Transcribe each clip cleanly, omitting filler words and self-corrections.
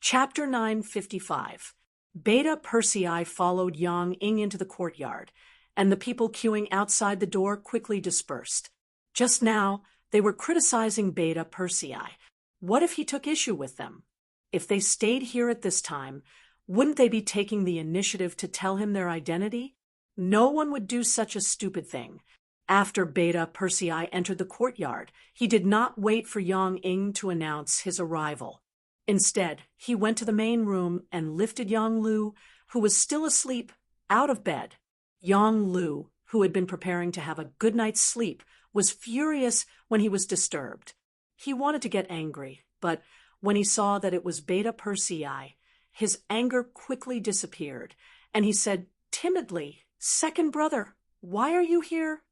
Chapter 955. Beta Persei followed Yang Ing into the courtyard, and the people queuing outside the door quickly dispersed. Just now, they were criticizing Beta Persei. What if he took issue with them? If they stayed here at this time, wouldn't they be taking the initiative to tell him their identity? No one would do such a stupid thing. After Beta Persei entered the courtyard, he did not wait for Yang Ing to announce his arrival. Instead, he went to the main room and lifted Yang Lu, who was still asleep, out of bed. Yang Lu, who had been preparing to have a good night's sleep, was furious when he was disturbed. He wanted to get angry, but when he saw that it was Beta Persei, his anger quickly disappeared, and he said timidly, "Second brother, why are you here?"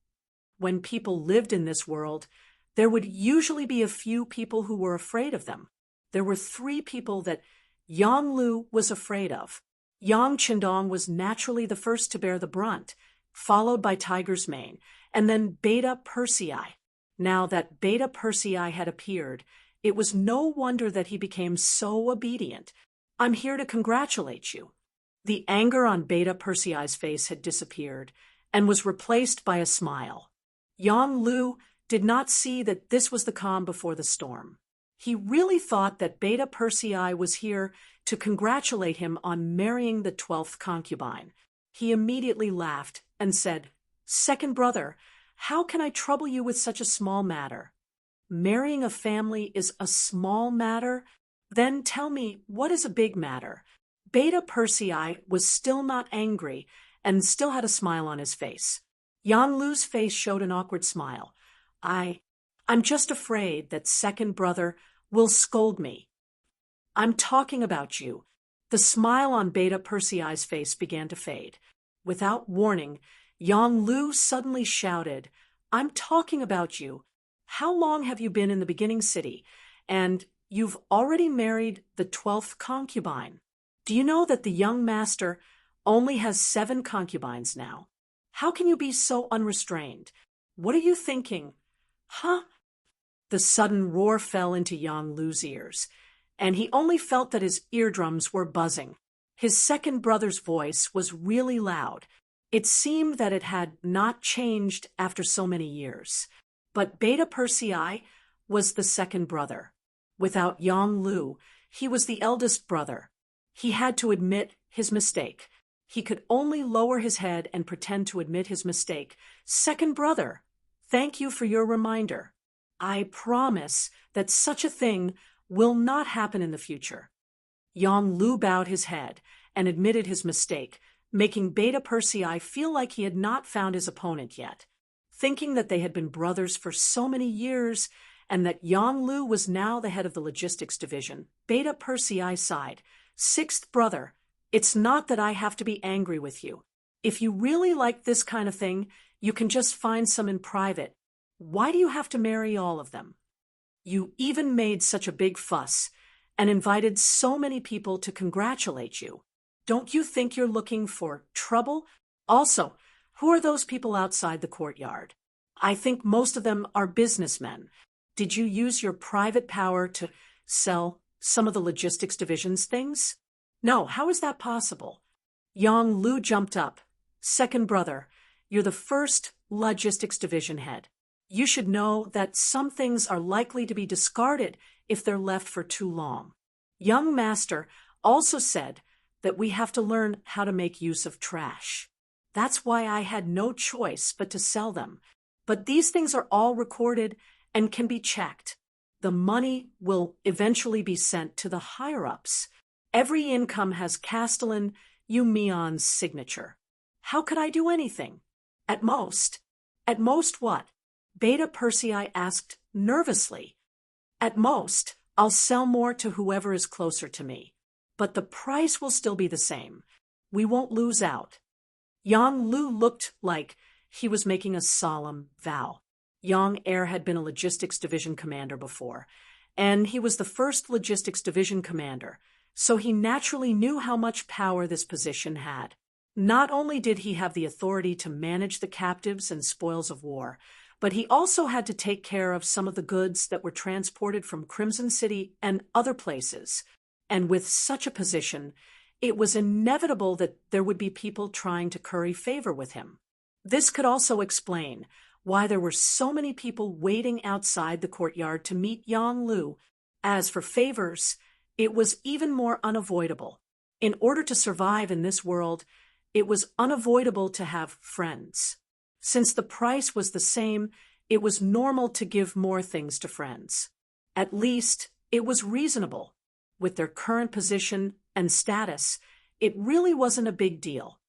When people lived in this world, there would usually be a few people who were afraid of them. There were 3 people that Yang Lu was afraid of. Yang Qindong was naturally the first to bear the brunt, followed by Tiger's Mane, and then Beta Persei. Now that Beta Persei had appeared, it was no wonder that he became so obedient. "I'm here to congratulate you." The anger on Beta Persei's face had disappeared and was replaced by a smile. Yang Lu did not see that this was the calm before the storm. He really thought that Beta Persei was here to congratulate him on marrying the 12th concubine. He immediately laughed and said, "Second brother, how can I trouble you with such a small matter? Marrying a family is a small matter? Then tell me, what is a big matter?" Beta Persei was still not angry and still had a smile on his face. Yang Lu's face showed an awkward smile. I'm just afraid that second brother will scold me." "I'm talking about you." The smile on Beta Persei's face began to fade. Without warning, Yang Lu suddenly shouted, "I'm talking about you. How long have you been in the beginning city? And you've already married the 12th concubine. Do you know that the young master only has 7 concubines now? How can you be so unrestrained? What are you thinking? Huh?" The sudden roar fell into Yang Lu's ears, and he only felt that his eardrums were buzzing. His second brother's voice was really loud. It seemed that it had not changed after so many years. But Beta Persei was the second brother. Without Yang Lu, he was the eldest brother. He had to admit his mistake. He could only lower his head and pretend to admit his mistake. "Second brother, thank you for your reminder. I promise that such a thing will not happen in the future." Yang Lu bowed his head and admitted his mistake, making Beta Persei feel like he had not found his opponent yet. Thinking that they had been brothers for so many years and that Yang Lu was now the head of the logistics division, Beta Persei sighed. "Sixth brother, it's not that I have to be angry with you. If you really like this kind of thing, you can just find some in private. Why do you have to marry all of them? You even made such a big fuss and invited so many people to congratulate you. Don't you think you're looking for trouble? Also, who are those people outside the courtyard? I think most of them are businessmen. Did you use your private power to sell some of the logistics division's things?" "No, how is that possible?" Yang Lu jumped up. "Second brother, you're the first logistics division head. You should know that some things are likely to be discarded if they're left for too long. Young master also said that we have to learn how to make use of trash. That's why I had no choice but to sell them. But these things are all recorded and can be checked. The money will eventually be sent to the higher-ups. Every income has Castellan Yumion's signature. How could I do anything? At most what?" Beta Persei asked nervously. "At most, I'll sell more to whoever is closer to me. But the price will still be the same. We won't lose out." Yang Lu looked like he was making a solemn vow. Yang Air had been a logistics division commander before, and he was the first logistics division commander, so he naturally knew how much power this position had. Not only did he have the authority to manage the captives and spoils of war, but he also had to take care of some of the goods that were transported from Crimson City and other places. And with such a position, it was inevitable that there would be people trying to curry favor with him. This could also explain why there were so many people waiting outside the courtyard to meet Yang Lu. As for favors, it was even more unavoidable. In order to survive in this world, it was unavoidable to have friends. Since the price was the same, it was normal to give more things to friends. At least, it was reasonable. With their current position and status, it really wasn't a big deal.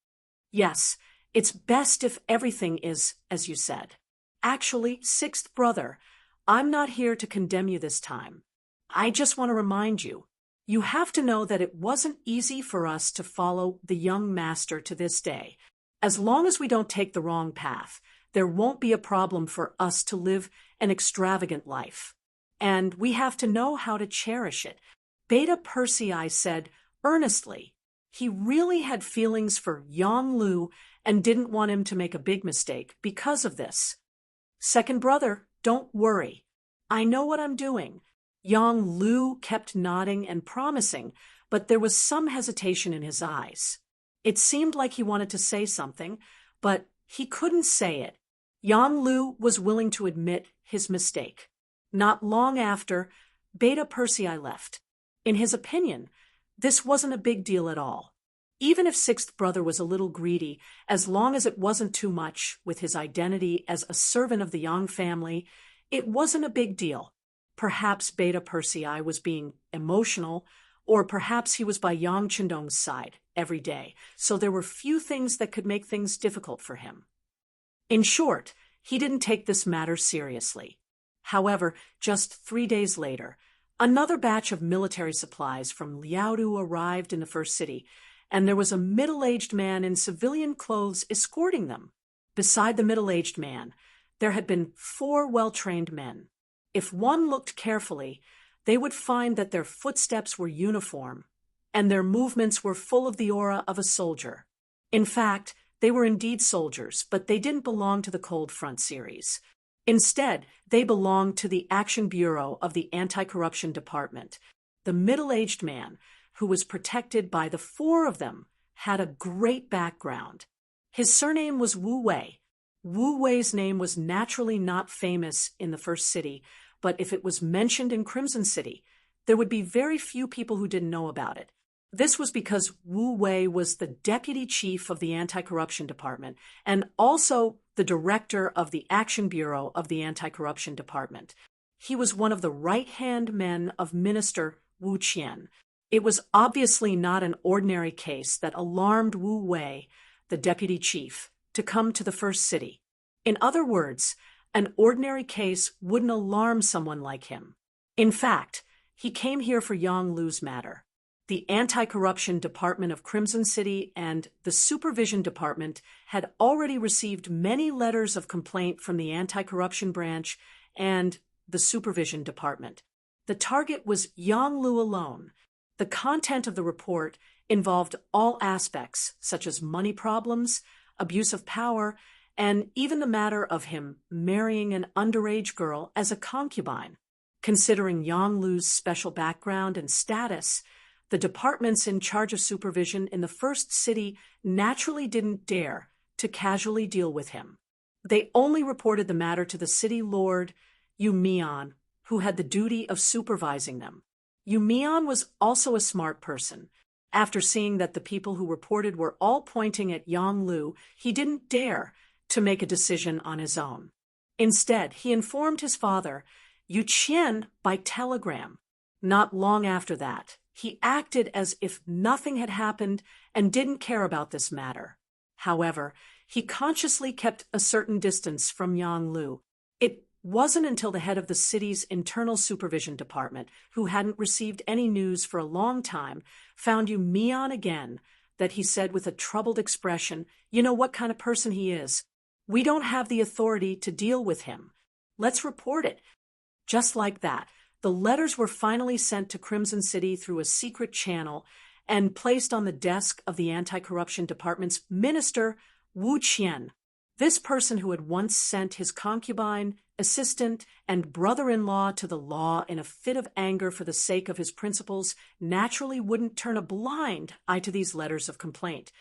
Yes, it's best if everything is as you said. Actually, sixth brother, I'm not here to condemn you this time. I just want to remind you, you have to know that it wasn't easy for us to follow the young master to this day. As long as we don't take the wrong path, there won't be a problem for us to live an extravagant life. And we have to know how to cherish it. Beta Persei said earnestly. He really had feelings for Yang Lu and didn't want him to make a big mistake because of this. Second brother, don't worry. I know what I'm doing. Yang Lu kept nodding and promising, but there was some hesitation in his eyes. It seemed like he wanted to say something, but he couldn't say it. Yang Lu was willing to admit his mistake. Not long after, Beta Persei left. In his opinion, this wasn't a big deal at all. Even if sixth brother was a little greedy, as long as it wasn't too much with his identity as a servant of the Yang family, it wasn't a big deal. Perhaps Beta Persei was being emotional, or perhaps he was by Yang Chendong's side every day, so there were few things that could make things difficult for him. In short, he didn't take this matter seriously. However, just 3 days later, another batch of military supplies from Liaodu arrived in the first city, and there was a middle-aged man in civilian clothes escorting them. Beside the middle-aged man, there had been 4 well-trained men. If one looked carefully, they would find that their footsteps were uniform, and their movements were full of the aura of a soldier. In fact, they were indeed soldiers, but they didn't belong to the Cold Front series. Instead, they belonged to the Action Bureau of the Anti-Corruption Department. The middle-aged man, who was protected by the 4 of them, had a great background. His surname was Wu Wei. Wu Wei's name was naturally not famous in the first city, but if it was mentioned in Crimson City, there would be very few people who didn't know about it. This was because Wu Wei was the deputy chief of the Anti-Corruption Department and also the director of the Action Bureau of the Anti-Corruption Department. He was one of the right-hand men of Minister Wu Qian. It was obviously not an ordinary case that alarmed Wu Wei, the deputy chief, to come to the first city. In other words, an ordinary case wouldn't alarm someone like him. In fact, he came here for Yang Lu's matter. The Anti-Corruption Department of Crimson City and the Supervision Department had already received many letters of complaint from the Anti-Corruption Branch and the Supervision Department. The target was Yang Lu alone. The content of the report involved all aspects, such as money problems, abuse of power, and even the matter of him marrying an underage girl as a concubine. Considering Yang Lu's special background and status, the departments in charge of supervision in the first city naturally didn't dare to casually deal with him. They only reported the matter to the city lord, Yu Mian, who had the duty of supervising them. Yu Mian was also a smart person. After seeing that the people who reported were all pointing at Yang Lu, he didn't dare to make a decision on his own. Instead, he informed his father, Yu Qian, by telegram. Not long after that, he acted as if nothing had happened and didn't care about this matter. However, he consciously kept a certain distance from Yang Lu. It wasn't until the head of the city's internal supervision department, who hadn't received any news for a long time, found Yu Mian again, that he said with a troubled expression, "You know what kind of person he is. We don't have the authority to deal with him. Let's report it." Just like that, the letters were finally sent to Crimson City through a secret channel and placed on the desk of the Anti-Corruption Department's minister, Wu Qian. This person who had once sent his concubine, assistant, and brother-in-law to the law in a fit of anger for the sake of his principles naturally wouldn't turn a blind eye to these letters of complaint.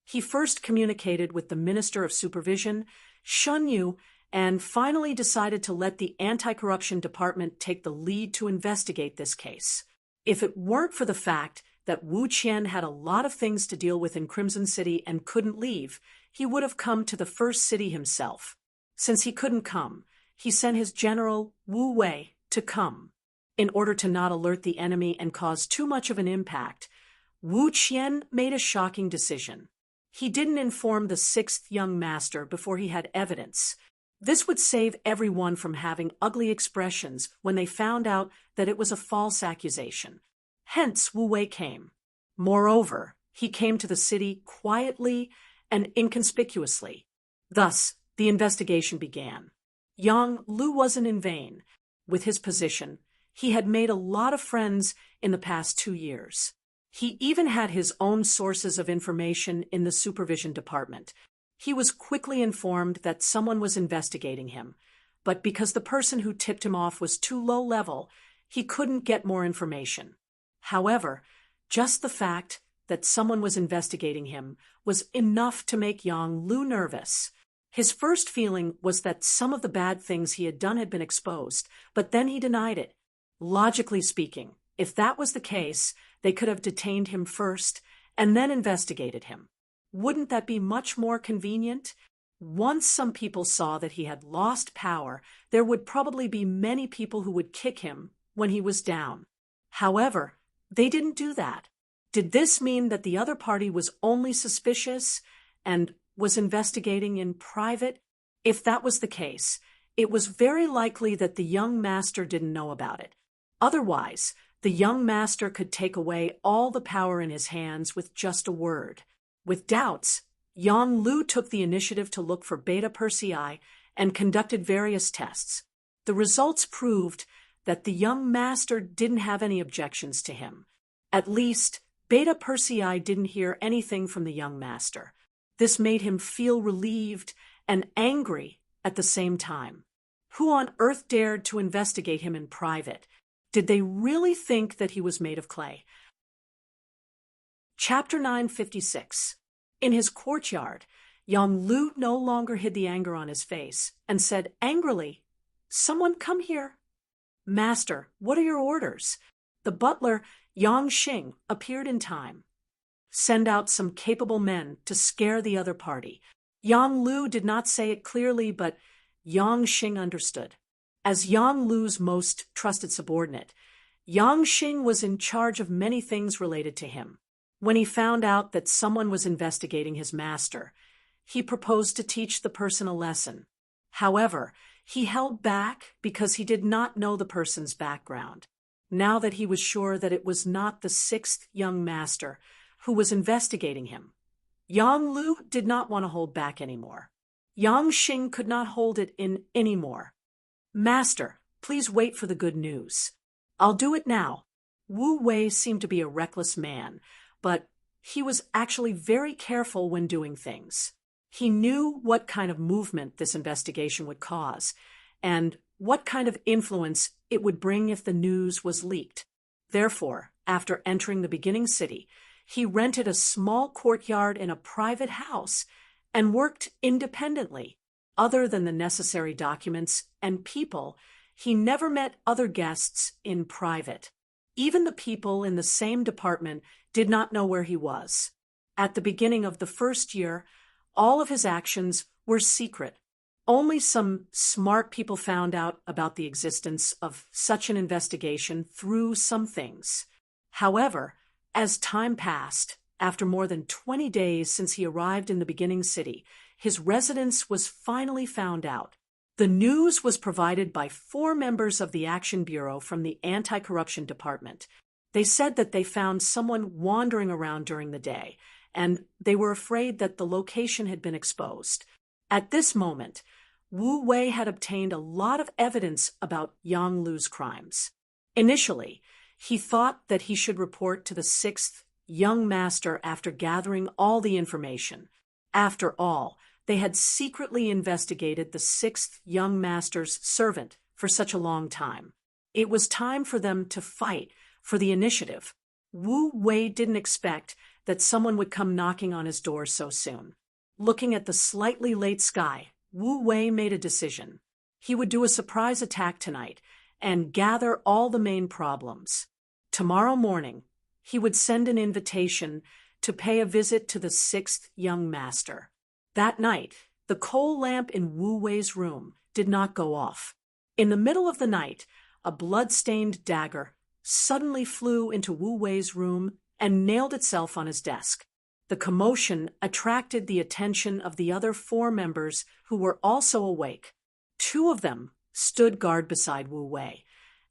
He first communicated with the Minister of Supervision, Shun Yu, and finally decided to let the Anti-Corruption Department take the lead to investigate this case. If it weren't for the fact that Wu Qian had a lot of things to deal with in Crimson City and couldn't leave, he would have come to the first city himself. Since he couldn't come, he sent his general, Wu Wei, to come. In order to not alert the enemy and cause too much of an impact, Wu Qian made a shocking decision. He didn't inform the sixth young master before he had evidence. This would save everyone from having ugly expressions when they found out that it was a false accusation. Hence, Wu Wei came. Moreover, he came to the city quietly and inconspicuously. Thus, the investigation began. Yang Lu wasn't in vain. With his position, he had made a lot of friends in the past 2 years. He even had his own sources of information in the supervision department. He was quickly informed that someone was investigating him, but because the person who tipped him off was too low level, he couldn't get more information. However, just the fact that someone was investigating him was enough to make Yang Lu nervous. His first feeling was that some of the bad things he had done had been exposed, but then he denied it. Logically speaking, if that was the case, they could have detained him first and then investigated him. Wouldn't that be much more convenient? Once some people saw that he had lost power, there would probably be many people who would kick him when he was down. However, they didn't do that. Did this mean that the other party was only suspicious and was investigating in private? If that was the case, it was very likely that the young master didn't know about it. Otherwise, the young master could take away all the power in his hands with just a word. With doubts, Yang Lu took the initiative to look for Beta Persei and conducted various tests. The results proved that the young master didn't have any objections to him. At least, Beta Persei didn't hear anything from the young master. This made him feel relieved and angry at the same time. Who on earth dared to investigate him in private? Did they really think that he was made of clay? Chapter 956. In his courtyard, Yang Lu no longer hid the anger on his face and said angrily, "Someone come here." "Master, what are your orders?" The butler, Yang Xing, appeared in time. "Send out some capable men to scare the other party." Yang Lu did not say it clearly, but Yang Xing understood. As Yang Lu's most trusted subordinate, Yang Xing was in charge of many things related to him. When he found out that someone was investigating his master, he proposed to teach the person a lesson. However, he held back because he did not know the person's background. Now that he was sure that it was not the sixth young master who was investigating him, Yang Lu did not want to hold back anymore. Yang Xing could not hold it in anymore. "Master, please wait for the good news." "I'll do it now." Wu Wei seemed to be a reckless man, but he was actually very careful when doing things. He knew what kind of movement this investigation would cause, and what kind of influence it would bring if the news was leaked. Therefore, after entering the beginning city, he rented a small courtyard in a private house and worked independently. Other than the necessary documents and people, he never met other guests in private. Even the people in the same department did not know where he was. At the beginning of the first year, all of his actions were secret. Only some smart people found out about the existence of such an investigation through some things. However, as time passed, after more than 20 days since he arrived in the beginning city, his residence was finally found out. The news was provided by 4 members of the Action Bureau from the Anti-Corruption Department. They said that they found someone wandering around during the day, and they were afraid that the location had been exposed. At this moment, Wu Wei had obtained a lot of evidence about Yang Lu's crimes. Initially, he thought that he should report to the 6th young master after gathering all the information. After all, They had secretly investigated the sixth young master's servant for such a long time. It was time for them to fight for the initiative. Wu Wei didn't expect that someone would come knocking on his door so soon. Looking at the slightly late sky, Wu Wei made a decision. He would do a surprise attack tonight and gather all the main problems. Tomorrow morning, he would send an invitation to pay a visit to the sixth young master. That night, the coal lamp in Wu Wei's room did not go off. In the middle of the night, a blood-stained dagger suddenly flew into Wu Wei's room and nailed itself on his desk. The commotion attracted the attention of the other 4 members who were also awake. 2 of them stood guard beside Wu Wei,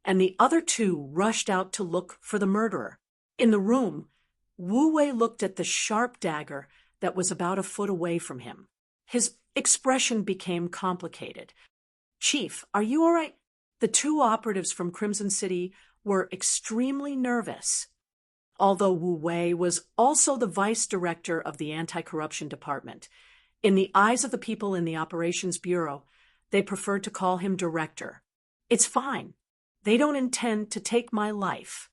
and the other 2 rushed out to look for the murderer. In the room, Wu Wei looked at the sharp dagger that was about a foot away from him. His expression became complicated. "Chief, are you all right?" The 2 operatives from Crimson City were extremely nervous. Although Wu Wei was also the vice director of the anti-corruption department, in the eyes of the people in the operations bureau, they preferred to call him director. "It's fine. They don't intend to take my life."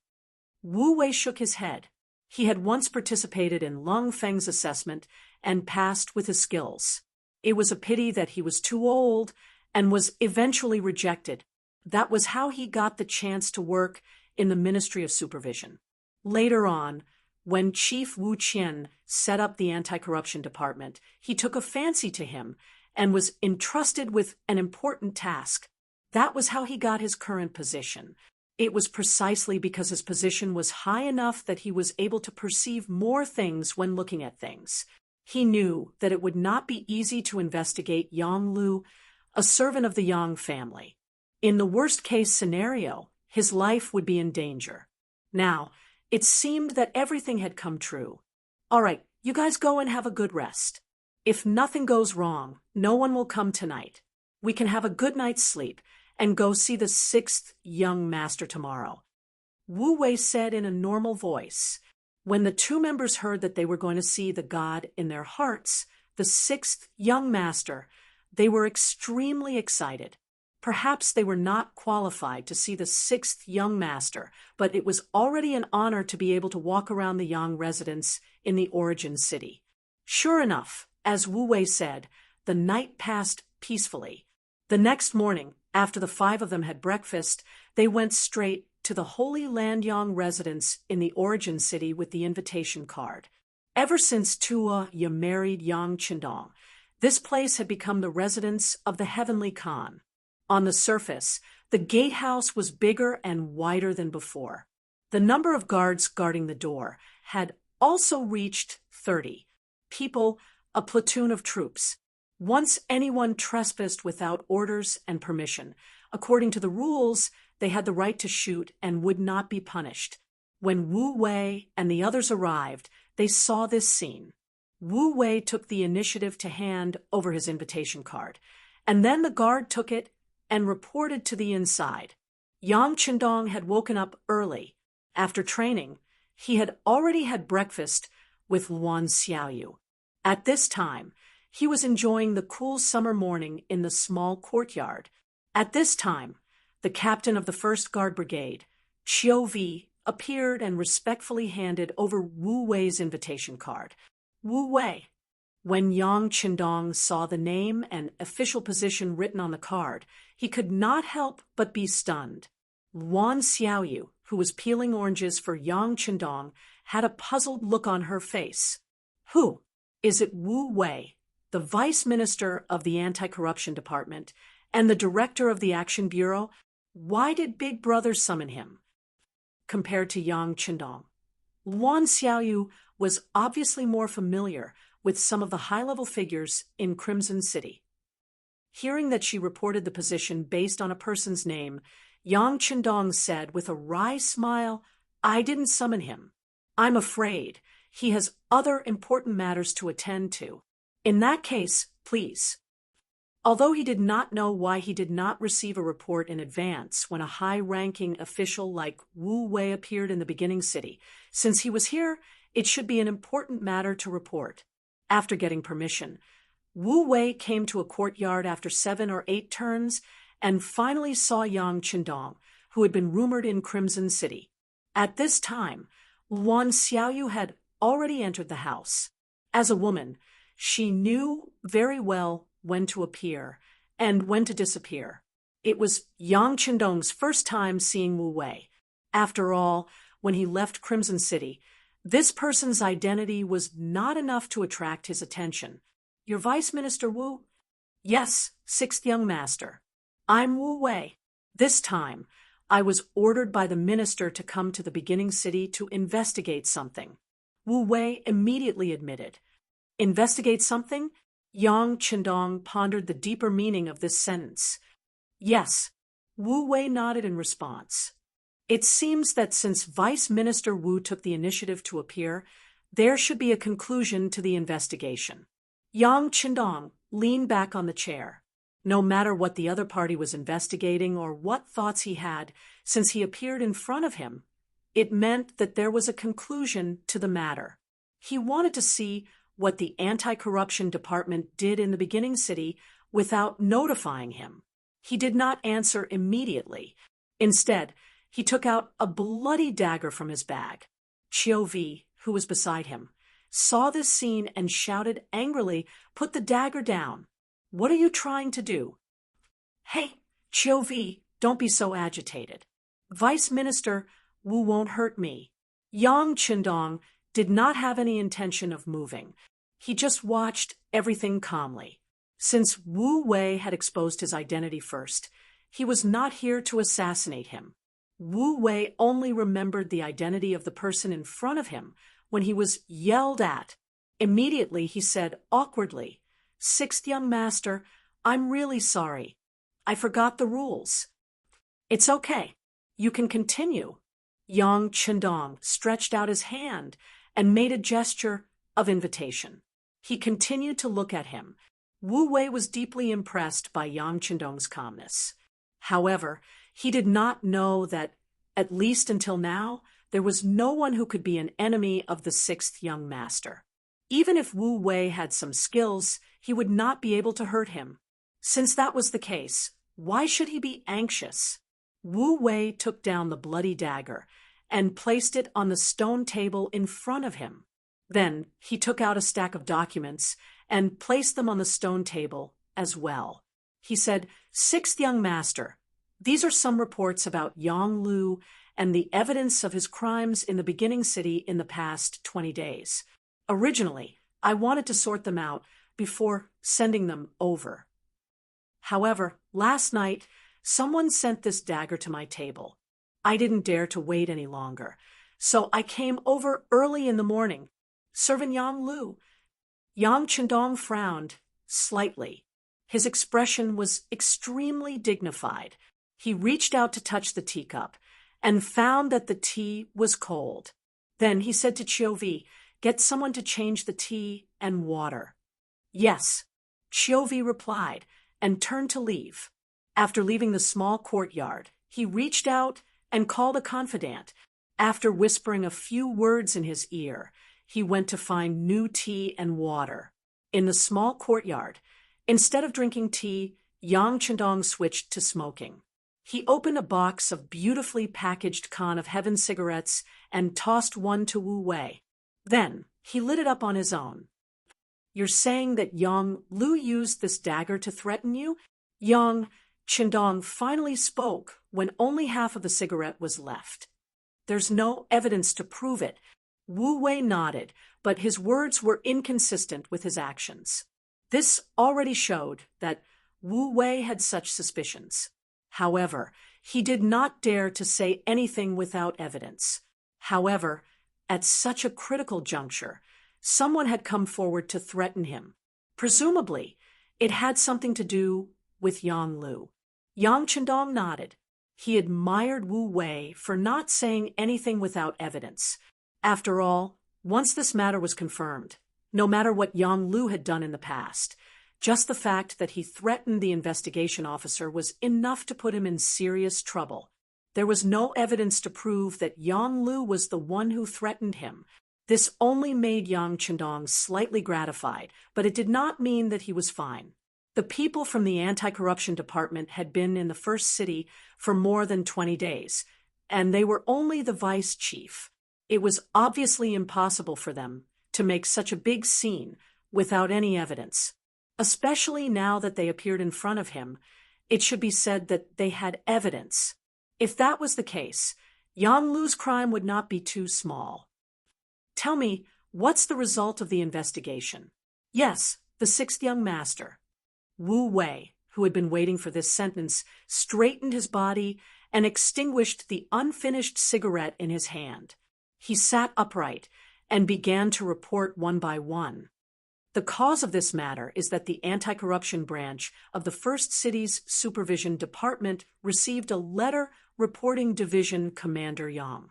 Wu Wei shook his head. He had once participated in Lung Feng's assessment and passed with his skills. It was a pity that he was too old and was eventually rejected. That was how he got the chance to work in the Ministry of Supervision. Later on, when Chief Wu Qian set up the anti-corruption department, he took a fancy to him and was entrusted with an important task. That was how he got his current position. It was precisely because his position was high enough that he was able to perceive more things when looking at things. He knew that it would not be easy to investigate Yang Lu, a servant of the Yang family. In the worst-case scenario, his life would be in danger. Now, it seemed that everything had come true. "All right, you guys go and have a good rest. If nothing goes wrong, no one will come tonight. We can have a good night's sleep and go see the sixth young master tomorrow," Wu Wei said in a normal voice. When the 2 members heard that they were going to see the god in their hearts, the sixth young master, they were extremely excited. Perhaps they were not qualified to see the sixth young master, but it was already an honor to be able to walk around the Yang residence in the origin city. Sure enough, as Wu Wei said, the night passed peacefully. The next morning, after the 5 of them had breakfast, they went straight to the Holy Land Yang residence in the origin city with the invitation card. Ever since Tua Ye married Yang Qindong, this place had become the residence of the Heavenly Khan. On the surface, the gatehouse was bigger and wider than before. The number of guards guarding the door had also reached 30. People, a platoon of troops. Once anyone trespassed without orders and permission, according to the rules, they had the right to shoot and would not be punished. When Wu Wei and the others arrived, they saw this scene. Wu Wei took the initiative to hand over his invitation card, and then the guard took it and reported to the inside. Yang Qindong had woken up early. After training, he had already had breakfast with Luan Xiaoyu. At this time, he was enjoying the cool summer morning in the small courtyard. At this time, the captain of the 1st Guard Brigade, Qiu Vi, appeared and respectfully handed over Wu Wei's invitation card. "Wu Wei." When Yang Qindong saw the name and official position written on the card, he could not help but be stunned. Luan Xiaoyu, who was peeling oranges for Yang Qindong, had a puzzled look on her face. "Who? Is it Wu Wei, the vice minister of the anti-corruption department and the director of the Action Bureau? Why did Big Brother summon him?" Compared to Yang Qindong, Luan Xiaoyu was obviously more familiar with some of the high-level figures in Crimson City. Hearing that she reported the position based on a person's name, Yang Qindong said with a wry smile, "I didn't summon him. I'm afraid he has other important matters to attend to. In that case, please." Although he did not know why he did not receive a report in advance when a high-ranking official like Wu Wei appeared in the beginning city, since he was here, it should be an important matter to report. After getting permission, Wu Wei came to a courtyard after 7 or 8 turns and finally saw Yang Qindong, who had been rumored in Crimson City. At this time, Wan Xiaoyu had already entered the house. As a woman, she knew very well when to appear and when to disappear. It was Yang Qindong's first time seeing Wu Wei. After all, when he left Crimson City, this person's identity was not enough to attract his attention. "Your Vice Minister Wu?" "Yes, 6th young master. I'm Wu Wei. This time, I was ordered by the minister to come to the beginning city to investigate something." Wu Wei immediately admitted. "Investigate something?" Yang Qindong pondered the deeper meaning of this sentence. "Yes." Wu Wei nodded in response. "It seems that since Vice Minister Wu took the initiative to appear, there should be a conclusion to the investigation." Yang Qindong leaned back on the chair. No matter what the other party was investigating or what thoughts he had, since he appeared in front of him, it meant that there was a conclusion to the matter. He wanted to see what the anti-corruption department did in the beginning city without notifying him. He did not answer immediately. Instead, he took out a bloody dagger from his bag. Qiu Vi, who was beside him, saw this scene and shouted angrily, "Put the dagger down. What are you trying to do?" "Hey, Qiu Vi, don't be so agitated. Vice Minister Wu won't hurt me." Yang Qindong did not have any intention of moving. He just watched everything calmly. Since Wu Wei had exposed his identity first, he was not here to assassinate him. Wu Wei only remembered the identity of the person in front of him when he was yelled at. Immediately he said awkwardly, "6th young master, I'm really sorry. I forgot the rules." "It's okay. You can continue." Yang Qindong stretched out his hand and made a gesture of invitation. He continued to look at him. Wu Wei was deeply impressed by Yang Qindong's calmness. However, he did not know that, at least until now, there was no one who could be an enemy of the 6th young master. Even if Wu Wei had some skills, he would not be able to hurt him. Since that was the case, why should he be anxious? Wu Wei took down the bloody dagger and placed it on the stone table in front of him. Then he took out a stack of documents and placed them on the stone table as well. He said, "6th young master, these are some reports about Yang Lu and the evidence of his crimes in the beginning city in the past 20 days. Originally, I wanted to sort them out before sending them over. However, last night, someone sent this dagger to my table. I didn't dare to wait any longer, so I came over early in the morning, serving Yang Lu." Yang Qindong frowned slightly. His expression was extremely dignified. He reached out to touch the teacup and found that the tea was cold. Then he said to Qiu Vi, "Get someone to change the tea and water." "Yes," Qiu Vi replied and turned to leave. After leaving the small courtyard, he reached out and called a confidant. After whispering a few words in his ear, he went to find new tea and water. In the small courtyard, instead of drinking tea, Yang Qindong switched to smoking. He opened a box of beautifully packaged Con of Heaven cigarettes and tossed one to Wu Wei. Then he lit it up on his own. "You're saying that Yang Lu used this dagger to threaten you?" Yang Qindong finally spoke when only half of the cigarette was left. "There's no evidence to prove it." Wu Wei nodded, but his words were inconsistent with his actions. This already showed that Wu Wei had such suspicions. However, he did not dare to say anything without evidence. However, at such a critical juncture, someone had come forward to threaten him. Presumably, it had something to do with Yang Lu. Yang Qindong nodded. He admired Wu Wei for not saying anything without evidence. After all, once this matter was confirmed, no matter what Yang Lu had done in the past, just the fact that he threatened the investigation officer was enough to put him in serious trouble. There was no evidence to prove that Yang Lu was the one who threatened him. This only made Yang Chendong slightly gratified, but it did not mean that he was fine. The people from the anti-corruption department had been in the first city for more than 20 days, and they were only the vice chief. It was obviously impossible for them to make such a big scene without any evidence. Especially now that they appeared in front of him, it should be said that they had evidence. If that was the case, Yang Lu's crime would not be too small. Tell me, what's the result of the investigation? Yes, the sixth young master. Wu Wei, who had been waiting for this sentence, straightened his body and extinguished the unfinished cigarette in his hand. He sat upright and began to report one by one. The cause of this matter is that the anti-corruption branch of the First City's Supervision Department received a letter reporting Division Commander Yang.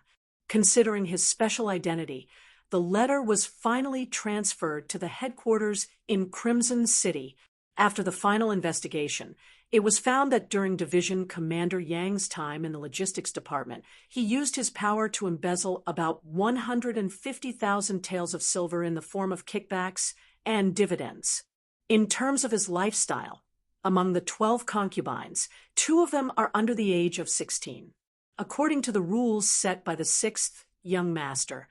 Considering his special identity, the letter was finally transferred to the headquarters in Crimson City. After the final investigation, it was found that during Division Commander Yang's time in the logistics department, he used his power to embezzle about 150,000 taels of silver in the form of kickbacks and dividends. In terms of his lifestyle, among the 12 concubines, 2 of them are under the age of 16. According to the rules set by the 6th young master,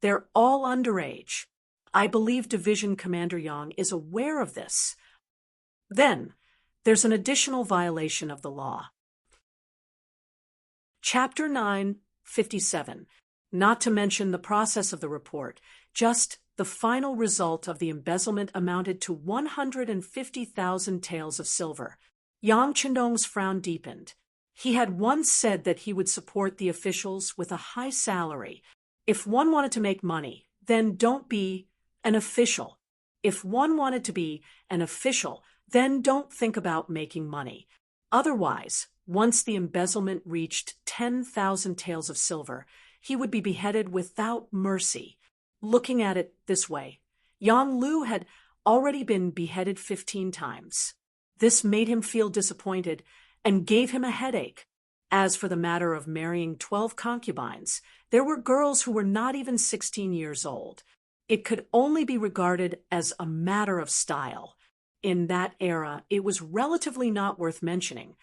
they're all underage. I believe Division Commander Yang is aware of this. Then, there's an additional violation of the law. Chapter 9:57. Not to mention the process of the report, just the final result of the embezzlement amounted to 150,000 taels of silver. Yang Chendong's frown deepened. He had once said that he would support the officials with a high salary. If one wanted to make money, then don't be an official. If one wanted to be an official, then don't think about making money. Otherwise, once the embezzlement reached 10,000 taels of silver, he would be beheaded without mercy. Looking at it this way, Yang Lu had already been beheaded 15 times. This made him feel disappointed and gave him a headache. As for the matter of marrying 12 concubines, there were girls who were not even 16 years old. It could only be regarded as a matter of style. In that era, it was relatively not worth mentioning.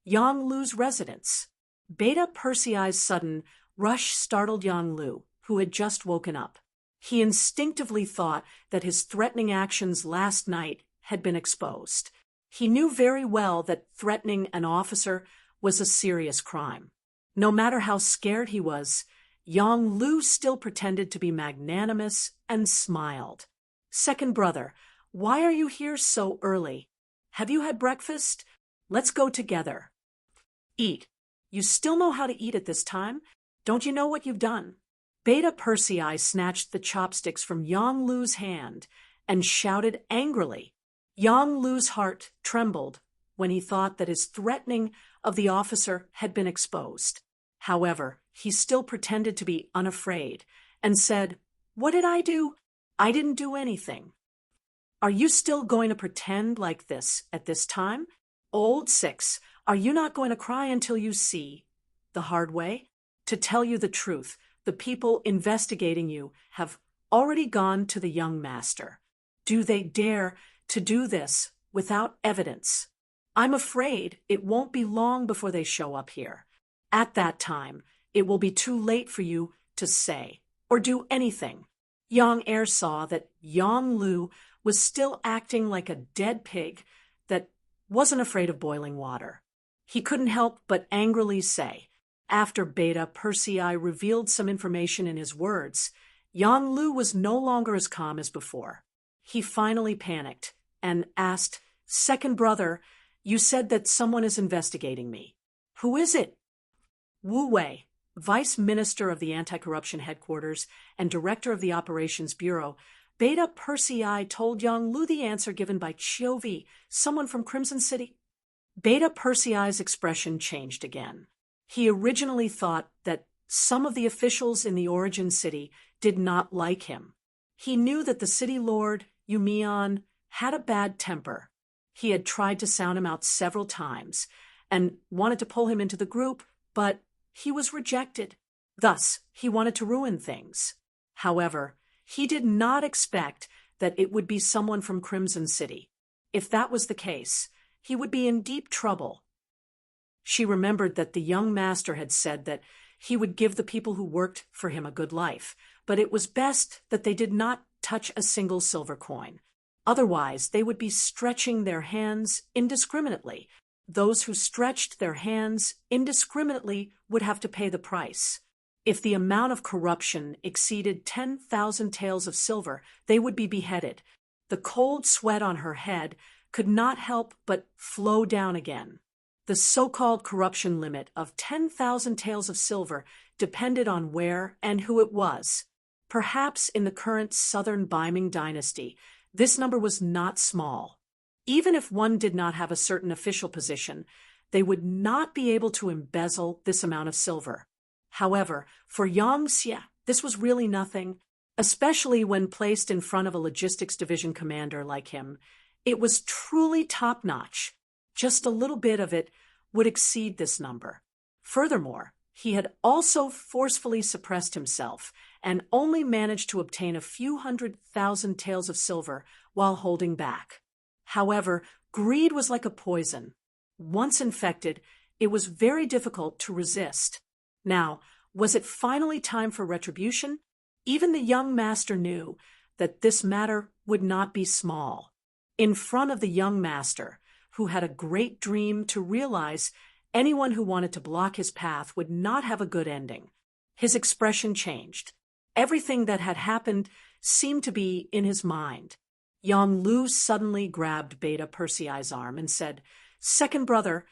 Yang Lu's residence. Beta Persei's sudden rush startled Yang Lu, who had just woken up. He instinctively thought that his threatening actions last night had been exposed. He knew very well that threatening an officer was a serious crime. No matter how scared he was, Yang Lu still pretended to be magnanimous and smiled. "Second brother, why are you here so early? Have you had breakfast? Let's go together." "Eat. You still know how to eat at this time? Don't you know what you've done?" Beta Persei snatched the chopsticks from Yang Lu's hand and shouted angrily. Yang Lu's heart trembled when he thought that his threatening of the officer had been exposed. However, he still pretended to be unafraid and said, "What did I do? I didn't do anything." "Are you still going to pretend like this at this time? Old 6, are you not going to cry until you see the hard way? To tell you the truth, the people investigating you have already gone to the young master. Do they dare to do this without evidence? I'm afraid it won't be long before they show up here. At that time, it will be too late for you to say or do anything." Yang Er saw that Yang Lu was still acting like a dead pig that wasn't afraid of boiling water. He couldn't help but angrily say, after Beta Persei revealed some information in his words, Yang Lu was no longer as calm as before. He finally panicked and asked, "Second brother, you said that someone is investigating me. Who is it?" Wu Wei, Vice Minister of the Anti-Corruption Headquarters and Director of the Operations Bureau, Beta Persei told Yang Lu the answer given by Chiovi, someone from Crimson City. Beta Persei's expression changed again. He originally thought that some of the officials in the origin city did not like him. He knew that the city lord, Yumian, had a bad temper. He had tried to sound him out several times and wanted to pull him into the group, but he was rejected. Thus, he wanted to ruin things. However, he did not expect that it would be someone from Crimson City. If that was the case, he would be in deep trouble. She remembered that the young master had said that he would give the people who worked for him a good life, but it was best that they did not touch a single silver coin. Otherwise, they would be stretching their hands indiscriminately. Those who stretched their hands indiscriminately would have to pay the price. If the amount of corruption exceeded 10,000 taels of silver, they would be beheaded. The cold sweat on her head could not help but flow down again. The so-called corruption limit of 10,000 taels of silver depended on where and who it was. Perhaps in the current southern Ming dynasty, this number was not small. Even if one did not have a certain official position, they would not be able to embezzle this amount of silver. However, for Yang Xie, this was really nothing, especially when placed in front of a logistics division commander like him. It was truly top-notch. Just a little bit of it would exceed this number. Furthermore, he had also forcefully suppressed himself and only managed to obtain a few 100,000 taels of silver while holding back. However, greed was like a poison. Once infected, it was very difficult to resist. Now, was it finally time for retribution? Even the young master knew that this matter would not be small. In front of the young master, who had a great dream to realize anyone who wanted to block his path would not have a good ending, his expression changed. Everything that had happened seemed to be in his mind. Yang Lu suddenly grabbed Beta Persei's arm and said, second brother,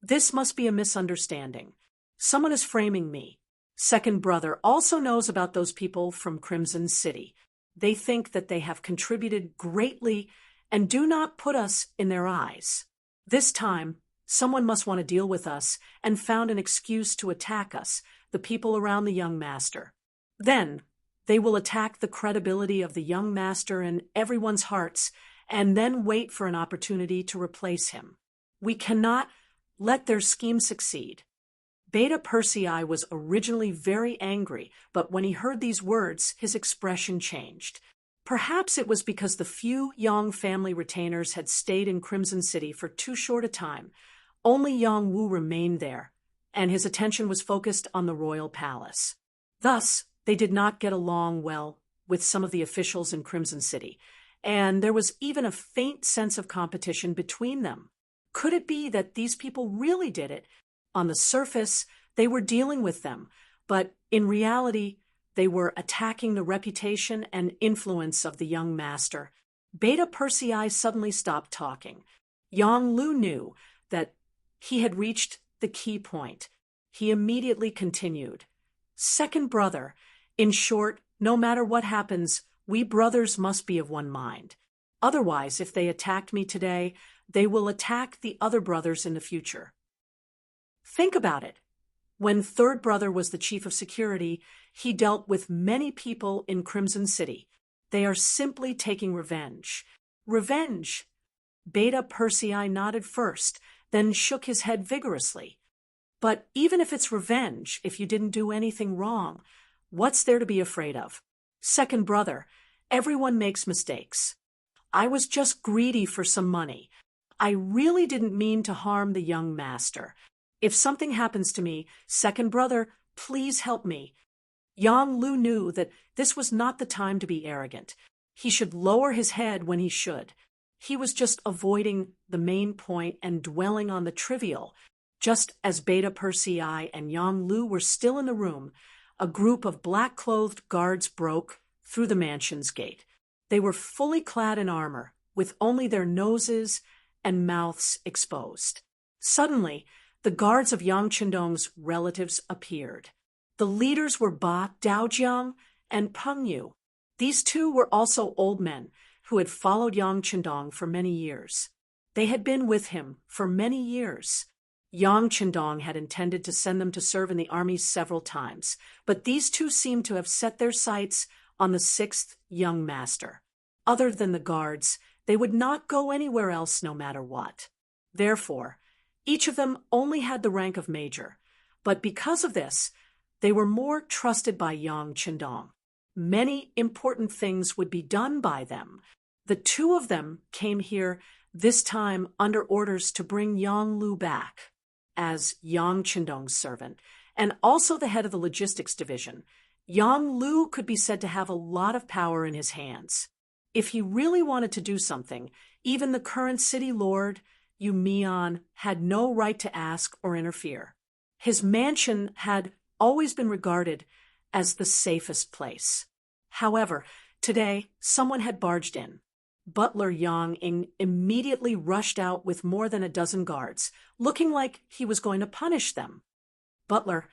this must be a misunderstanding. Someone is framing me. Second brother also knows about those people from Crimson City. They think that they have contributed greatly and do not put us in their eyes. This time, someone must want to deal with us and found an excuse to attack us, the people around the young master. Then, they will attack the credibility of the young master in everyone's hearts and then wait for an opportunity to replace him. We cannot let their scheme succeed. Beta Persei was originally very angry, but when he heard these words, his expression changed. Perhaps it was because the few Yang family retainers had stayed in Crimson City for too short a time. Only Yang Wu remained there, and his attention was focused on the royal palace. Thus, they did not get along well with some of the officials in Crimson City, and there was even a faint sense of competition between them. Could it be that these people really did it? On the surface, they were dealing with them, but in reality, they were attacking the reputation and influence of the young master. Beta Persei suddenly stopped talking. Yang Lu knew that he had reached the key point. He immediately continued. Second brother, in short, no matter what happens, we brothers must be of one mind. Otherwise, if they attacked me today, they will attack the other brothers in the future. Think about it. When third brother was the chief of security, he dealt with many people in Crimson City. They are simply taking revenge. Revenge! Beta Persei nodded first, then shook his head vigorously. But even if it's revenge, if you didn't do anything wrong, what's there to be afraid of? Second brother, everyone makes mistakes. I was just greedy for some money. I really didn't mean to harm the young master. If something happens to me, second brother, please help me. Yang Lu knew that this was not the time to be arrogant. He should lower his head when he should. He was just avoiding the main point and dwelling on the trivial. Just as Beta Persei and Yang Lu were still in the room, a group of black-clothed guards broke through the mansion's gate. They were fully clad in armor, with only their noses and mouths exposed. Suddenly, the guards of Yang Chendong's relatives appeared. The leaders were Ba Daojiang and Peng Yu. These two were also old men who had followed Yang Chendong for many years. They had been with him for many years. Yang Chendong had intended to send them to serve in the army several times, but these two seemed to have set their sights on the sixth young master. Other than the guards, they would not go anywhere else no matter what. Therefore, each of them only had the rank of major, but because of this, They were more trusted by Yang Qindong. Many important things would be done by them. The two of them came here, this time under orders to bring Yang Lu back as Yang Qindong's servant, and also the head of the logistics division. Yang Lu could be said to have a lot of power in his hands. If he really wanted to do something, even the current city lord, Yu Mian, had no right to ask or interfere. His mansion had always been regarded as the safest place. However, today someone had barged in. Butler Yang Ing immediately rushed out with more than a dozen guards, looking like he was going to punish them. Butler,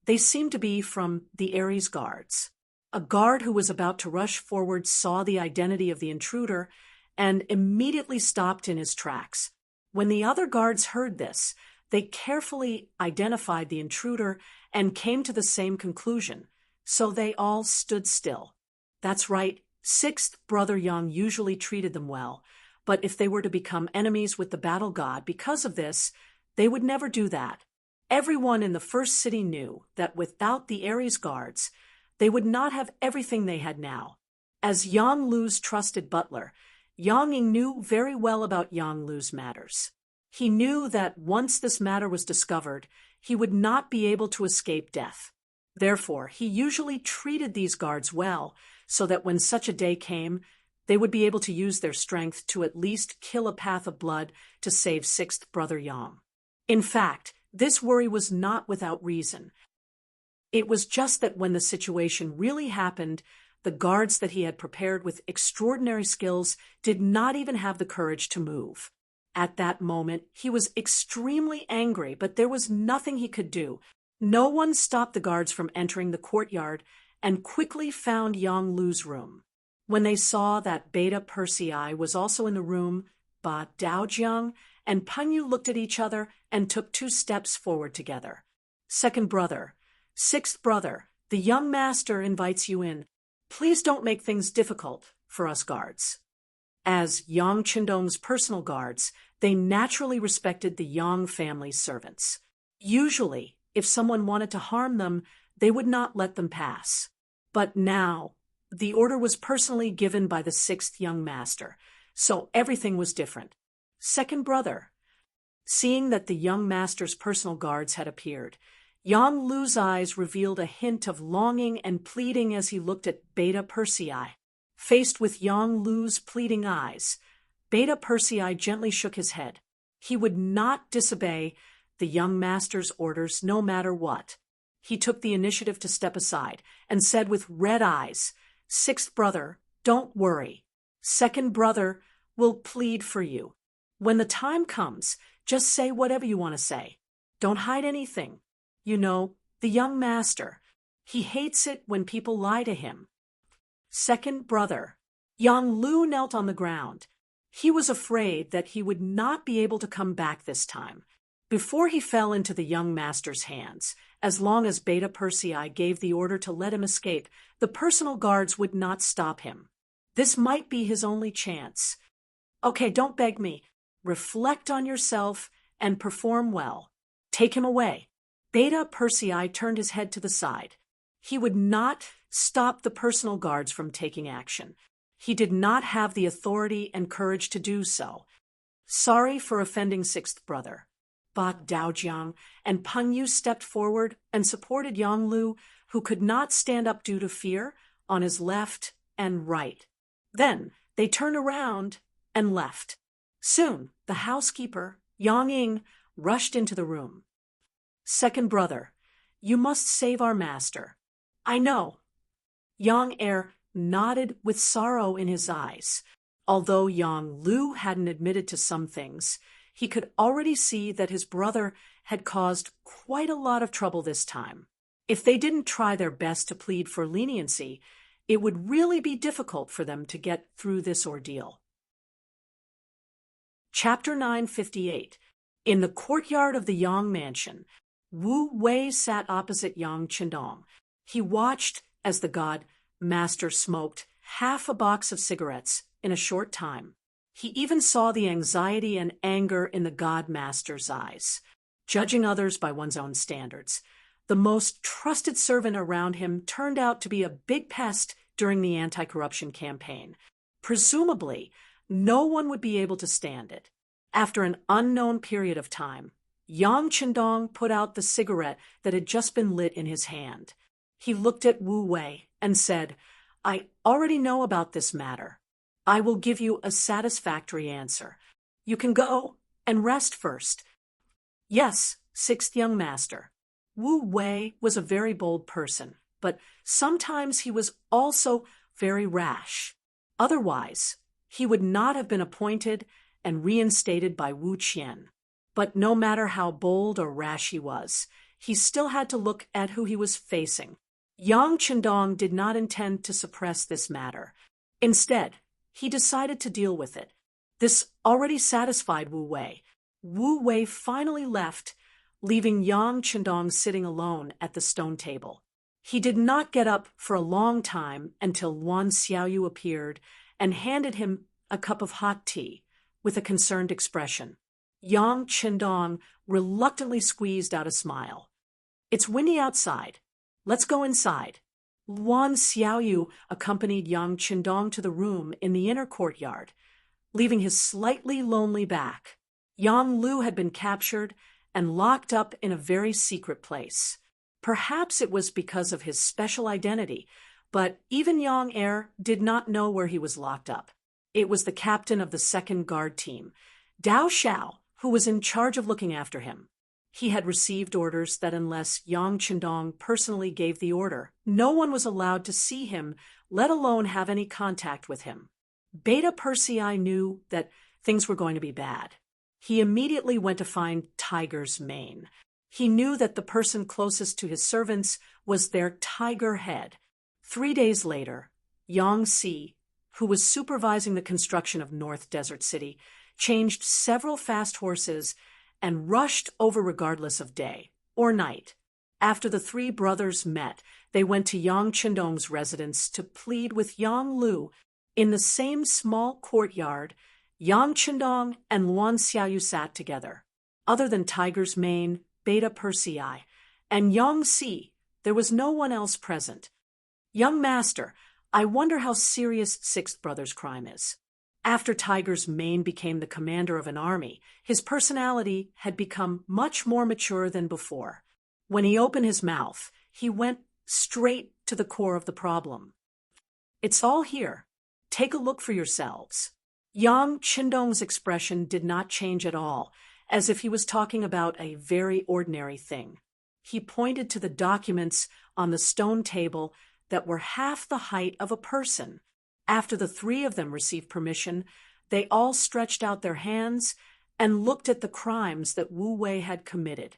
they seemed to be from the Aries guards. A guard who was about to rush forward saw the identity of the intruder and immediately stopped in his tracks. When the other guards heard this, they carefully identified the intruder and came to the same conclusion, so they all stood still. That's right, sixth brother Yang usually treated them well, but if they were to become enemies with the battle god because of this, they would never do that. Everyone in the first city knew that without the Aries guards, they would not have everything they had now. As Yang Lu's trusted butler, Yang Ing knew very well about Yang Lu's matters. He knew that once this matter was discovered, he would not be able to escape death. Therefore, he usually treated these guards well, so that when such a day came, they would be able to use their strength to at least kill a path of blood to save sixth brother Yang. In fact, this worry was not without reason. It was just that when the situation really happened, the guards that he had prepared with extraordinary skills did not even have the courage to move. At that moment, he was extremely angry, but there was nothing he could do. No one stopped the guards from entering the courtyard and quickly found Yang Lu's room. When they saw that Beta Persei was also in the room, Ba Daojiang and Panyu looked at each other and took 2 steps forward together. Second brother, sixth brother, the young master invites you in. Please don't make things difficult for us guards. As Yang Qindong's personal guards, they naturally respected the Yang family's servants. Usually, if someone wanted to harm them, they would not let them pass. But now, the order was personally given by the 6th young master, so everything was different. Second brother, seeing that the young master's personal guards had appeared, Yang Lu's eyes revealed a hint of longing and pleading as he looked at Beta Persei. Faced with Yang Lu's pleading eyes, Beta Persei gently shook his head. He would not disobey the young master's orders no matter what. He took the initiative to step aside and said with red eyes, "Sixth brother, don't worry. Second brother will plead for you. When the time comes, just say whatever you want to say. Don't hide anything. You know, the young master, he hates it when people lie to him." Second brother, Yang Lu knelt on the ground. He was afraid that he would not be able to come back this time. Before he fell into the young master's hands, as long as Beta Persei gave the order to let him escape, the personal guards would not stop him. This might be his only chance. Okay, don't beg me. Reflect on yourself and perform well. Take him away. Beta Persei turned his head to the side. He would not stop the personal guards from taking action. He did not have the authority and courage to do so. Sorry for offending sixth brother. Ba Daojiang and Panyu stepped forward and supported Yang Lu, who could not stand up due to fear, on his left and right. Then they turned around and left. Soon, the housekeeper, Yang Ing, rushed into the room. Second brother, you must save our master. I know. Yang Er nodded with sorrow in his eyes. Although Yang Lu hadn't admitted to some things, he could already see that his brother had caused quite a lot of trouble this time. If they didn't try their best to plead for leniency, it would really be difficult for them to get through this ordeal. Chapter 958. In the courtyard of the Yang mansion, Wu Wei sat opposite Yang Qindong. He watched as the god master smoked half a box of cigarettes in a short time. He even saw the anxiety and anger in the god master's eyes. Judging others by one's own standards, The most trusted servant around him turned out to be a big pest during the anti-corruption campaign. Presumably, no one would be able to stand it. After an unknown period of time, Yang Chendong put out the cigarette that had just been lit in his hand. He looked at Wu Wei and said, "I already know about this matter. I will give you a satisfactory answer. You can go and rest first." "Yes, sixth young master." Wu Wei was a very bold person, but sometimes he was also very rash. Otherwise, he would not have been appointed and reinstated by Wu Qian. But no matter how bold or rash he still had to look at who he was facing. Yang Chendong did not intend to suppress this matter. Instead, he decided to deal with it. This already satisfied Wu Wei. Wu Wei finally left, leaving Yang Chendong sitting alone at the stone table. He did not get up for a long time until Wan Xiaoyu appeared and handed him a cup of hot tea with a concerned expression. Yang Chendong reluctantly squeezed out a smile. "It's windy outside. Let's go inside." Wan Xiaoyu accompanied Yang Chendong to the room in the inner courtyard, leaving his slightly lonely back. Yang Lu had been captured and locked up in a very secret place. Perhaps it was because of his special identity, but even Yang Er did not know where he was locked up. It was the captain of the second guard team, Dao Xiao, who was in charge of looking after him. He had received orders that unless Yang Chendong personally gave the order, no one was allowed to see him, let alone have any contact with him. Beta Persei knew that things were going to be bad. He immediately went to find Tiger's mane. He knew that the person closest to his servants was their tiger head. 3 days later, Yang Si, who was supervising the construction of North Desert City, changed several fast horses and rushed over regardless of day or night. After the three brothers met, they went to Yang Chendong's residence to plead with Yang Lu. In the same small courtyard, Yang Chendong and Wan Xiaoyu sat together. Other than Tiger's mane, Beta Persei, and Yang Si, there was no one else present. "Young master, I wonder how serious Sixth Brother's crime is." After Tiger's mane became the commander of an army, his personality had become much more mature than before. When he opened his mouth, he went straight to the core of the problem. "It's all here. Take a look for yourselves." Yang Chendong's expression did not change at all, as if he was talking about a very ordinary thing. He pointed to the documents on the stone table that were half the height of a person. After the three of them received permission, they all stretched out their hands and looked at the crimes that Wu Wei had committed.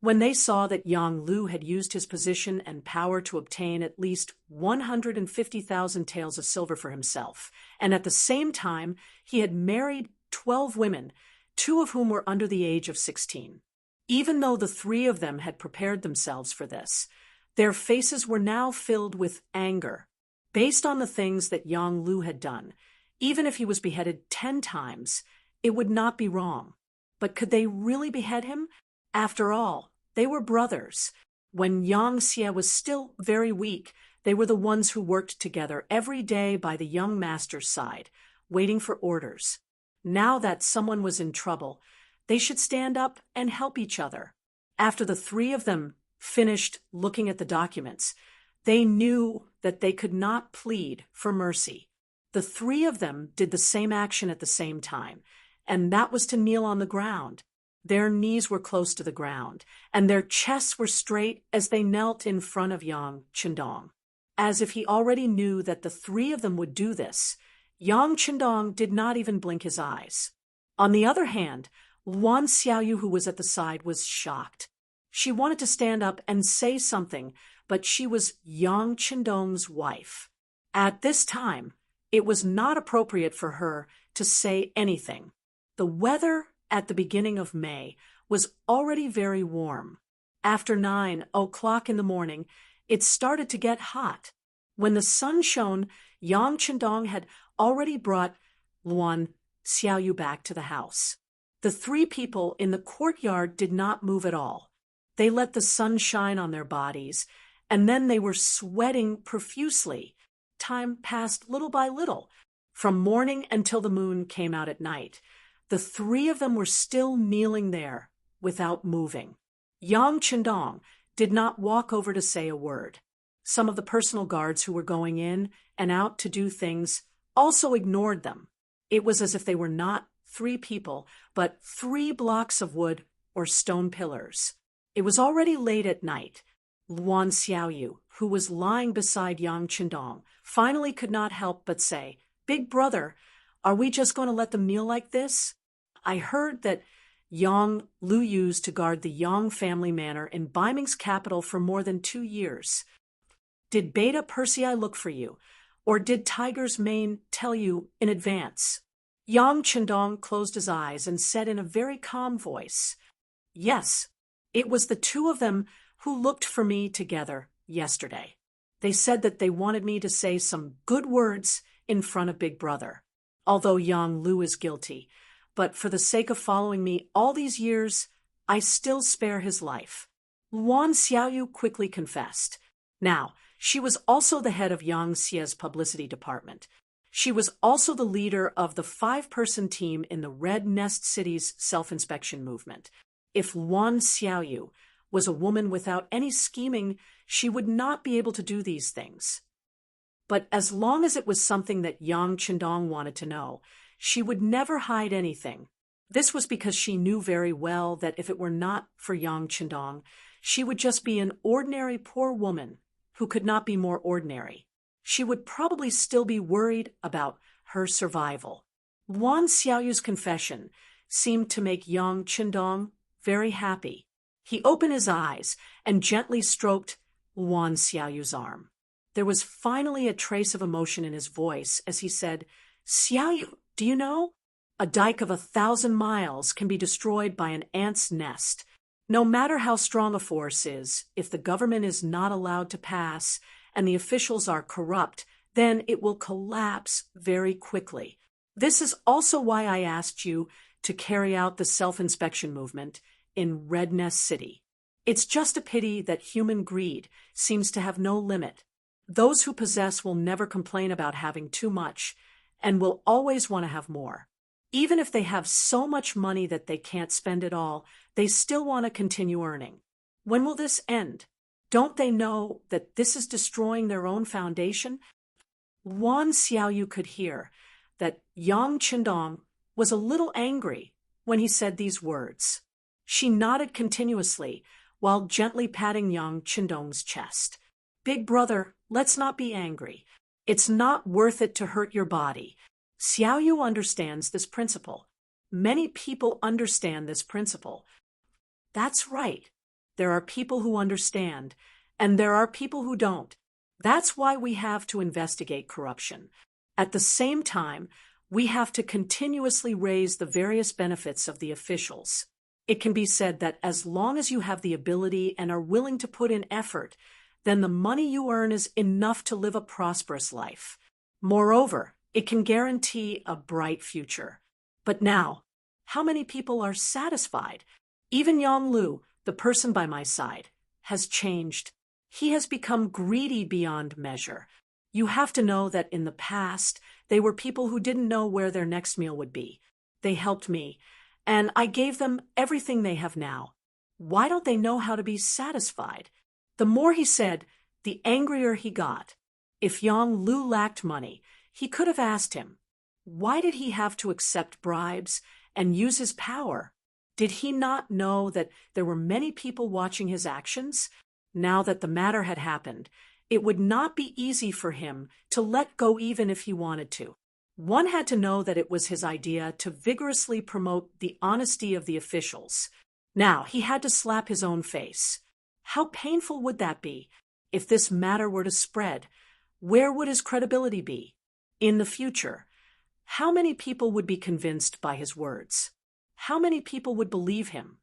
When they saw that Yang Lu had used his position and power to obtain at least 150,000 taels of silver for himself, and at the same time he had married 12 women, 2 of whom were under the age of 16. Even though the 3 of them had prepared themselves for this, their faces were now filled with anger. Based on the things that Yang Lu had done, even if he was beheaded 10 times, it would not be wrong. But could they really behead him? After all, they were brothers. When Yang Xie was still very weak, they were the ones who worked together every day by the young master's side, waiting for orders. Now that someone was in trouble, they should stand up and help each other. After the 3 of them finished looking at the documents, they knew that they could not plead for mercy. The 3 of them did the same action at the same time, and that was to kneel on the ground. Their knees were close to the ground, and their chests were straight as they knelt in front of Yang Chendong. As if he already knew that the 3 of them would do this, Yang Chendong did not even blink his eyes. On the other hand, Wan Xiaoyu, who was at the side, was shocked. She wanted to stand up and say something, but she was Yang Chendong's wife. At this time, it was not appropriate for her to say anything. The weather at the beginning of May was already very warm. After 9 o'clock in the morning, it started to get hot. When the sun shone, Yang Chendong had already brought Luan Xiaoyu back to the house. The 3 people in the courtyard did not move at all. They let the sun shine on their bodies, and then they were sweating profusely. Time passed little by little, from morning until the moon came out at night. The three of them were still kneeling there, without moving. Yang Chendong did not walk over to say a word. Some of the personal guards who were going in and out to do things also ignored them. It was as if they were not 3 people, but 3 blocks of wood or stone pillars. It was already late at night. Luan Xiaoyu, who was lying beside Yang Chendong, finally could not help but say, "Big brother, are we just going to let them kneel like this? I heard that Yang Lu used to guard the Yang family manor in Ming's capital for more than 2 years. Did Beta Persei look for you, or did Tiger's Mane tell you in advance?" Yang Chendong closed his eyes and said in a very calm voice, "Yes, it was the 2 of them who looked for me together yesterday. They said that they wanted me to say some good words in front of Big Brother, although Yang Lu is guilty. But for the sake of following me all these years, I still spare his life." Luan Xiaoyu quickly confessed. Now, she was also the head of Yang Xie's publicity department. She was also the leader of the 5-person team in the Red Nest City's self-inspection movement. If Luan Xiaoyu was a woman without any scheming, she would not be able to do these things. But as long as it was something that Yang Chendong wanted to know, she would never hide anything. This was because she knew very well that if it were not for Yang Chendong, she would just be an ordinary poor woman who could not be more ordinary. She would probably still be worried about her survival. Luan Xiaoyu's confession seemed to make Yang Chendong very happy. He opened his eyes and gently stroked Luan Xiaoyu's arm. There was finally a trace of emotion in his voice as he said, "Xiaoyu, do you know? A dike of 1,000 miles can be destroyed by an ant's nest. No matter how strong a force is, if the government is not allowed to pass and the officials are corrupt, then it will collapse very quickly. This is also why I asked you to carry out the self-inspection movement in Red Nest City. It's just a pity that human greed seems to have no limit. Those who possess will never complain about having too much and will always want to have more. Even if they have so much money that they can't spend it all, they still want to continue earning. When will this end? Don't they know that this is destroying their own foundation?" Luan Xiaoyu could hear that Yang Chendong was a little angry when he said these words. She nodded continuously while gently patting Yang Chendong's chest. "Big brother, let's not be angry. It's not worth it to hurt your body. Xiaoyu understands this principle. Many people understand this principle." That's right. There are people who understand, and there are people who don't. That's why we have to investigate corruption. At the same time, we have to continuously raise the various benefits of the officials. It can be said that as long as you have the ability and are willing to put in effort, then the money you earn is enough to live a prosperous life. Moreover, it can guarantee a bright future. But now, how many people are satisfied? Even Yang Lu, the person by my side, has changed. He has become greedy beyond measure. You have to know that in the past, they were people who didn't know where their next meal would be. They helped me, and I gave them everything they have now. Why don't they know how to be satisfied? The more he said, the angrier he got. If Yang Lu lacked money, he could have asked him. Why did he have to accept bribes and use his power? Did he not know that there were many people watching his actions? Now that the matter had happened, it would not be easy for him to let go even if he wanted to. One had to know that it was his idea to vigorously promote the honesty of the officials. Now he had to slap his own face. How painful would that be? If this matter were to spread, where would his credibility be? In the future, how many people would be convinced by his words? How many people would believe him?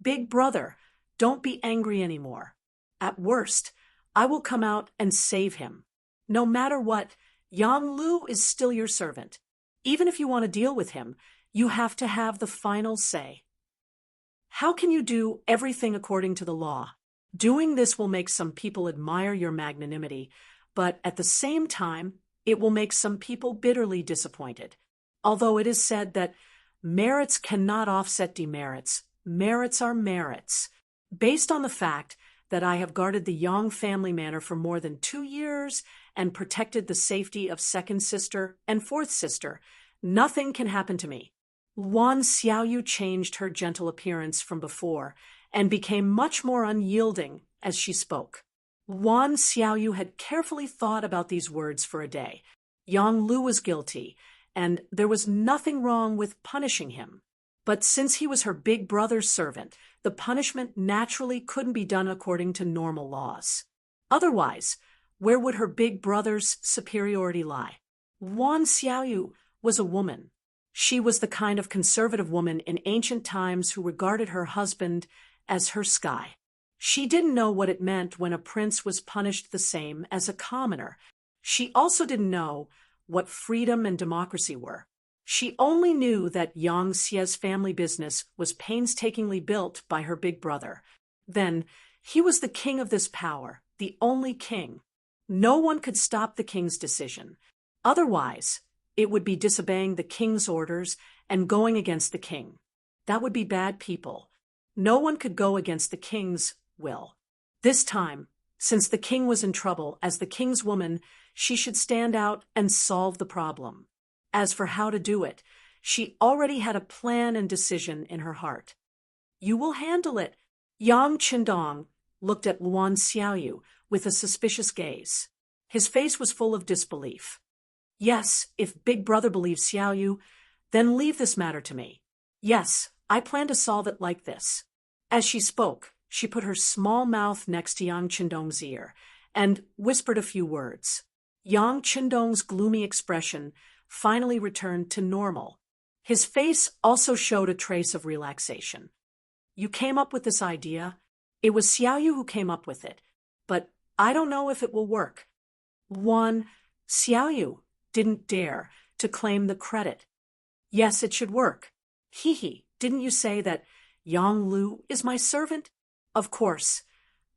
Big brother, don't be angry anymore. At worst, I will come out and save him. No matter what, Yang Lu is still your servant. Even if you want to deal with him, you have to have the final say. How can you do everything according to the law? Doing this will make some people admire your magnanimity, but at the same time, it will make some people bitterly disappointed. Although it is said that merits cannot offset demerits, merits are merits. Based on the fact that I have guarded the Yang family manor for more than 2 years and protected the safety of second sister and fourth sister, nothing can happen to me. Wan Xiaoyu changed her gentle appearance from before and became much more unyielding as she spoke. Wan Xiaoyu had carefully thought about these words for a day. Yang Lu was guilty, and there was nothing wrong with punishing him. But since he was her big brother's servant, the punishment naturally couldn't be done according to normal laws. Otherwise, where would her big brother's superiority lie? Wan Xiaoyu was a woman. She was the kind of conservative woman in ancient times who regarded her husband as her sky. She didn't know what it meant when a prince was punished the same as a commoner. She also didn't know what freedom and democracy were. She only knew that Yang Xie's family business was painstakingly built by her big brother. Then, he was the king of this power, the only king. No one could stop the king's decision. Otherwise, it would be disobeying the king's orders and going against the king. That would be bad people. No one could go against the king's will. This time, since the king was in trouble, as the king's woman, she should stand out and solve the problem. As for how to do it, she already had a plan and decision in her heart. You will handle it. Yang Qindong looked at Wan Xiaoyu with a suspicious gaze. His face was full of disbelief. Yes, if Big Brother believes Xiaoyu, then leave this matter to me. Yes, I plan to solve it like this. As she spoke, she put her small mouth next to Yang Qindong's ear and whispered a few words. Yang Qindong's gloomy expression finally returned to normal. His face also showed a trace of relaxation. You came up with this idea. It was Xiaoyu who came up with it, but I don't know if it will work. Xiaoyu didn't dare to claim the credit. Yes, it should work. Hee, didn't you say that Yang Lu is my servant? Of course.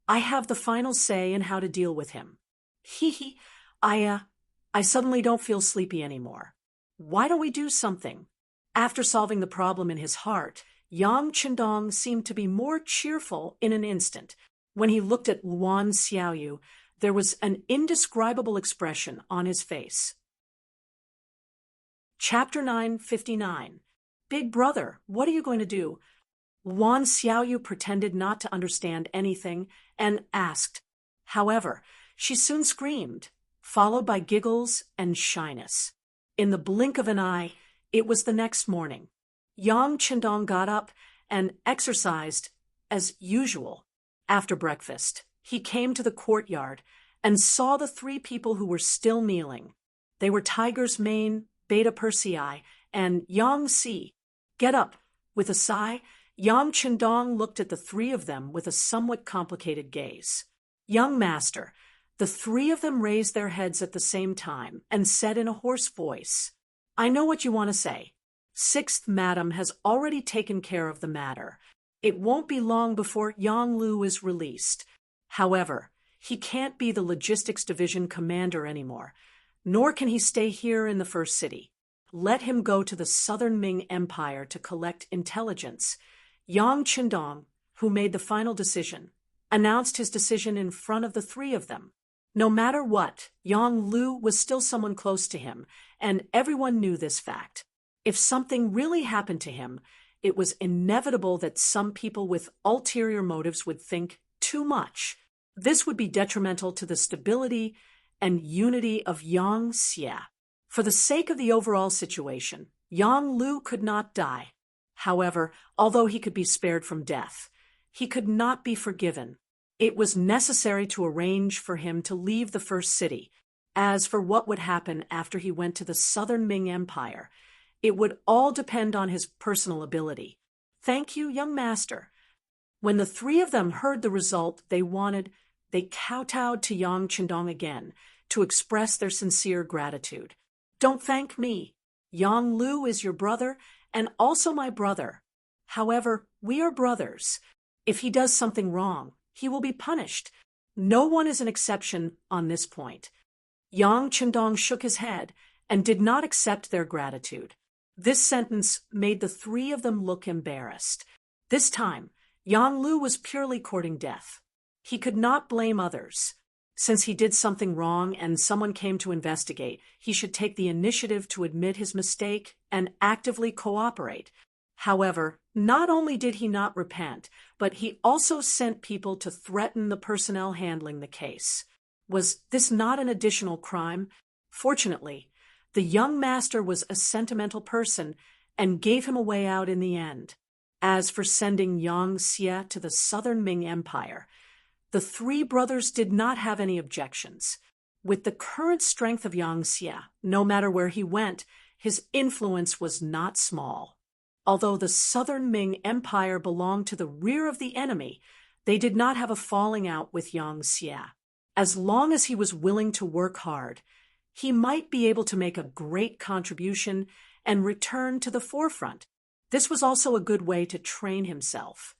I have the final say in how to deal with him. Hee, I suddenly don't feel sleepy anymore. Why don't we do something? After solving the problem in his heart, Yang Qindong seemed to be more cheerful in an instant. When he looked at Wan Xiaoyu, there was an indescribable expression on his face. Chapter 959. Big Brother, what are you going to do? Wan Xiaoyu pretended not to understand anything and asked. However, she soon screamed, followed by giggles and shyness. In the blink of an eye, it was the next morning. Yang Qindong got up and exercised as usual. After breakfast, he came to the courtyard and saw the 3 people who were still kneeling. They were Tiger's Mane, Beta Persei, and Yang Si. Get up. With a sigh, Yang Qindong looked at the 3 of them with a somewhat complicated gaze. Young master, the 3 of them raised their heads at the same time and said in a hoarse voice, I know what you want to say. 6th Madam has already taken care of the matter. It won't be long before Yang Lu is released. However, he can't be the logistics division commander anymore, nor can he stay here in the first city. Let him go to the southern Ming Empire to collect intelligence. Yang Qindong, who made the final decision, announced his decision in front of the 3 of them. No matter what, Yang Lu was still someone close to him, and everyone knew this fact. If something really happened to him, it was inevitable that some people with ulterior motives would think too much. This would be detrimental to the stability and unity of Yang Xie. For the sake of the overall situation, Yang Lu could not die. However, although he could be spared from death, he could not be forgiven. It was necessary to arrange for him to leave the first city. As for what would happen after he went to the southern Ming Empire, it would all depend on his personal ability. Thank you, young master. When the 3 of them heard the result they wanted, they kowtowed to Yang Qindong again to express their sincere gratitude. Don't thank me. Yang Lu is your brother and also my brother. However, We are brothers. If he does something wrong, he will be punished. No one is an exception on this point. Yang Chendong shook his head and did not accept their gratitude. This sentence made the three of them look embarrassed. This time, Yang Lu was purely courting death. He could not blame others. Since he did something wrong and someone came to investigate, he should take the initiative to admit his mistake and actively cooperate. However, not only did he not repent, but he also sent people to threaten the personnel handling the case. Was this not an additional crime? Fortunately, the young master was a sentimental person and gave him a way out in the end. As for sending Yang Xie to the southern Ming Empire, the three brothers did not have any objections. With the current strength of Yang Xie, no matter where he went, his influence was not small. Although the southern Ming Empire belonged to the rear of the enemy, they did not have a falling out with Yang Xie. As long as he was willing to work hard, he might be able to make a great contribution and return to the forefront. This was also a good way to train himself.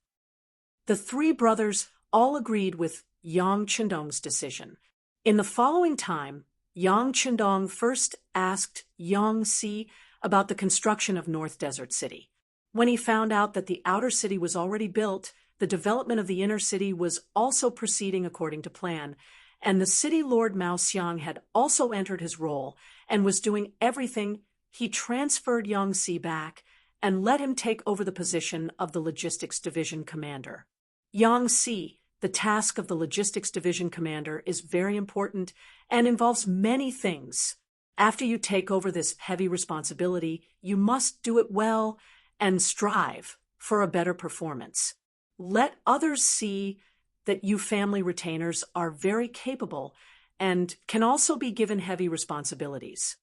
The three brothers all agreed with Yang Chendong's decision. In the following time, Yang Chendong first asked Yang Xie about the construction of North Desert City. When he found out that the outer city was already built, the development of the inner city was also proceeding according to plan, and the city lord Mao Xiang had also entered his role and was doing everything. He transferred Yang Xie back and let him take over the position of the Logistics Division Commander. Yang Xie, the task of the Logistics Division Commander is very important and involves many things. After you take over this heavy responsibility, you must do it well and strive for a better performance. Let others see that you family retainers are very capable and can also be given heavy responsibilities.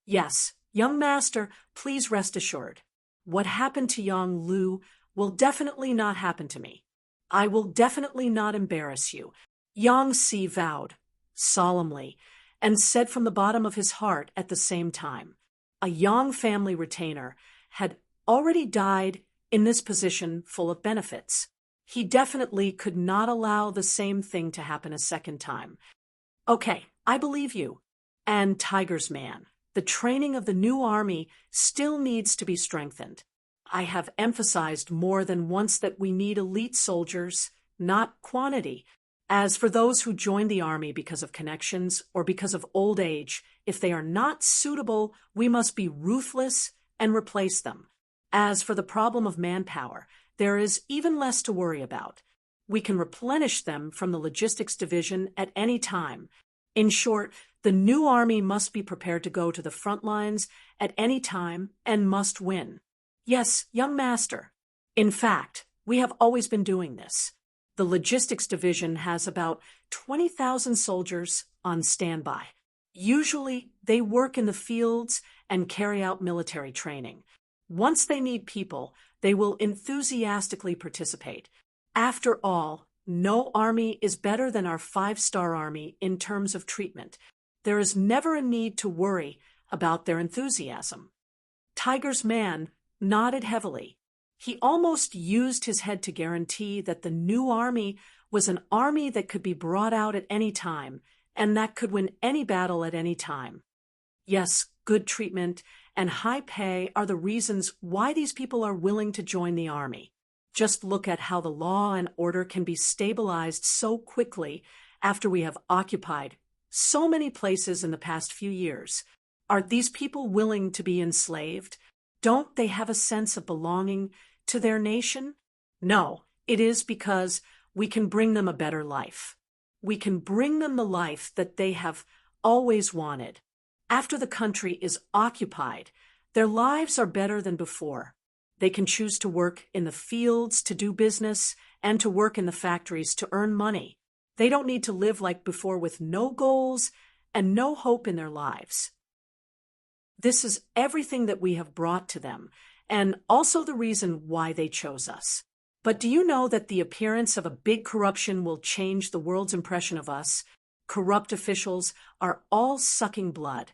Yes, young master, please rest assured. What happened to Yang Lu will definitely not happen to me. I will definitely not embarrass you. Yang Xie vowed solemnly and said from the bottom of his heart at the same time. A Yang family retainer had already died in this position full of benefits. He definitely could not allow the same thing to happen a second time. Okay, I believe you. And Tiger's Man, the training of the new army still needs to be strengthened. I have emphasized more than once that we need elite soldiers, not quantity. As for those who join the army because of connections or because of old age, if they are not suitable, we must be ruthless and replace them. As for the problem of manpower, there is even less to worry about. We can replenish them from the logistics division at any time. In short, the new army must be prepared to go to the front lines at any time and must win. Yes, young master. In fact, we have always been doing this. The logistics division has about 20,000 soldiers on standby. Usually, they work in the fields and carry out military training. Once they need people, they will enthusiastically participate. After all, no army is better than our 5-star army in terms of treatment. There is never a need to worry about their enthusiasm. Tiger's Man nodded heavily. He almost used his head to guarantee that the new army was an army that could be brought out at any time and that could win any battle at any time. Yes, good treatment and high pay are the reasons why these people are willing to join the army. Just look at how the law and order can be stabilized so quickly after we have occupied so many places in the past few years. Are these people willing to be enslaved? Don't they have a sense of belonging to their nation? No, it is because we can bring them a better life. We can bring them the life that they have always wanted. After the country is occupied, their lives are better than before. They can choose to work in the fields to do business and to work in the factories to earn money. They don't need to live like before with no goals and no hope in their lives. This is everything that we have brought to them, and also the reason why they chose us. But do you know that the appearance of a big corruption will change the world's impression of us? Corrupt officials are all sucking blood.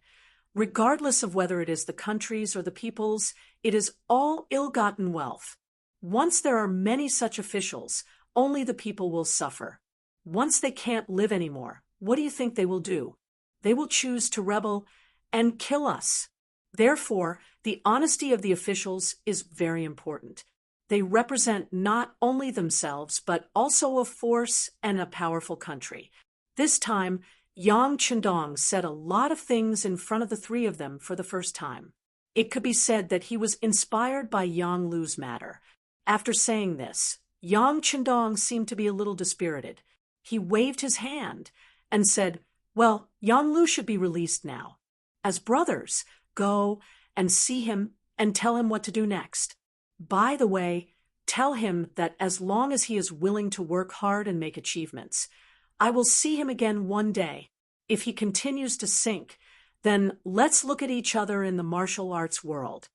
Regardless of whether it is the countries or the peoples, it is all ill-gotten wealth. Once there are many such officials, only the people will suffer. Once they can't live anymore, what do you think they will do? They will choose to rebel and kill us. Therefore, the honesty of the officials is very important. They represent not only themselves, but also a force and a powerful country. This time, Yang Chendong said a lot of things in front of the three of them for the first time. It could be said that he was inspired by Yang Lu's matter. After saying this, Yang Chendong seemed to be a little dispirited. He waved his hand and said, "Well, Yang Lu should be released now. As brothers, go and see him and tell him what to do next. By the way, tell him that as long as he is willing to work hard and make achievements, I will see him again one day. If he continues to sink, then let's look at each other in the martial arts world."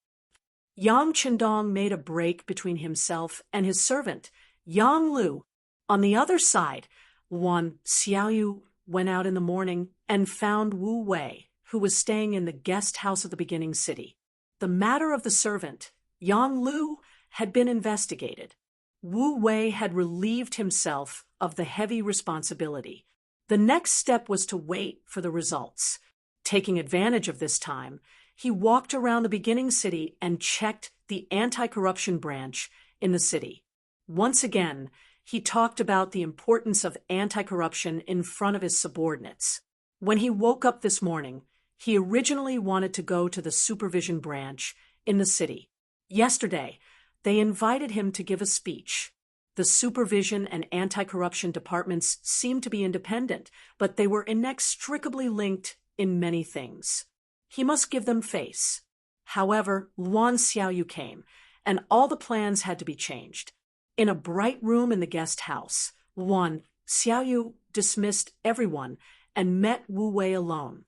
Yang Chendong made a break between himself and his servant, Yang Lu. On the other side, Wan Xiaoyu went out in the morning and found Wu Wei, who was staying in the guest house of the beginning city. The matter of the servant, Yang Lu, had been investigated. Wu Wei had relieved himself of the heavy responsibility. The next step was to wait for the results. Taking advantage of this time, he walked around the beginning city and checked the anti-corruption branch in the city. Once again, he talked about the importance of anti-corruption in front of his subordinates. When he woke up this morning, he originally wanted to go to the supervision branch in the city. Yesterday, they invited him to give a speech. The supervision and anti-corruption departments seemed to be independent, but they were inextricably linked in many things. He must give them face. However, Luan Xiaoyu came, and all the plans had to be changed. In a bright room in the guest house, Luan Xiaoyu dismissed everyone and met Wu Wei alone.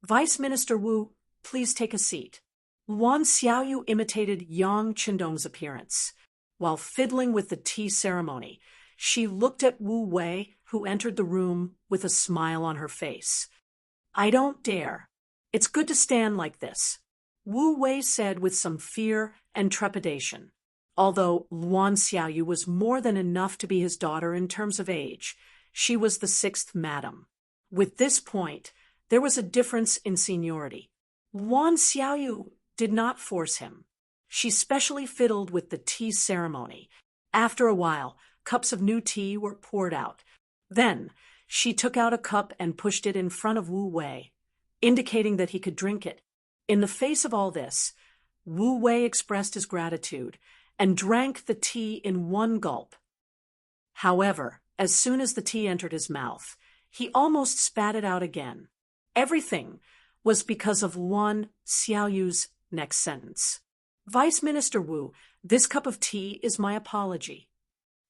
"Vice Minister Wu, please take a seat." Luan Xiaoyu imitated Yang Chendong's appearance. While fiddling with the tea ceremony, she looked at Wu Wei, who entered the room with a smile on her face. "I don't dare. It's good to stand like this," Wu Wei said with some fear and trepidation. Although Luan Xiaoyu was more than enough to be his daughter in terms of age, she was the sixth madam. With this point, there was a difference in seniority. Luan Xiaoyu did not force him. She specially fiddled with the tea ceremony. After a while, cups of new tea were poured out. Then, she took out a cup and pushed it in front of Wu Wei, indicating that he could drink it. In the face of all this, Wu Wei expressed his gratitude and drank the tea in one gulp. However, as soon as the tea entered his mouth, he almost spat it out again. Everything was because of Luan Xiaoyu's next sentence. "Vice Minister Wu, this cup of tea is my apology."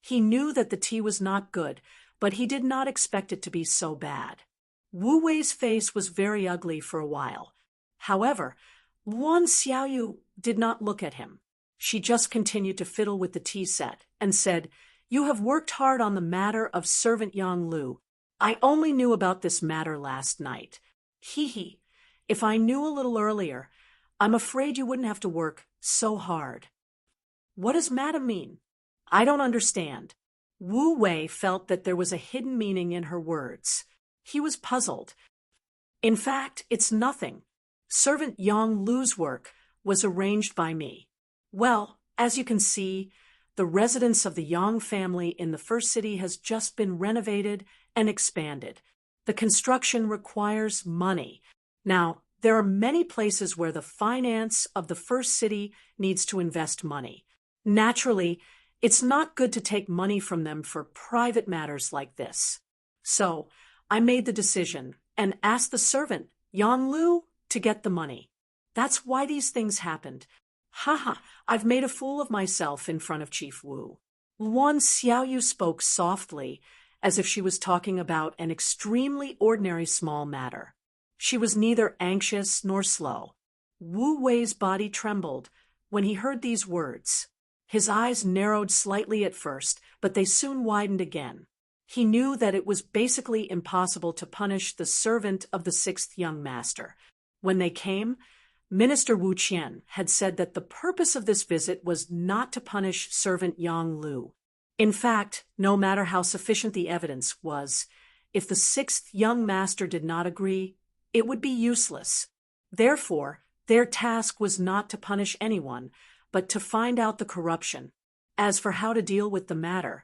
He knew that the tea was not good, but he did not expect it to be so bad. Wu Wei's face was very ugly for a while. However, Luan Xiaoyu did not look at him. She just continued to fiddle with the tea set and said, "You have worked hard on the matter of servant Yang Lu. I only knew about this matter last night. Hee. If I knew a little earlier, I'm afraid you wouldn't have to work so hard." "What does madam mean?" "I don't understand." Wu Wei felt that there was a hidden meaning in her words. He was puzzled. "In fact, it's nothing. Servant Yang Lu's work was arranged by me. Well, as you can see, the residence of the Yang family in the first city has just been renovated and expanded. The construction requires money. Now, there are many places where the finance of the first city needs to invest money. Naturally, it's not good to take money from them for private matters like this. So, I made the decision and asked the servant, Yang Lu, to get the money. That's why these things happened. Haha, I've made a fool of myself in front of Chief Wu." Luan Xiaoyu spoke softly, as if she was talking about an extremely ordinary small matter. She was neither anxious nor slow. Wu Wei's body trembled when he heard these words. His eyes narrowed slightly at first, but they soon widened again. He knew that it was basically impossible to punish the servant of the sixth young master. When they came, Minister Wu Qian had said that the purpose of this visit was not to punish servant Yang Lu. In fact, no matter how sufficient the evidence was, if the sixth young master did not agree, it would be useless. Therefore, their task was not to punish anyone, but to find out the corruption. As for how to deal with the matter,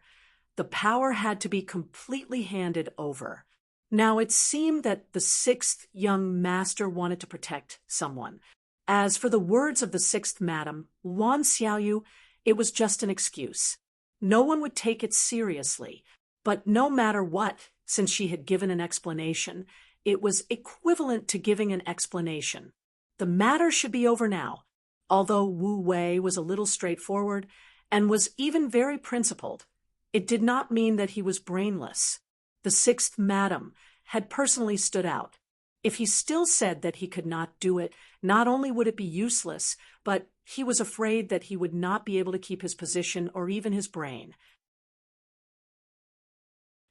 the power had to be completely handed over. Now it seemed that the sixth young master wanted to protect someone. As for the words of the sixth madam, Wan Xiaoyu, it was just an excuse. No one would take it seriously, but no matter what, since she had given an explanation, it was equivalent to giving an explanation. The matter should be over now. Although Wu Wei was a little straightforward and was even very principled, it did not mean that he was brainless. The sixth madam had personally stood out. If he still said that he could not do it, not only would it be useless, but he was afraid that he would not be able to keep his position or even his brain.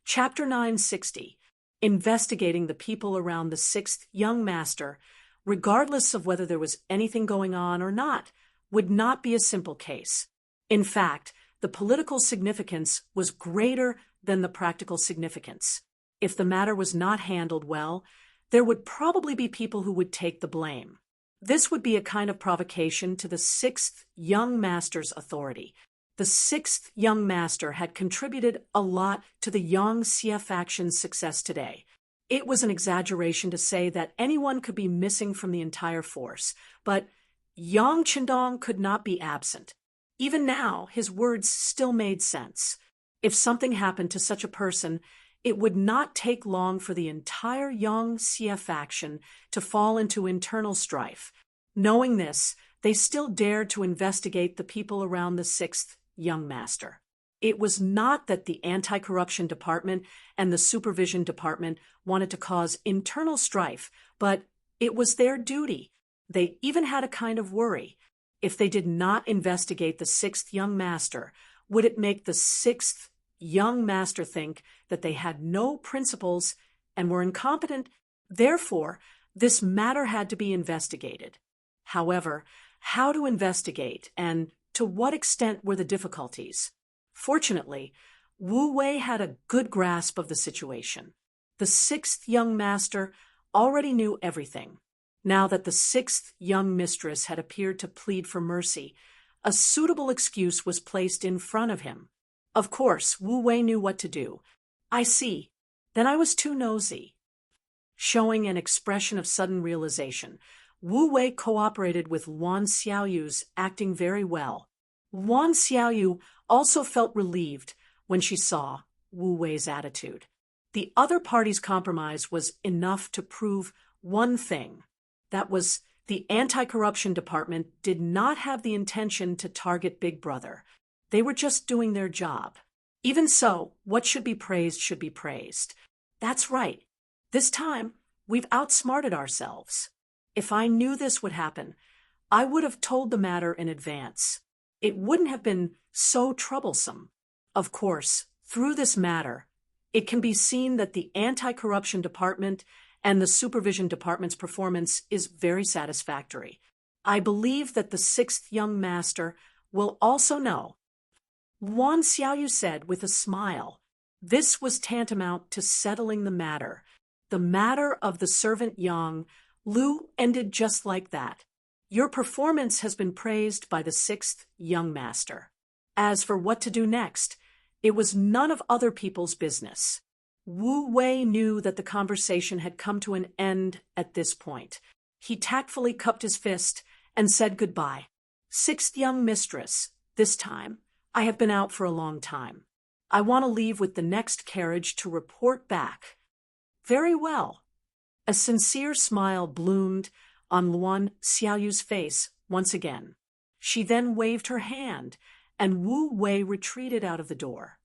Chapter 960. Investigating the people around the sixth young master, regardless of whether there was anything going on or not, would not be a simple case. In fact, the political significance was greater than the practical significance. If the matter was not handled well, there would probably be people who would take the blame. This would be a kind of provocation to the sixth young master's authority. The sixth young master had contributed a lot to the Yang Xie faction's success today. It was an exaggeration to say that anyone could be missing from the entire force, but Yang Qindong could not be absent. Even now, his words still made sense. If something happened to such a person, it would not take long for the entire Yang Xie faction to fall into internal strife. Knowing this, they still dared to investigate the people around the sixth young master. It was not that the anti-corruption department and the supervision department wanted to cause internal strife, but it was their duty. They even had a kind of worry. If they did not investigate the sixth young master, would it make the sixth young master think that they had no principles and were incompetent? Therefore, this matter had to be investigated. However, how to investigate and to what extent were the difficulties? Fortunately, Wu Wei had a good grasp of the situation. The sixth young master already knew everything. Now that the sixth young mistress had appeared to plead for mercy, a suitable excuse was placed in front of him. Of course, Wu Wei knew what to do. I see. Then I was too nosy. Showing an expression of sudden realization, Wu Wei cooperated with Wan Xiaoyu's acting very well. Wan Xiaoyu also felt relieved when she saw Wu Wei's attitude. The other party's compromise was enough to prove one thing. That was, the anti-corruption department did not have the intention to target Big Brother. They were just doing their job. Even so, what should be praised should be praised. That's right. This time, we've outsmarted ourselves. If I knew this would happen, I would have told the matter in advance. It wouldn't have been so troublesome. Of course, through this matter, it can be seen that the anti-corruption department and the supervision department's performance is very satisfactory. I believe that the sixth young master will also know. Wan Xiaoyu said with a smile. This was tantamount to settling the matter. The matter of the servant Yang Lu ended just like that. Your performance has been praised by the sixth young master. As for what to do next, it was none of other people's business. Wu Wei knew that the conversation had come to an end at this point. He tactfully cupped his fist and said goodbye. Sixth young mistress, this time, I have been out for a long time. I want to leave with the next carriage to report back. Very well. A sincere smile bloomed on Wan Xiaoyu's face once again. She then waved her hand, and Wu Wei retreated out of the door.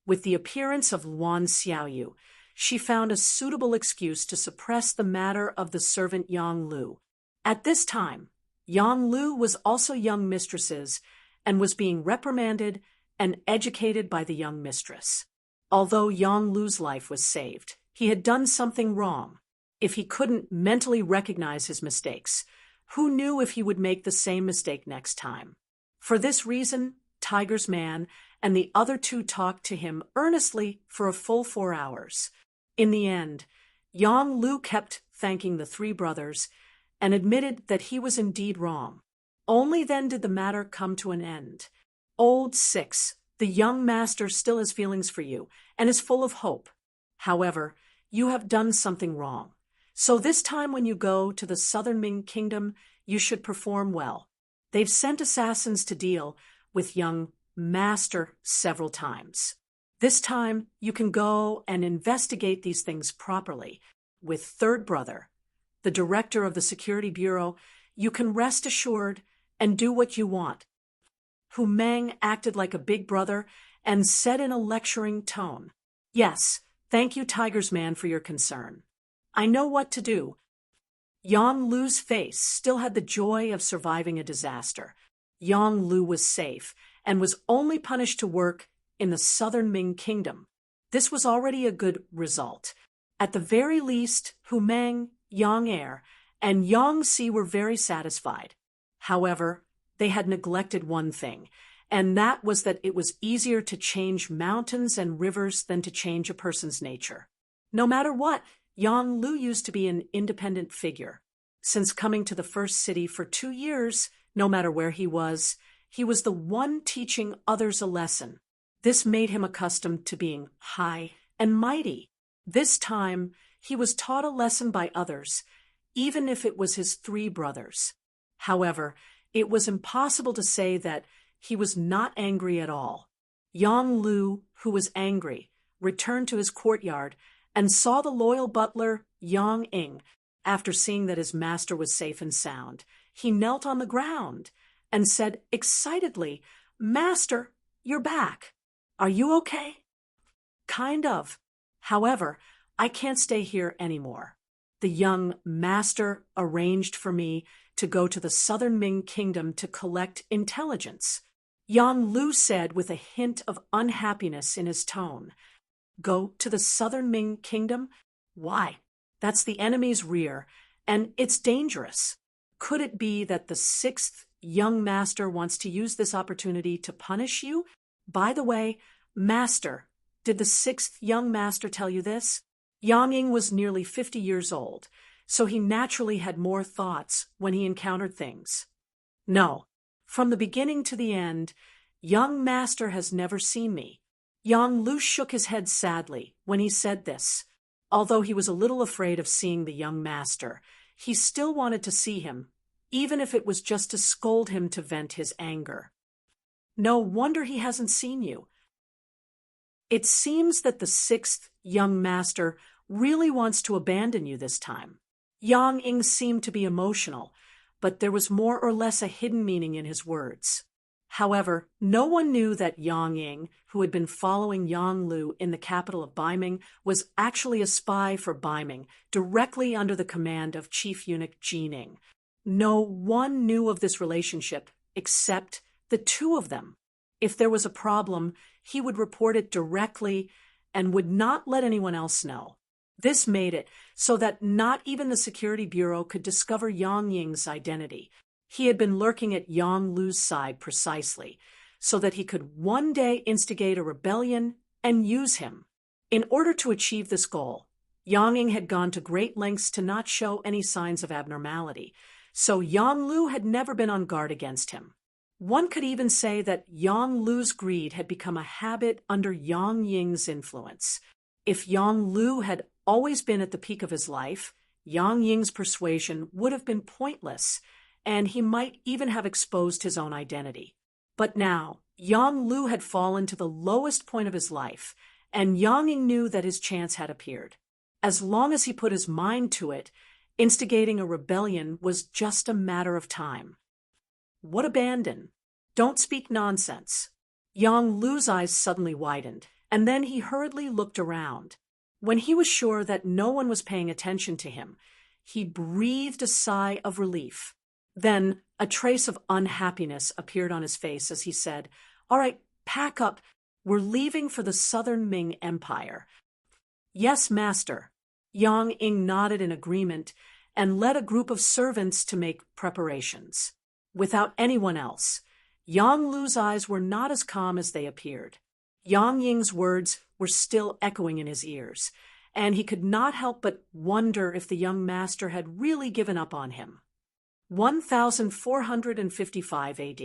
With the appearance of Wan Xiaoyu, she found a suitable excuse to suppress the matter of the servant Yang Lu. At this time, Yang Lu was also young mistress's and was being reprimanded and educated by the young mistress. Although Yang Lu's life was saved, he had done something wrong. if he couldn't mentally recognize his mistakes? Who knew if he would make the same mistake next time? For this reason, Tiger's man and the other two talked to him earnestly for a full 4 hours. In the end, Yang Lu kept thanking the three brothers and admitted that he was indeed wrong. Only then did the matter come to an end. Old Six, the young master still has feelings for you and is full of hope. However, you have done something wrong. So this time when you go to the southern Ming kingdom, you should perform well. They've sent assassins to deal with young master several times. This time, you can go and investigate these things properly. With third brother, the director of the security bureau, you can rest assured and do what you want. Hu Meng acted like a big brother and said in a lecturing tone, "Yes, thank you, Tiger's man, for your concern. I know what to do." Yang Lu's face still had the joy of surviving a disaster. Yang Lu was safe and was only punished to work in the southern Ming kingdom. This was already a good result. At the very least, Hu Meng, Yang Er, and Yang Si were very satisfied. However, they had neglected one thing, and that was that it was easier to change mountains and rivers than to change a person's nature. No matter what, Yang Lu used to be an independent figure. Since coming to the first city for 2 years, no matter where he was the one teaching others a lesson. This made him accustomed to being high and mighty. This time, he was taught a lesson by others, even if it was his three brothers. However, it was impossible to say that he was not angry at all. Yang Lu, who was angry, returned to his courtyard and saw the loyal butler, Yang Ing. After seeing that his master was safe and sound, he knelt on the ground and said excitedly, "Master, you're back. Are you okay?" "Kind of. However, I can't stay here anymore. The young master arranged for me to go to the southern Ming kingdom to collect intelligence." Yang Lu said with a hint of unhappiness in his tone. "Go to the southern Ming kingdom? Why? That's the enemy's rear, and it's dangerous. Could it be that the sixth young master wants to use this opportunity to punish you? By the way, master, did the sixth young master tell you this?" Yang Ying was nearly 50 years old, so he naturally had more thoughts when he encountered things. "No, from the beginning to the end, young master has never seen me." Yang Lu shook his head sadly when he said this. Although he was a little afraid of seeing the young master, he still wanted to see him, even if it was just to scold him to vent his anger. "No wonder he hasn't seen you. It seems that the sixth young master really wants to abandon you this time." Yang Ying seemed to be emotional, but there was more or less a hidden meaning in his words. However, no one knew that Yang Ying, who had been following Yang Lu in the capital of Baiming, was actually a spy for Baiming, directly under the command of Chief Eunuch Jining. No one knew of this relationship except the two of them. If there was a problem, he would report it directly and would not let anyone else know. This made it so that not even the Security Bureau could discover Yang Ying's identity. He had been lurking at Yang Lu's side precisely, so that he could one day instigate a rebellion and use him. In order to achieve this goal, Yang Ying had gone to great lengths to not show any signs of abnormality, so Yang Lu had never been on guard against him. One could even say that Yang Lu's greed had become a habit under Yang Ying's influence. If Yang Lu had always been at the peak of his life, Yang Ying's persuasion would have been pointless, and he might even have exposed his own identity. But now, Yang Lu had fallen to the lowest point of his life, and Yang Ying knew that his chance had appeared. As long as he put his mind to it, instigating a rebellion was just a matter of time. "What abandon? Don't speak nonsense." Yang Lu's eyes suddenly widened, and then he hurriedly looked around. When he was sure that no one was paying attention to him, he breathed a sigh of relief. Then a trace of unhappiness appeared on his face as he said, "All right, pack up. We're leaving for the southern Ming Empire." "Yes, master." Yang Ing nodded in agreement and led a group of servants to make preparations. Without anyone else, Yang Lu's eyes were not as calm as they appeared. Yang Ying's words were still echoing in his ears, and he could not help but wonder if the young master had really given up on him. 1455 AD.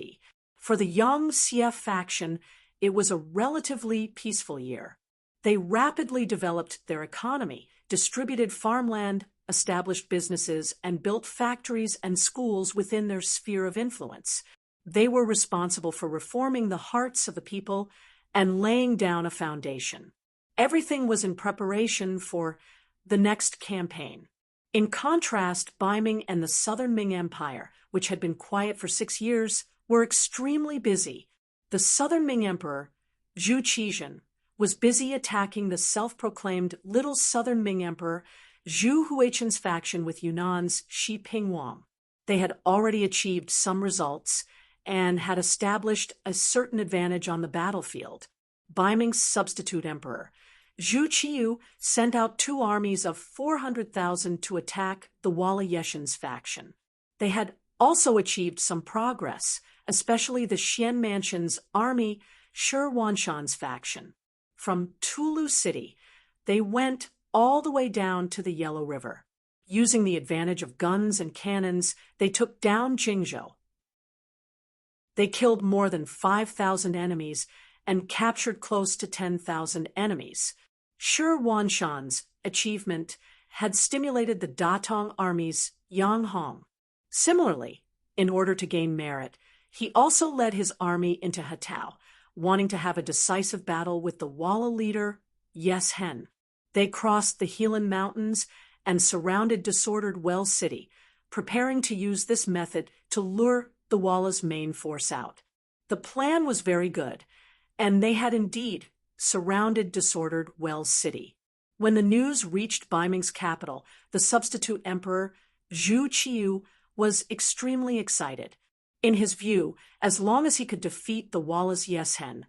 For the Yang Xie faction, it was a relatively peaceful year. They rapidly developed their economy, distributed farmland, established businesses, and built factories and schools within their sphere of influence. They were responsible for reforming the hearts of the people and laying down a foundation. Everything was in preparation for the next campaign. In contrast, Ming and the southern Ming Empire, which had been quiet for 6 years, were extremely busy. The southern Ming Emperor, Zhu Qizhen, was busy attacking the self-proclaimed Little Southern Ming Emperor, Zhu Huichen's faction with Yunnan's Shi Pingwang. They had already achieved some results and had established a certain advantage on the battlefield. Ming's substitute emperor, Zhu Qiyu, sent out 2 armies of 400,000 to attack the Wala Yeshen's faction. They had also achieved some progress, especially the Xian Mansion's army, Shi Wanshan's faction. From Tulu City, they went all the way down to the Yellow River. Using the advantage of guns and cannons, they took down Jingzhou. They killed more than 5,000 enemies and captured close to 10,000 enemies. Shi Wanshan's achievement had stimulated the Datong army's Yang Hong. Similarly, in order to gain merit, he also led his army into Hatao, wanting to have a decisive battle with the Wala leader, Yes Hen. They crossed the Helan Mountains and surrounded disordered Well City, preparing to use this method to lure the Wala's main force out. The plan was very good, and they had indeed surrounded disordered Well City. When the news reached Ming's capital, the substitute emperor, Zhu Qiyu, was extremely excited. In his view, as long as he could defeat the Wala's Yes Hen,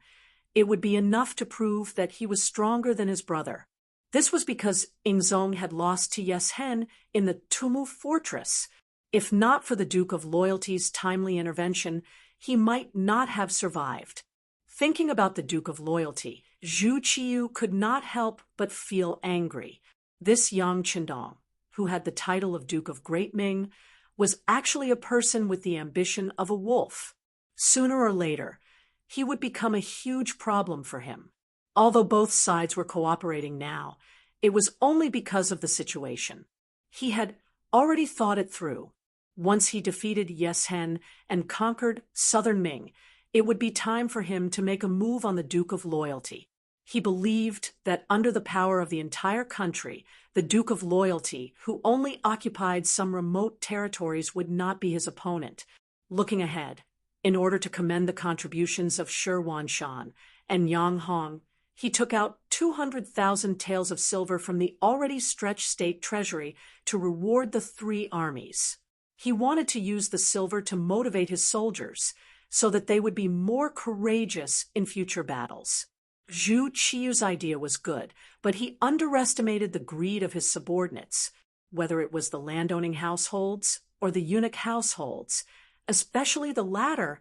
it would be enough to prove that he was stronger than his brother. This was because Ingzong had lost to Yes Hen in the Tumu fortress. If not for the Duke of Loyalty's timely intervention, he might not have survived. Thinking about the Duke of Loyalty, Zhu Qiyu could not help but feel angry. This Yang Qindong, who had the title of Duke of Great Ming, was actually a person with the ambition of a wolf. Sooner or later, he would become a huge problem for him. Although both sides were cooperating now, it was only because of the situation. He had already thought it through. Once he defeated Yes Hen and conquered southern Ming, it would be time for him to make a move on the Duke of Loyalty. He believed that under the power of the entire country, the Duke of Loyalty, who only occupied some remote territories, would not be his opponent. Looking ahead, in order to commend the contributions of Shi Wanshan and Yang Hong, he took out 200,000 taels of silver from the already stretched state treasury to reward the 3 armies. He wanted to use the silver to motivate his soldiers so that they would be more courageous in future battles. Zhu Qiyu's idea was good, but he underestimated the greed of his subordinates, whether it was the landowning households or the eunuch households. Especially the latter,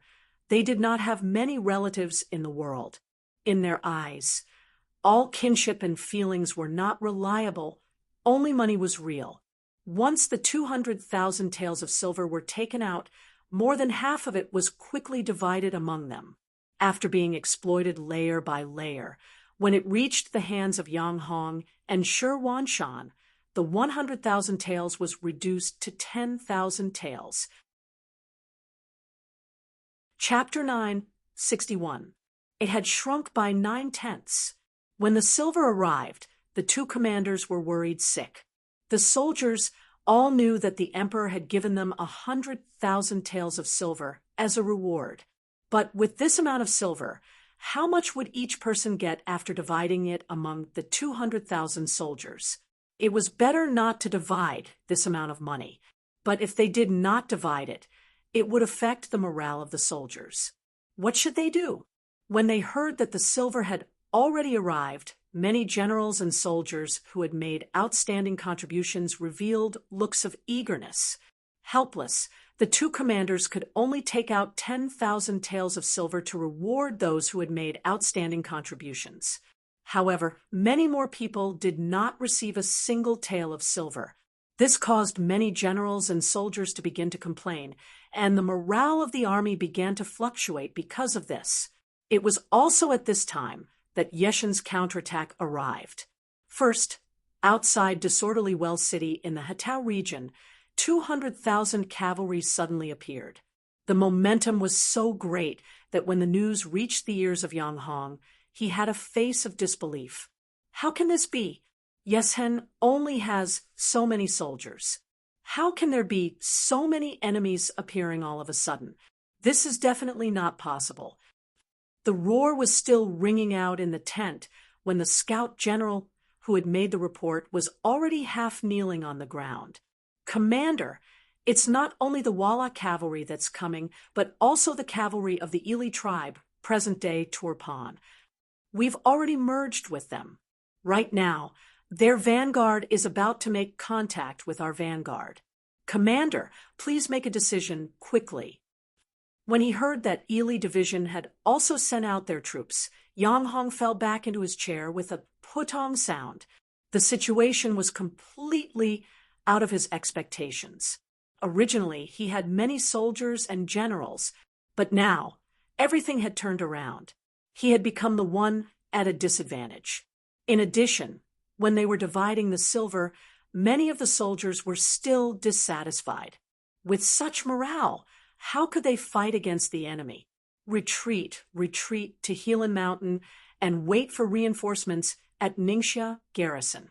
they did not have many relatives in the world. In their eyes, all kinship and feelings were not reliable, only money was real. Once the 200,000 taels of silver were taken out, more than half of it was quickly divided among them. After being exploited layer by layer, when it reached the hands of Yang Hong and Shi Wanshan, the 100,000 taels was reduced to 10,000 taels. Chapter 9, 61. It had shrunk by 9/10. When the silver arrived, the 2 commanders were worried sick. The soldiers all knew that the emperor had given them 100,000 taels of silver as a reward. But with this amount of silver, how much would each person get after dividing it among the 200,000 soldiers? It was better not to divide this amount of money, but if they did not divide it, it would affect the morale of the soldiers. What should they do? When they heard that the silver had already arrived, many generals and soldiers who had made outstanding contributions revealed looks of eagerness. Helpless, the two commanders could only take out 10,000 taels of silver to reward those who had made outstanding contributions. However, many more people did not receive a single tael of silver. This caused many generals and soldiers to begin to complain, and the morale of the army began to fluctuate because of this. It was also at this time that Yeshin's counterattack arrived. First, outside disorderly Well City in the Hatao region, 200,000 cavalry suddenly appeared. The momentum was so great that when the news reached the ears of Yang Hong, he had a face of disbelief. How can this be? Yeshen only has so many soldiers. How can there be so many enemies appearing all of a sudden? This is definitely not possible. The roar was still ringing out in the tent when the scout general who had made the report was already half kneeling on the ground. Commander, it's not only the Walla cavalry that's coming, but also the cavalry of the Ili tribe, present-day Turpan. We've already merged with them. Right now, their vanguard is about to make contact with our vanguard. Commander, please make a decision quickly. When he heard that Ili division had also sent out their troops, Yang Hong fell back into his chair with a putong sound. The situation was completely out of his expectations. Originally, he had many soldiers and generals, but now everything had turned around. He had become the one at a disadvantage. In addition, when they were dividing the silver, many of the soldiers were still dissatisfied. With such morale, how could they fight against the enemy? Retreat to Helan Mountain and wait for reinforcements at Ningxia garrison.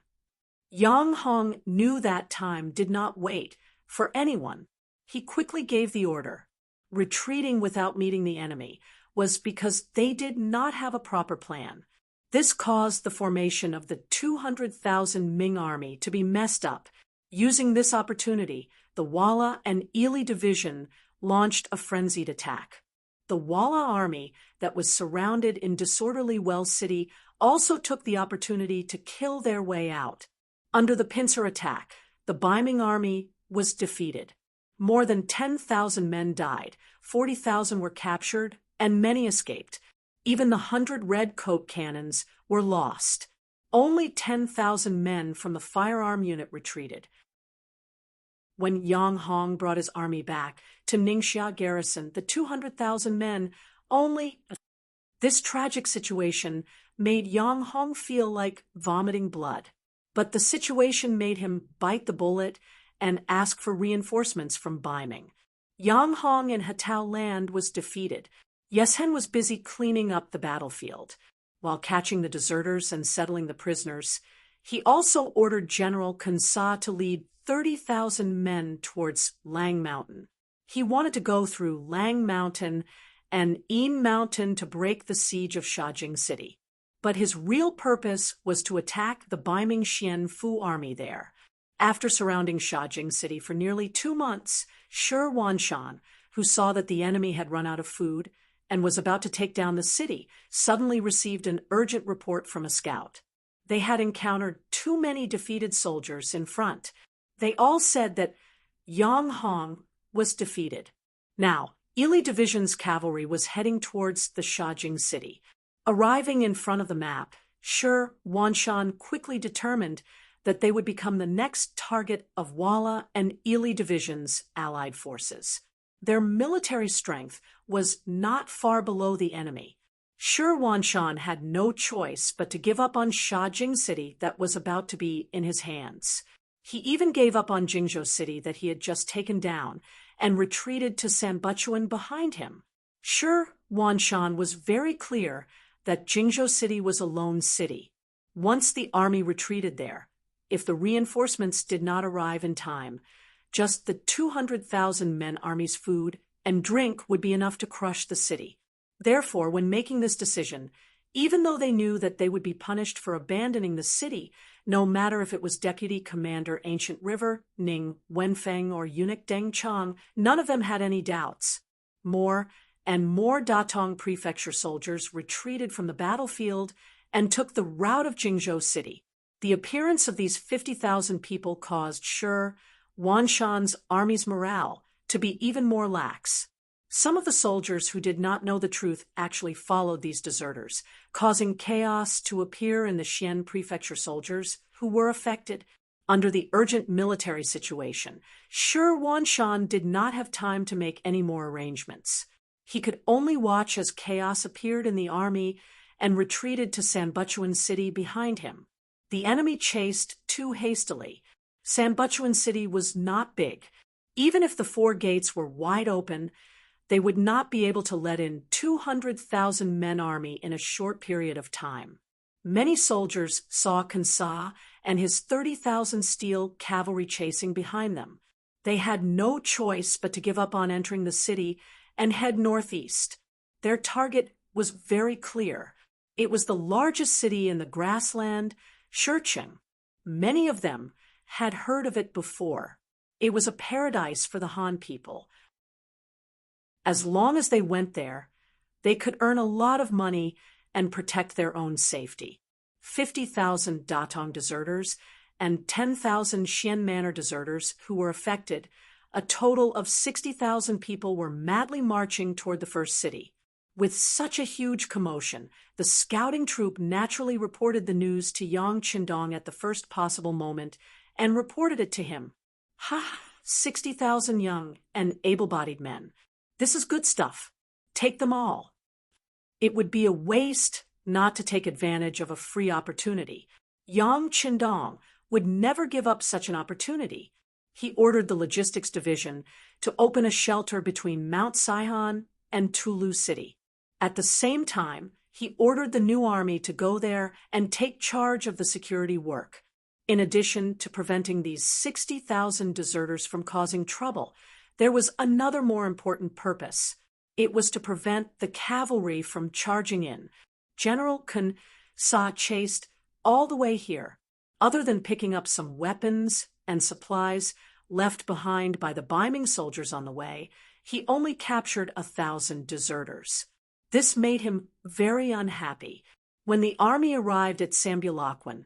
Yang Hong knew that time did not wait for anyone. He quickly gave the order. Retreating without meeting the enemy was because they did not have a proper plan. This caused the formation of the 200,000 Ming army to be messed up. Using this opportunity, the Walla and Ili division launched a frenzied attack. The Walla army that was surrounded in disorderly Well City also took the opportunity to kill their way out. Under the pincer attack, the Ming army was defeated. More than 10,000 men died, 40,000 were captured, and many escaped. Even the 100 red coat cannons were lost. Only 10,000 men from the firearm unit retreated. When Yang Hong brought his army back to Ningxia garrison, the 200,000 men only... This tragic situation made Yang Hong feel like vomiting blood. But the situation made him bite the bullet and ask for reinforcements from Ming. Yang Hong in Hatao land was defeated. Yeshen was busy cleaning up the battlefield. While catching the deserters and settling the prisoners, he also ordered General Kansa to lead 30,000 men towards Lang Mountain. He wanted to go through Lang Mountain and Yin Mountain to break the siege of Shajing City. But his real purpose was to attack the Ming Xian Fu army there. After surrounding Shajing City for nearly 2 months, Shi Wanshan, who saw that the enemy had run out of food and was about to take down the city, suddenly received an urgent report from a scout. They had encountered too many defeated soldiers in front. They all said that Yang Hong was defeated. Now, Ili Division's cavalry was heading towards the Shajing City. Arriving in front of the map, Shi Wanshan quickly determined that they would become the next target of Walla and Ili Division's allied forces. Their military strength was not far below the enemy. Shi Wanshan had no choice but to give up on Shajing City that was about to be in his hands. He even gave up on Jingzhou City that he had just taken down and retreated to Sanbuchuan behind him. Shi Wanshan was very clear that Jingzhou City was a lone city. Once the army retreated there, if the reinforcements did not arrive in time, just the 200,000 men army's food and drink would be enough to crush the city. Therefore, when making this decision, even though they knew that they would be punished for abandoning the city, no matter if it was Deputy Commander Ancient River, Ning Wenfeng, or Eunuch Deng Chang, none of them had any doubts. More and more Datong Prefecture soldiers retreated from the battlefield and took the route of Jingzhou City. The appearance of these 50,000 people caused Wanshan's army's morale to be even more lax. Some of the soldiers who did not know the truth actually followed these deserters, causing chaos to appear in the Xian prefecture soldiers who were affected. Under the urgent military situation, Wanshan did not have time to make any more arrangements. He could only watch as chaos appeared in the army and retreated to Sanbuchuan City behind him. The enemy chased too hastily. Sanbuchuan City was not big. Even if the 4 gates were wide open, they would not be able to let in 200,000 men army in a short period of time. Many soldiers saw Kansa and his 30,000 steel cavalry chasing behind them. They had no choice but to give up on entering the city and head northeast. Their target was very clear. It was the largest city in the grassland, Shurcheng. Many of them had heard of it before. It was a paradise for the Han people. As long as they went there, they could earn a lot of money and protect their own safety. 50,000 Datong deserters and 10,000 Xian Manor deserters who were affected, a total of 60,000 people were madly marching toward the first city. With such a huge commotion, the scouting troop naturally reported the news to Yang Qindong at the first possible moment and reported it to him. 60,000 young and able-bodied men. This is good stuff. Take them all. It would be a waste not to take advantage of a free opportunity. Yang Qindong would never give up such an opportunity. He ordered the logistics division to open a shelter between Mount Saihan and Tulu City. At the same time, he ordered the new army to go there and take charge of the security work. In addition to preventing these 60,000 deserters from causing trouble, there was another more important purpose. It was to prevent the cavalry from charging in. General Kun Sa chased all the way here. Other than picking up some weapons and supplies left behind by the Ming soldiers on the way, he only captured 1,000 deserters. This made him very unhappy. When the army arrived at Sambulakwin,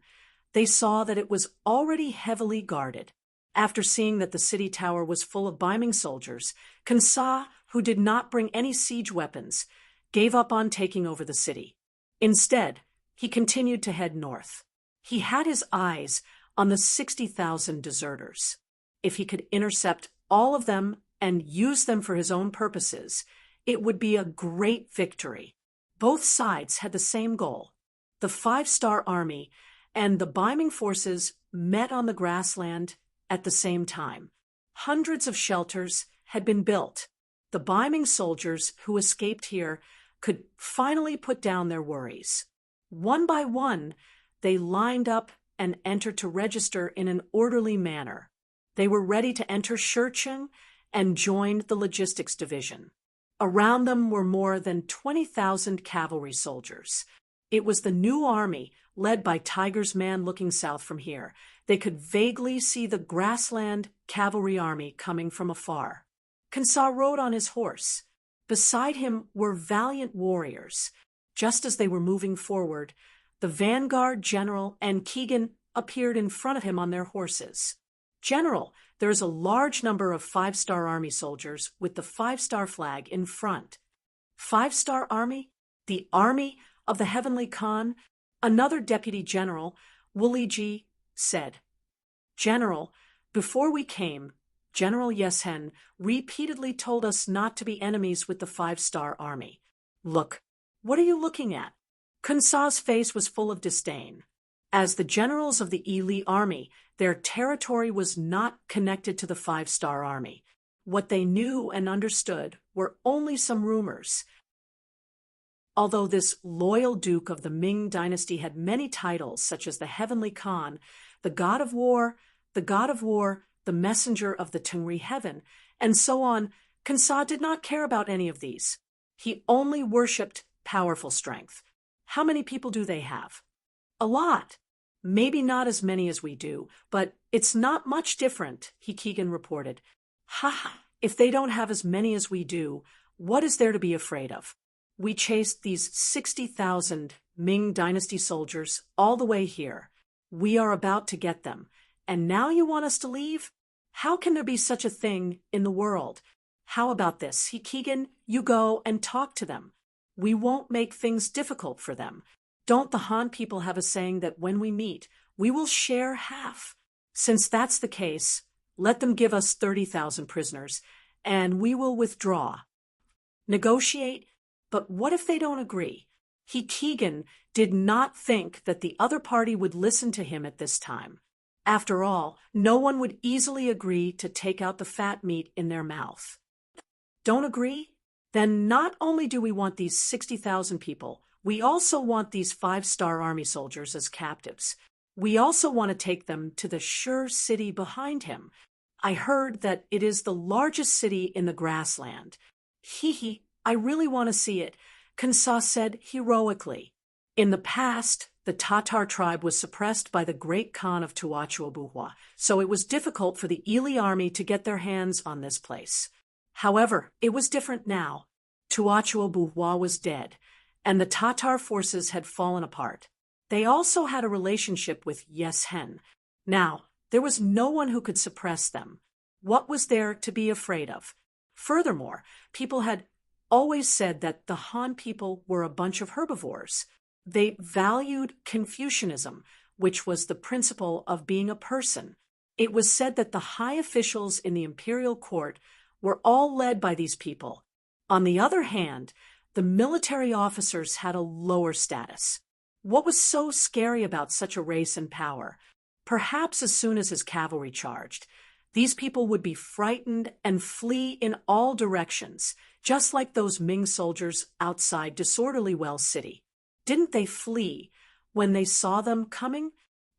they saw that it was already heavily guarded. After seeing that the city tower was full of Ming soldiers, Kansa, who did not bring any siege weapons, gave up on taking over the city. Instead, he continued to head north. He had his eyes on the 60,000 deserters. If he could intercept all of them and use them for his own purposes, it would be a great victory. Both sides had the same goal. The 5-star army and the Ming forces met on the grassland at the same time. Hundreds of shelters had been built. The Ming soldiers who escaped here could finally put down their worries. One by one, they lined up and entered to register in an orderly manner. They were ready to enter Shurcheng and joined the logistics division. Around them were more than 20,000 cavalry soldiers. It was the new army, led by Tiger's man looking south from here. They could vaguely see the grassland cavalry army coming from afar. Kansa rode on his horse. Beside him were valiant warriors. Just as they were moving forward, the vanguard general and Keegan appeared in front of him on their horses. "General, there is a large number of 5-star army soldiers with the 5-star flag in front." 5-star army? The army of the Heavenly Khan? Another deputy general, Wooly Ji, said. "General, before we came, General Yeshen repeatedly told us not to be enemies with the 5-star army. Look, what are you looking at?" Kansa's face was full of disdain. As the generals of the Ili army, their territory was not connected to the 5-star army. What they knew and understood were only some rumors. Although this loyal duke of the Ming dynasty had many titles such as the Heavenly Khan, the God of War, the Messenger of the Tungri Heaven, and so on, Kansa did not care about any of these. He only worshipped powerful strength. How many people do they have? A lot. Maybe not as many as we do, but it's not much different, Keegan reported. If they don't have as many as we do, what is there to be afraid of? We chased these 60,000 Ming dynasty soldiers all the way here. We are about to get them. And now you want us to leave? How can there be such a thing in the world? How about this? Keegan, you go and talk to them. We won't make things difficult for them. Don't the Han people have a saying that when we meet, we will share half? Since that's the case, let them give us 30,000 prisoners, and we will withdraw. Negotiate? But what if they don't agree? Keegan did not think that the other party would listen to him at this time. After all, no one would easily agree to take out the fat meat in their mouth. Don't agree? Then not only do we want these 60,000 people, we also want these 5-star army soldiers as captives. We also want to take them to the sure city behind him. I heard that it is the largest city in the grassland. I really want to see it, Kansa said heroically. In the past, the Tatar tribe was suppressed by the great Khan of Tuachuabuhua, so it was difficult for the Ili army to get their hands on this place. However, it was different now. Tuachuabuhua was dead, and the Tatar forces had fallen apart. They also had a relationship with Yeshen. Now, there was no one who could suppress them. What was there to be afraid of? Furthermore, people had always said that the Han people were a bunch of herbivores. They valued Confucianism, which was the principle of being a person. It was said that the high officials in the imperial court were all led by these people. On the other hand, the military officers had a lower status. What was so scary about such a race and power? Perhaps as soon as his cavalry charged, these people would be frightened and flee in all directions, just like those Ming soldiers outside Disorderly Well City. Didn't they flee when they saw them coming?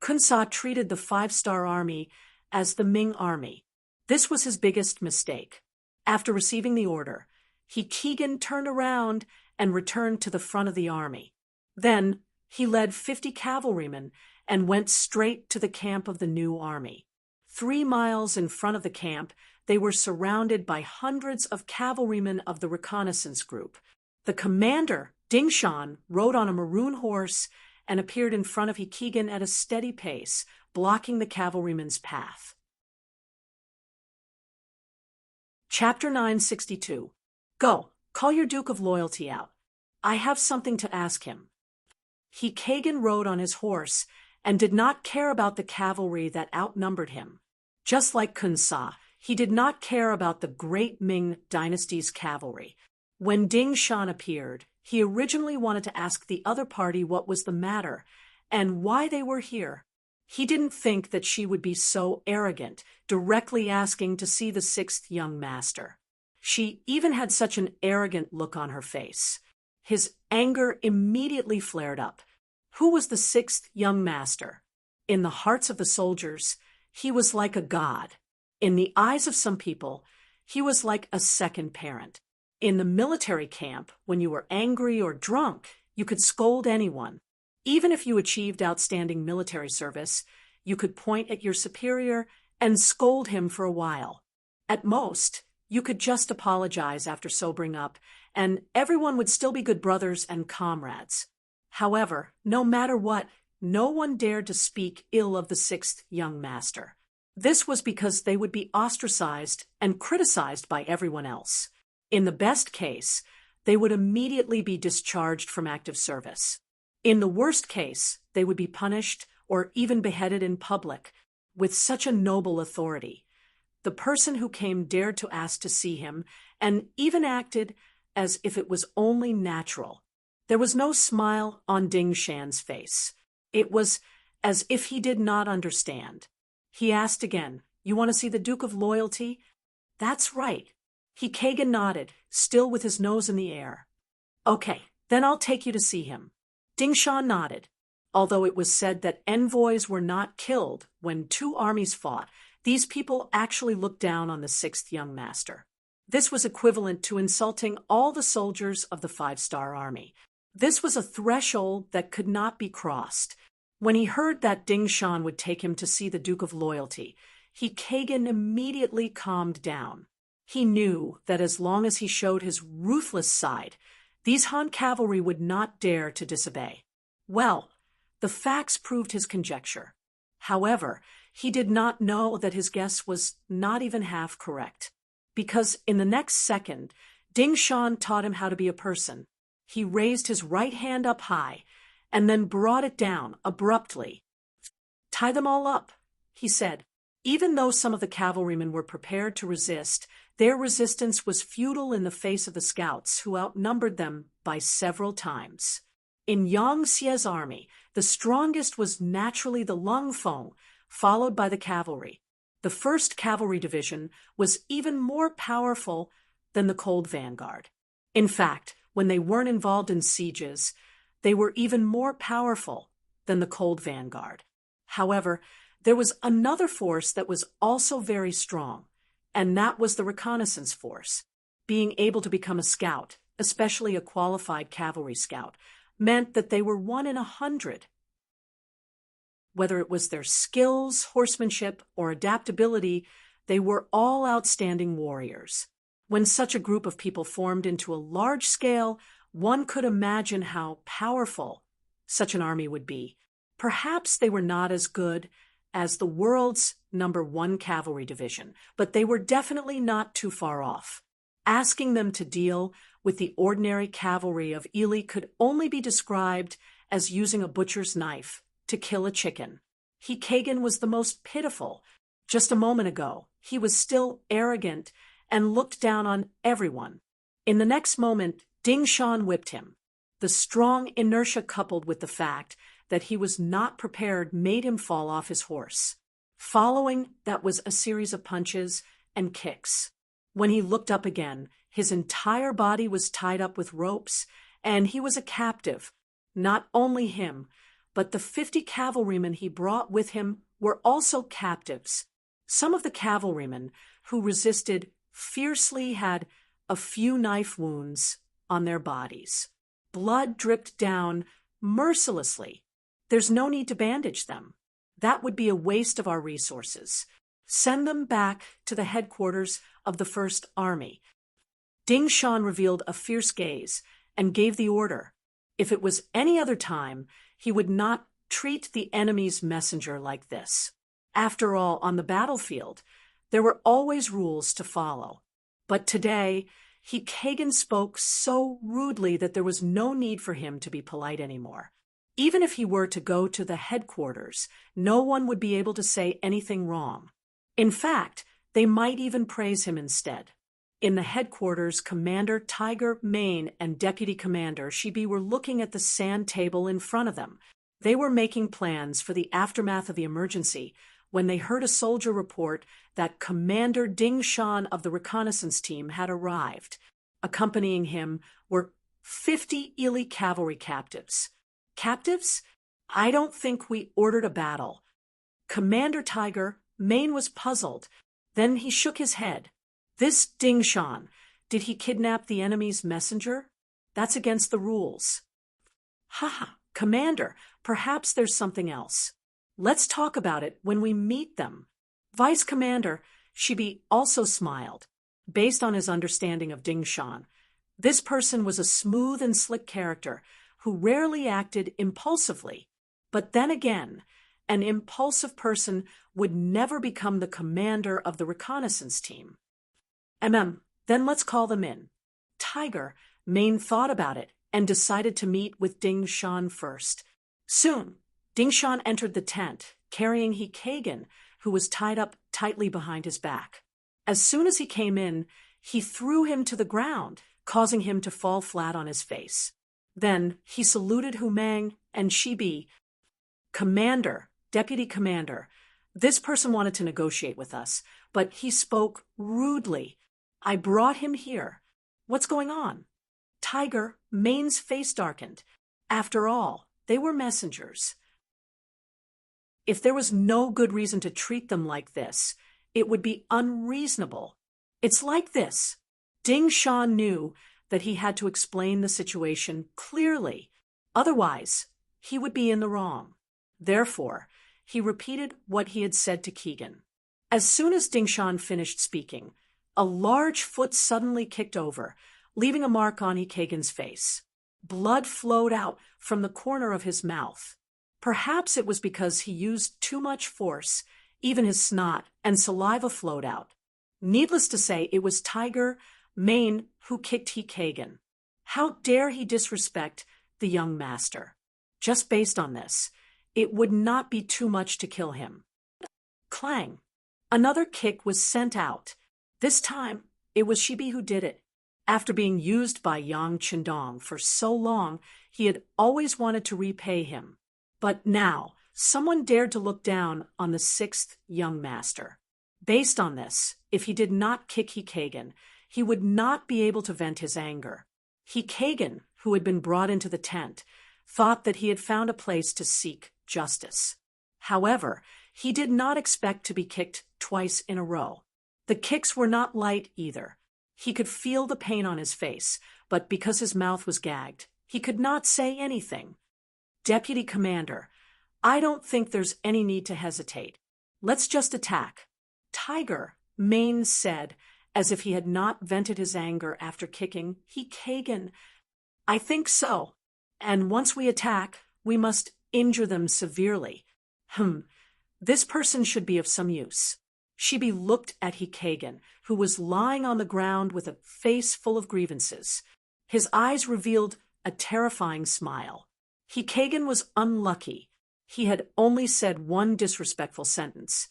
Kunsa treated the 5-star army as the Ming army. This was his biggest mistake. After receiving the order, Keegan turned around and returned to the front of the army. Then he led 50 cavalrymen and went straight to the camp of the new army. 3 miles in front of the camp, they were surrounded by hundreds of cavalrymen of the reconnaissance group. The commander, Ding Shan, rode on a maroon horse and appeared in front of Keegan at a steady pace, blocking the cavalryman's path. Chapter 962. Go, call your Duke of Loyalty out. I have something to ask him. Keegan rode on his horse and did not care about the cavalry that outnumbered him. Just like Kunsa, he did not care about the great Ming dynasty's cavalry. When Ding Shan appeared, he originally wanted to ask the other party what was the matter and why they were here. He didn't think that she would be so arrogant, directly asking to see the 6th young master. She even had such an arrogant look on her face. His anger immediately flared up. Who was the 6th young master? In the hearts of the soldiers, he was like a god. In the eyes of some people, he was like a second parent. In the military camp, when you were angry or drunk, you could scold anyone. Even if you achieved outstanding military service, you could point at your superior and scold him for a while. At most, you could just apologize after sobering up, and everyone would still be good brothers and comrades. However, no matter what, no one dared to speak ill of the 6th young master. This was because they would be ostracized and criticized by everyone else. In the best case, they would immediately be discharged from active service. In the worst case, they would be punished or even beheaded in public. With such a noble authority, the person who came dared to ask to see him and even acted as if it was only natural. There was no smile on Ding Shan's face. It was as if he did not understand. He asked again, "You want to see the Duke of Loyalty?" "That's right." Keegan nodded, still with his nose in the air. "Okay, then I'll take you to see him." Ding Shan nodded. Although it was said that envoys were not killed when 2 armies fought, these people actually looked down on the 6th young master. This was equivalent to insulting all the soldiers of the 5-star army. This was a threshold that could not be crossed. When he heard that Ding Shan would take him to see the Duke of Loyalty, Keegan immediately calmed down. He knew that as long as he showed his ruthless side, these Han cavalry would not dare to disobey. Well, the facts proved his conjecture. However, he did not know that his guess was not even half correct. Because in the next second, Ding Shan taught him how to be a person. He raised his right hand up high and then brought it down abruptly. "Tie them all up," he said. Even though some of the cavalrymen were prepared to resist, their resistance was futile in the face of the scouts, who outnumbered them by several times. In Yang Xie's army, the strongest was naturally the Lung Feng, followed by the cavalry. The 1st Cavalry Division was even more powerful than the Cold Vanguard. In fact, when they weren't involved in sieges, they were even more powerful than the Cold Vanguard. However, there was another force that was also very strong, and that was the reconnaissance force. Being able to become a scout, especially a qualified cavalry scout, meant that they were 1 in 100. Whether it was their skills, horsemanship, or adaptability, they were all outstanding warriors. When such a group of people formed into a large scale, one could imagine how powerful such an army would be. Perhaps they were not as good as the world's #1 Cavalry Division, but they were definitely not too far off. Asking them to deal with the ordinary cavalry of Ely could only be described as using a butcher's knife to kill a chicken. Kagan was the most pitiful. Just a moment ago, he was still arrogant and looked down on everyone. In the next moment, Ding Shan whipped him. The strong inertia coupled with the fact that he was not prepared made him fall off his horse. Following that was a series of punches and kicks. When he looked up again, his entire body was tied up with ropes, and he was a captive. Not only him, but the 50 cavalrymen he brought with him were also captives. Some of the cavalrymen who resisted fiercely had a few knife wounds on their bodies. Blood dripped down mercilessly. There's no need to bandage them. That would be a waste of our resources. Send them back to the headquarters of the 1st Army. Ding Shan revealed a fierce gaze and gave the order. If it was any other time, he would not treat the enemy's messenger like this. After all, on the battlefield, there were always rules to follow. But today, Kagan spoke so rudely that there was no need for him to be polite anymore. Even if he were to go to the headquarters, no one would be able to say anything wrong. In fact, they might even praise him instead. In the headquarters, Commander Tiger Ming and Deputy Commander Shibi were looking at the sand table in front of them. They were making plans for the aftermath of the emergency when they heard a soldier report that Commander Ding Shan of the reconnaissance team had arrived. Accompanying him were 50 Ely cavalry captives. Captives? I don't think we ordered a battle. Commander Tiger Ming was puzzled. Then he shook his head. This Ding Shan, did he kidnap the enemy's messenger? That's against the rules. Ha, Commander, perhaps there's something else. Let's talk about it when we meet them. Vice Commander Shibi also smiled. Based on his understanding of Ding Shan, this person was a smooth and slick character who rarely acted impulsively. But then again, an impulsive person would never become the commander of the reconnaissance team. Then let's call them in. Tiger Ming thought about it and decided to meet with Ding Shan first. Soon, Ding Shan entered the tent, carrying Kagan, who was tied up tightly behind his back. As soon as he came in, he threw him to the ground, causing him to fall flat on his face. Then he saluted Ming and Shibi. Commander, Deputy Commander, this person wanted to negotiate with us, but he spoke rudely. I brought him here. What's going on? Tiger Ming's face darkened. After all, they were messengers. If there was no good reason to treat them like this, it would be unreasonable. It's like this. Ding Shan knew that he had to explain the situation clearly. Otherwise, he would be in the wrong. Therefore, he repeated what he had said to Keegan. As soon as Ding Shan finished speaking, a large foot suddenly kicked over, leaving a mark on Keegan's face. Blood flowed out from the corner of his mouth. Perhaps it was because he used too much force, even his snot and saliva flowed out. Needless to say, it was Tiger Ming who kicked Kagan. How dare he disrespect the young master? Just based on this, it would not be too much to kill him. Clang! Another kick was sent out. This time, it was Shibi who did it. After being used by Yang Qindong for so long, he had always wanted to repay him. But now, someone dared to look down on the sixth young master. Based on this, if he did not kick Kagan, he would not be able to vent his anger. Kagan, who had been brought into the tent, thought that he had found a place to seek justice. However, he did not expect to be kicked twice in a row. The kicks were not light either. He could feel the pain on his face, but because his mouth was gagged, he could not say anything. Deputy Commander, I don't think there's any need to hesitate. Let's just attack. Tiger, Ming said, as if he had not vented his anger after kicking Kagan. I think so. And once we attack, we must injure them severely. This person should be of some use. Shibi looked at Kagan, who was lying on the ground with a face full of grievances. His eyes revealed a terrifying smile. Kagan was unlucky. He had only said one disrespectful sentence,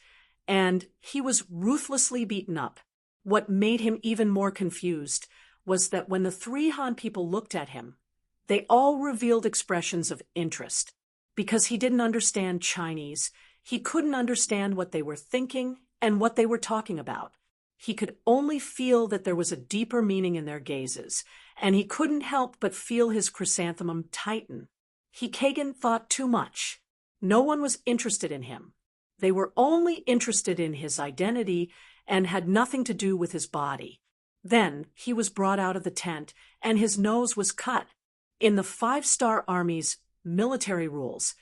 and he was ruthlessly beaten up. What made him even more confused was that when the three Han people looked at him, they all revealed expressions of interest. Because he didn't understand Chinese, he couldn't understand what they were thinking and what they were talking about. He could only feel that there was a deeper meaning in their gazes, and he couldn't help but feel his chrysanthemum tighten. Kagan thought too much. No one was interested in him. They were only interested in his identity and had nothing to do with his body. Then he was brought out of the tent, and his nose was cut. In the 5-Star Army's military rules,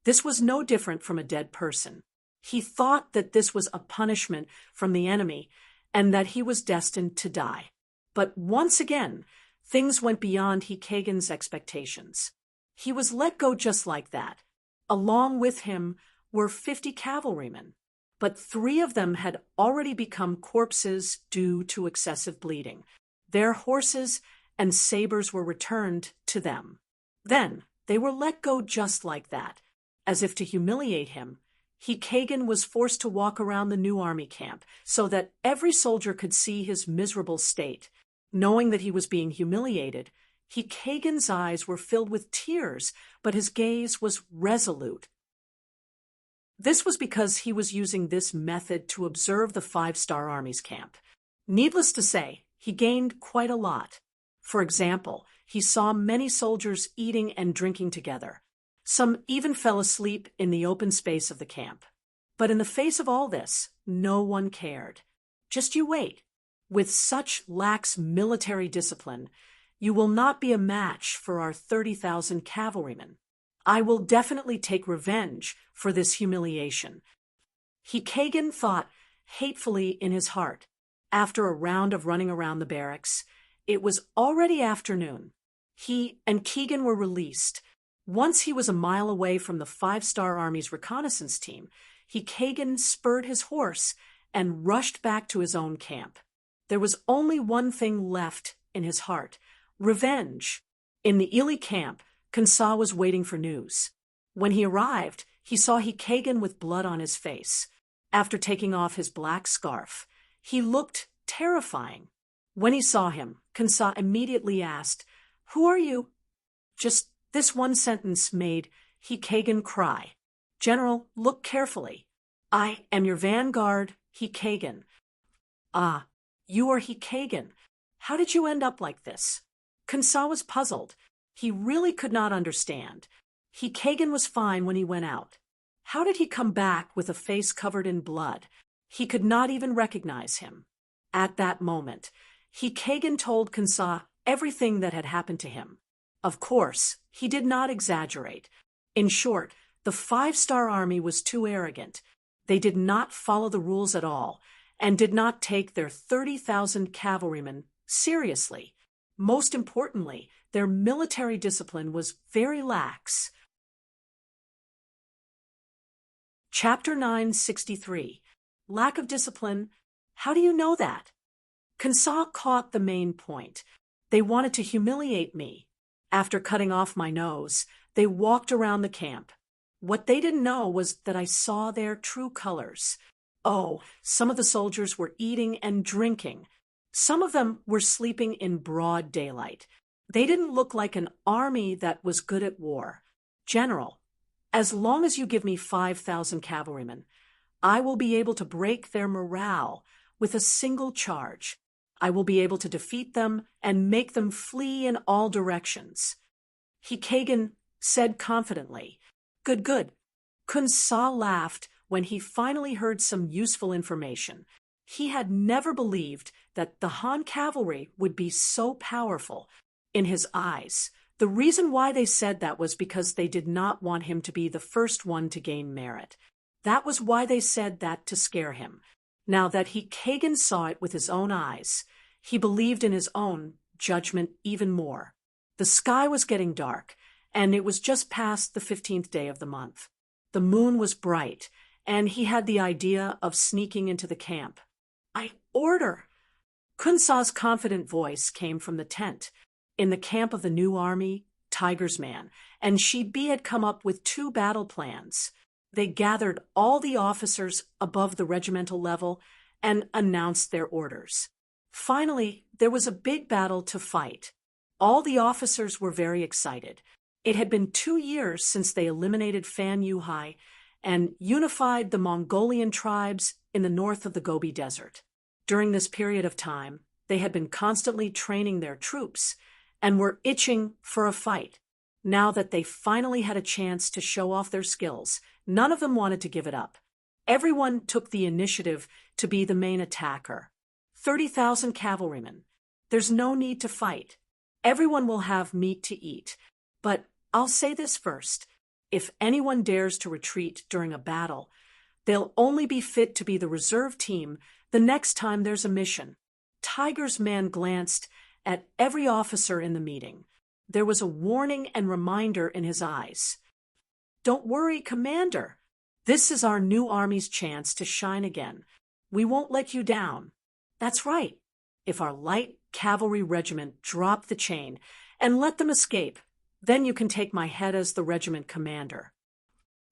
this was no different from a dead person. He thought that this was a punishment from the enemy and that he was destined to die. But once again, things went beyond Kagan's expectations. He was let go just like that. Along with him were 50 cavalrymen, but 3 of them had already become corpses due to excessive bleeding. Their horses and sabers were returned to them. Then they were let go just like that. As if to humiliate him, Kagan was forced to walk around the new army camp so that every soldier could see his miserable state. Knowing that he was being humiliated, Kagan's eyes were filled with tears, but his gaze was resolute. This was because he was using this method to observe the 5-Star Army's camp. Needless to say, he gained quite a lot. For example, he saw many soldiers eating and drinking together. Some even fell asleep in the open space of the camp. But in the face of all this, no one cared. Just you wait. With such lax military discipline, you will not be a match for our 30,000 cavalrymen. I will definitely take revenge for this humiliation. Kagan thought hatefully in his heart. After a round of running around the barracks, it was already afternoon. He and Keegan were released. Once he was a mile away from the 5-Star Army's reconnaissance team, Kagan spurred his horse and rushed back to his own camp. There was only one thing left in his heart: revenge. In the Ili camp, Kansa was waiting for news. When he arrived, he saw Kagan with blood on his face. After taking off his black scarf, he looked terrifying. When he saw him, Kansa immediately asked, "Who are you?" Just this one sentence made Kagan cry. "General, look carefully. I am your vanguard, Kagan." "Ah, you are Kagan. How did you end up like this?" Kansa was puzzled. He really could not understand. Kagan was fine when he went out. How did he come back with a face covered in blood? He could not even recognize him. At that moment, Kagan told Kansa everything that had happened to him. Of course, he did not exaggerate. In short, the 5-Star Army was too arrogant. They did not follow the rules at all, and did not take their 30,000 cavalrymen seriously. Most importantly, their military discipline was very lax. Chapter 963. Lack of discipline. How do you know that? Kansa caught the main point. They wanted to humiliate me. After cutting off my nose, they walked around the camp. What they didn't know was that I saw their true colors. Oh, some of the soldiers were eating and drinking. Some of them were sleeping in broad daylight. They didn't look like an army that was good at war. General, as long as you give me 5,000 cavalrymen, I will be able to break their morale with a single charge. I will be able to defeat them and make them flee in all directions. Hikagan said confidently. Good, good. Kansa laughed when he finally heard some useful information. He had never believed that the Han cavalry would be so powerful. In his eyes, the reason why they said that was because they did not want him to be the first one to gain merit. That was why they said that, to scare him. Now that Hikagan saw it with his own eyes, he believed in his own judgment even more. The sky was getting dark, and it was just past the 15th day of the month. The moon was bright, and he had the idea of sneaking into the camp. I order! Kansa's confident voice came from the tent. In the camp of the new army, Tiger's Man and Shibi had come up with 2 battle plans. They gathered all the officers above the regimental level and announced their orders. Finally, there was a big battle to fight. All the officers were very excited. It had been 2 years since they eliminated Fan Yuhai and unified the Mongolian tribes in the north of the Gobi Desert. During this period of time, they had been constantly training their troops and were itching for a fight. Now that they finally had a chance to show off their skills, none of them wanted to give it up. Everyone took the initiative to be the main attacker. 30,000 cavalrymen. There's no need to fight. Everyone will have meat to eat. But I'll say this first. If anyone dares to retreat during a battle, they'll only be fit to be the reserve team the next time there's a mission. Tiger's Man glanced at every officer in the meeting. There was a warning and reminder in his eyes. Don't worry, Commander. This is our new army's chance to shine again. We won't let you down. That's right. If our light cavalry regiment drop the chain and let them escape, then you can take my head as the regiment commander.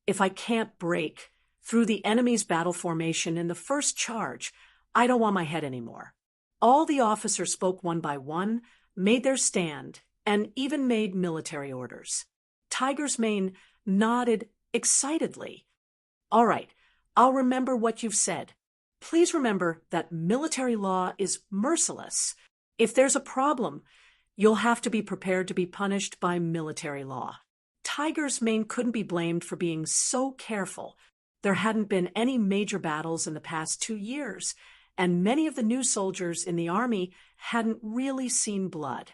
If I can't break through the enemy's battle formation in the first charge, I don't want my head anymore. All the officers spoke one by one, made their stand, and even made military orders. Tiger's Mane nodded excitedly. All right, I'll remember what you've said. Please remember that military law is merciless. If there's a problem, you'll have to be prepared to be punished by military law. Tiger's Mane couldn't be blamed for being so careful. There hadn't been any major battles in the past 2 years, and many of the new soldiers in the army hadn't really seen blood.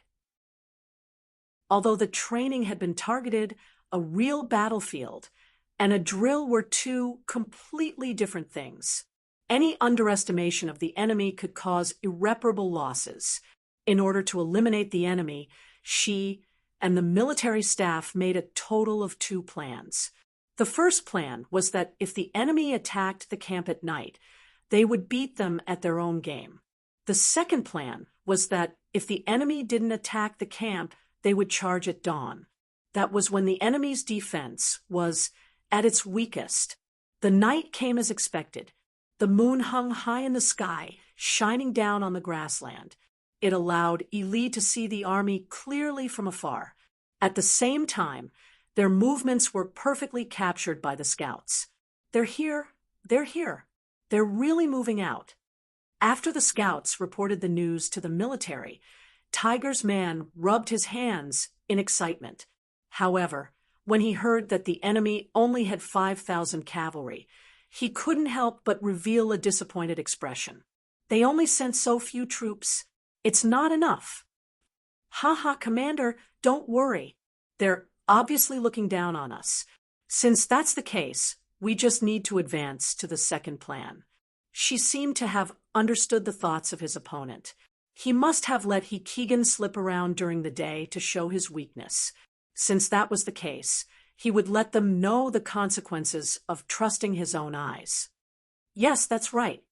Although the training had been targeted, a real battlefield and a drill were 2 completely different things. Any underestimation of the enemy could cause irreparable losses. In order to eliminate the enemy, she and the military staff made a total of 2 plans. The first plan was that if the enemy attacked the camp at night, they would beat them at their own game. The second plan was that if the enemy didn't attack the camp, they would charge at dawn. That was when the enemy's defense was at its weakest. The night came as expected. The moon hung high in the sky, shining down on the grassland. It allowed Ili to see the army clearly from afar. At the same time, their movements were perfectly captured by the scouts. They're here. They're here. They're really moving out. After the scouts reported the news to the military, Tiger's Man rubbed his hands in excitement. However, when he heard that the enemy only had 5,000 cavalry, he couldn't help but reveal a disappointed expression. They only sent so few troops. It's not enough. Ha, Commander, don't worry. They're obviously looking down on us. Since that's the case, we just need to advance to the second plan. She seemed to have understood the thoughts of his opponent. He must have let Keegan slip around during the day to show his weakness. Since that was the case, he would let them know the consequences of trusting his own eyes. Yes, that's right.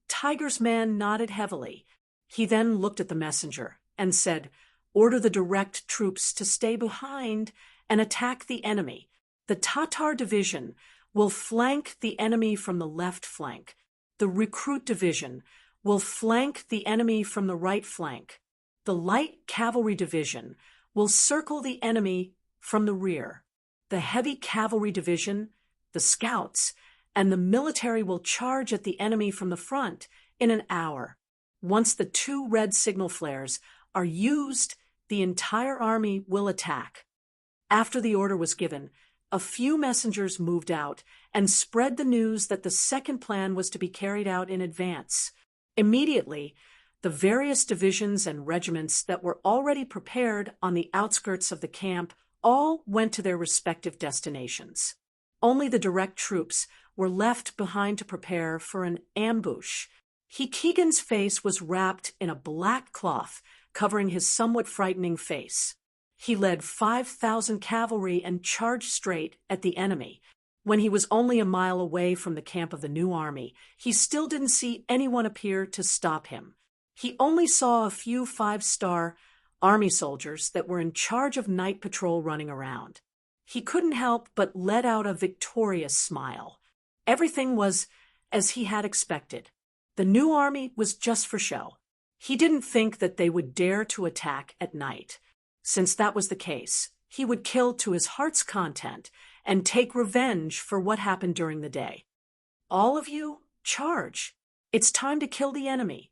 Tiger's man nodded heavily. He then looked at the messenger and said, "Order the direct troops to stay behind and attack the enemy. The Tatar division will flank the enemy from the left flank. The recruit division will flank the enemy from the right flank. The light cavalry division will circle the enemy from the rear. The heavy cavalry division, the scouts, and the military will charge at the enemy from the front in an hour. Once the 2 red signal flares are used, the entire army will attack." After the order was given, a few messengers moved out and spread the news that the second plan was to be carried out in advance. Immediately, the various divisions and regiments that were already prepared on the outskirts of the camp all went to their respective destinations. Only the direct troops were left behind to prepare for an ambush. Keegan's face was wrapped in a black cloth, covering his somewhat frightening face. He led 5,000 cavalry and charged straight at the enemy. When he was only a mile away from the camp of the new army, he still didn't see anyone appear to stop him. He only saw a few 5-star army soldiers that were in charge of night patrol running around. He couldn't help but let out a victorious smile. Everything was as he had expected. The new army was just for show. He didn't think that they would dare to attack at night. Since that was the case, he would kill to his heart's content and take revenge for what happened during the day. "All of you, charge. It's time to kill the enemy."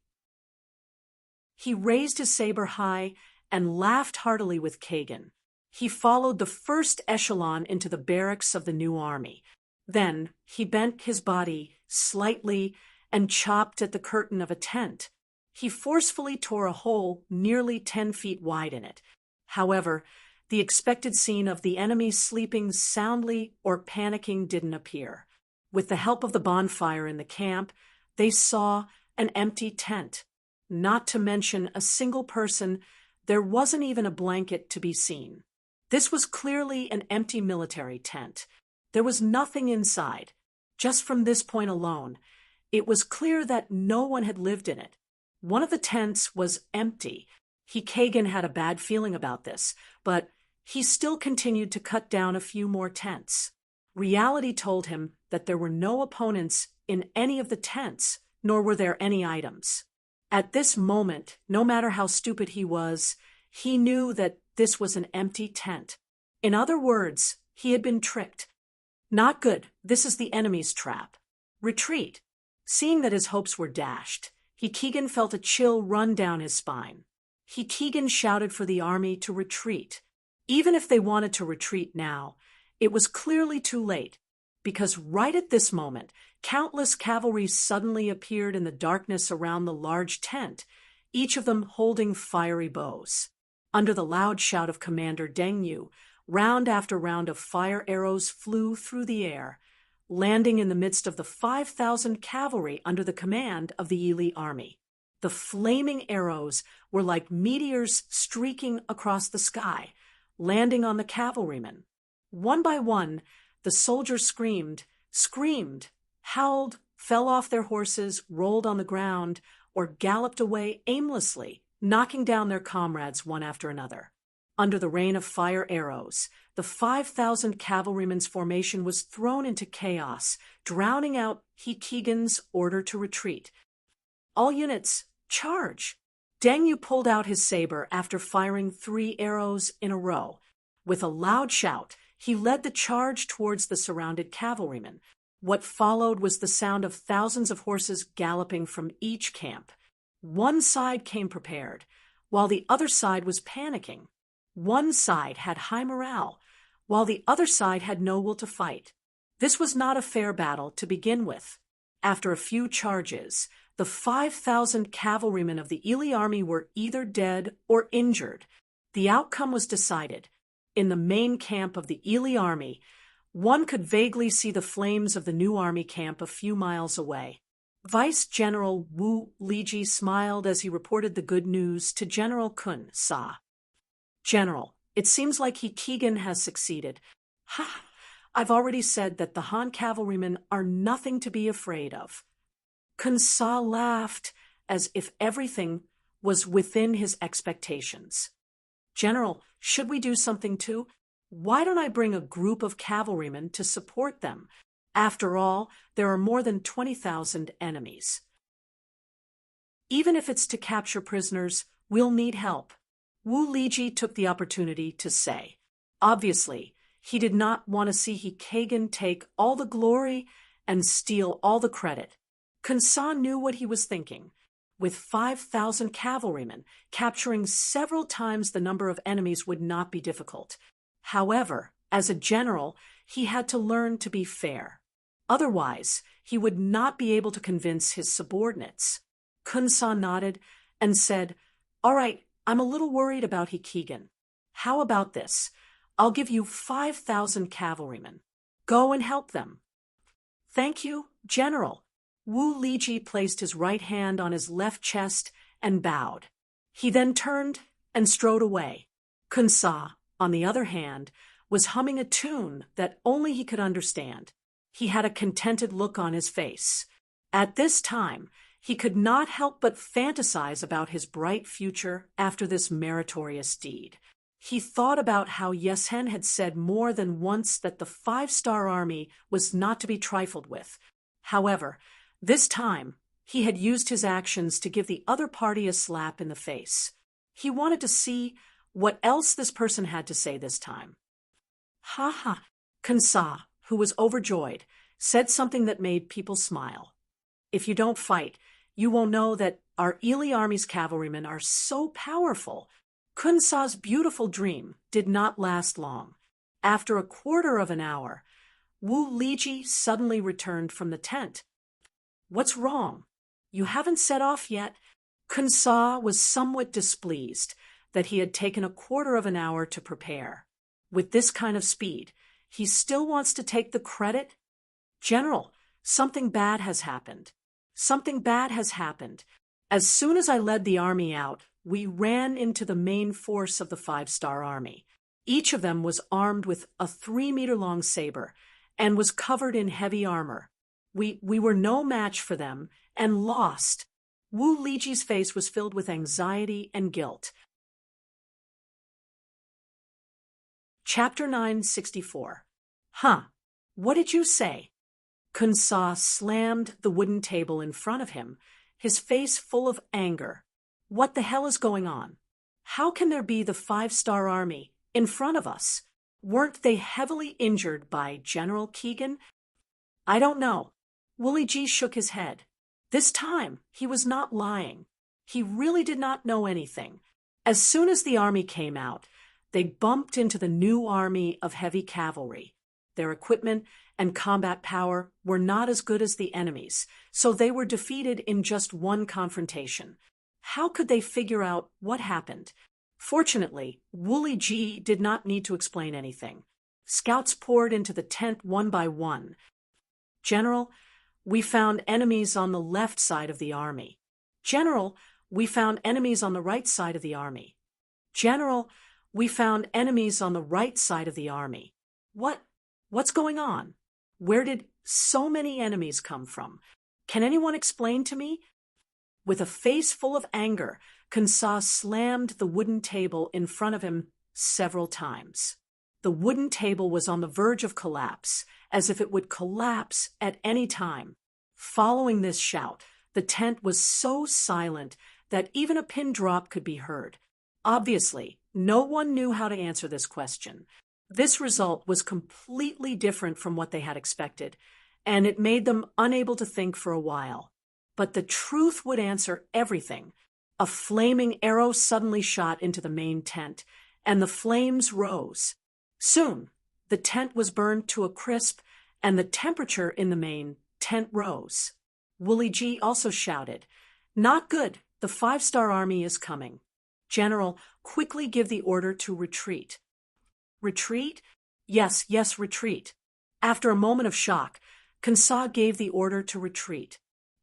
He raised his saber high and laughed heartily with Kagan. He followed the first echelon into the barracks of the new army. Then he bent his body slightly and chopped at the curtain of a tent. He forcefully tore a hole nearly 10 feet wide in it. However, the expected scene of the enemy sleeping soundly or panicking didn't appear. With the help of the bonfire in the camp, they saw an empty tent. Not to mention a single person, there wasn't even a blanket to be seen. This was clearly an empty military tent. There was nothing inside. Just from this point alone, it was clear that no one had lived in it. One of the tents was empty. Kagan had a bad feeling about this, but he still continued to cut down a few more tents. Reality told him that there were no opponents in any of the tents, nor were there any items. At this moment, no matter how stupid he was, he knew that this was an empty tent. In other words, he had been tricked. Not good. This is the enemy's trap. Retreat. Seeing that his hopes were dashed, Keegan felt a chill run down his spine. Keegan shouted for the army to retreat. Even if they wanted to retreat now, it was clearly too late, because right at this moment, countless cavalry suddenly appeared in the darkness around the large tent, each of them holding fiery bows. Under the loud shout of Commander Deng Yu, round after round of fire arrows flew through the air, landing in the midst of the 5,000 cavalry under the command of the Yili army. The flaming arrows were like meteors streaking across the sky, landing on the cavalrymen. One by one, the soldiers screamed, howled, fell off their horses, rolled on the ground, or galloped away aimlessly, knocking down their comrades one after another. Under the rain of fire arrows, the 5,000 cavalrymen's formation was thrown into chaos, drowning out Keegan's order to retreat. "All units, charge!" Deng Yu pulled out his saber after firing 3 arrows in a row. With a loud shout, he led the charge towards the surrounded cavalrymen. What followed was the sound of thousands of horses galloping from each camp. One side came prepared, while the other side was panicking. One side had high morale, while the other side had no will to fight. This was not a fair battle to begin with. After a few charges, the 5,000 cavalrymen of the Yili army were either dead or injured. The outcome was decided. In the main camp of the Yili army, one could vaguely see the flames of the new army camp a few miles away. Vice General Wu Liji smiled as he reported the good news to General Kun Sa. General, it seems like Keegan has succeeded. Ha! I've already said that the Han cavalrymen are nothing to be afraid of. Kun Sa laughed as if everything was within his expectations. General, should we do something too? Why don't I bring a group of cavalrymen to support them? After all, there are more than 20,000 enemies. Even if it's to capture prisoners, we'll need help. Wu Liji took the opportunity to say. Obviously, he did not want to see Kagan take all the glory and steal all the credit. Kun Sa knew what he was thinking. With 5,000 cavalrymen, capturing several times the number of enemies would not be difficult. However, as a general, he had to learn to be fair. Otherwise, he would not be able to convince his subordinates. Kun Sa nodded and said, "All right, I'm a little worried about Keegan. How about this? I'll give you 5,000 cavalrymen. Go and help them." "Thank you, General." Wu Liji placed his right hand on his left chest and bowed. He then turned and strode away. Kun Sa, on the other hand, was humming a tune that only he could understand. He had a contented look on his face. At this time, he could not help but fantasize about his bright future after this meritorious deed. He thought about how Yesen had said more than once that the 5-star army was not to be trifled with. However, this time, he had used his actions to give the other party a slap in the face. He wanted to see what else this person had to say this time. "Ha ha!" Kun Sa, who was overjoyed, said something that made people smile. "If you don't fight, you won't know that our Ili army's cavalrymen are so powerful." Kun Sa's beautiful dream did not last long. After a quarter of an hour, Wu Liji suddenly returned from the tent. "What's wrong? You haven't set off yet?" Kun Sa was somewhat displeased that he had taken a quarter of an hour to prepare. With this kind of speed, he still wants to take the credit? "General, something bad has happened. Something bad has happened. As soon as I led the army out, we ran into the main force of the 5-star army. Each of them was armed with a 3-meter-long saber and was covered in heavy armor. We were no match for them and lost." Wu Liji's face was filled with anxiety and guilt. Chapter 964. "Huh, what did you say?" Kun Sa slammed the wooden table in front of him, his face full of anger. "What the hell is going on? How can there be the 5-star army in front of us? Weren't they heavily injured by General Keegan?" "I don't know." Wu Liji shook his head. This time, he was not lying. He really did not know anything. As soon as the army came out, they bumped into the new army of heavy cavalry. Their equipment and combat power were not as good as the enemy's, so they were defeated in just one confrontation. How could they figure out what happened? Fortunately, Wu Liji did not need to explain anything. Scouts poured into the tent one by one. "General, we found enemies on the left side of the army." "General, we found enemies on the right side of the army." "General, we found enemies on the right side of the army." What's going on? Where did so many enemies come from? Can anyone explain to me?" With a face full of anger, Kun Sa slammed the wooden table in front of him several times. The wooden table was on the verge of collapse, as if it would collapse at any time. Following this shout, the tent was so silent that even a pin drop could be heard. Obviously, no one knew how to answer this question. This result was completely different from what they had expected, and it made them unable to think for a while. But the truth would answer everything. A flaming arrow suddenly shot into the main tent, and the flames rose. Soon, the tent was burned to a crisp, and the temperature in the main tent rose. Wu Liji also shouted, "Not good, the 5-star army is coming. General, quickly give the order to retreat." "Retreat? Yes, retreat." After a moment of shock, Kun Sa gave the order to retreat.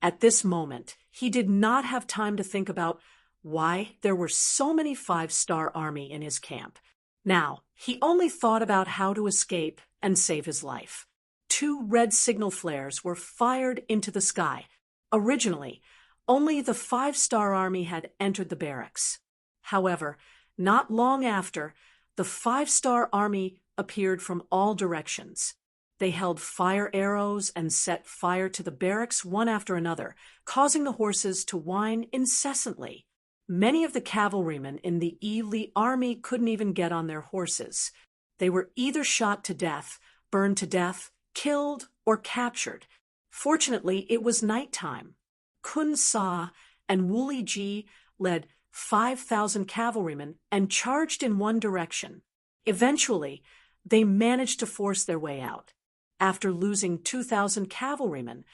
At this moment, he did not have time to think about why there were so many five-star army in his camp. Now, he only thought about how to escape and save his life. 2 red signal flares were fired into the sky. Originally, only the five-star army had entered the barracks. However, not long after, the five-star army appeared from all directions. They held fire arrows and set fire to the barracks one after another, causing the horses to whine incessantly. Many of the cavalrymen in the Li army couldn't even get on their horses. They were either shot to death, burned to death, killed, or captured. Fortunately, it was nighttime. Kun Sa and Wuli Ji led 5,000 cavalrymen and charged in one direction. Eventually, they managed to force their way out. After losing 2,000 cavalrymen,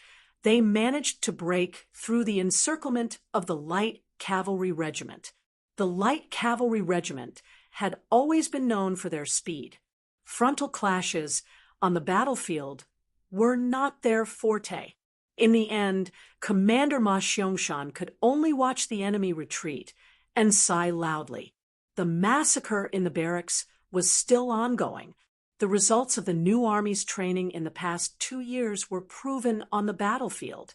they managed to break through the encirclement of the light cavalry regiment. The light cavalry regiment had always been known for their speed. Frontal clashes on the battlefield were not their forte. In the end, Commander Ma Xiangshan could only watch the enemy retreat and sigh loudly. The massacre in the barracks was still ongoing. The results of the new army's training in the past 2 years were proven on the battlefield.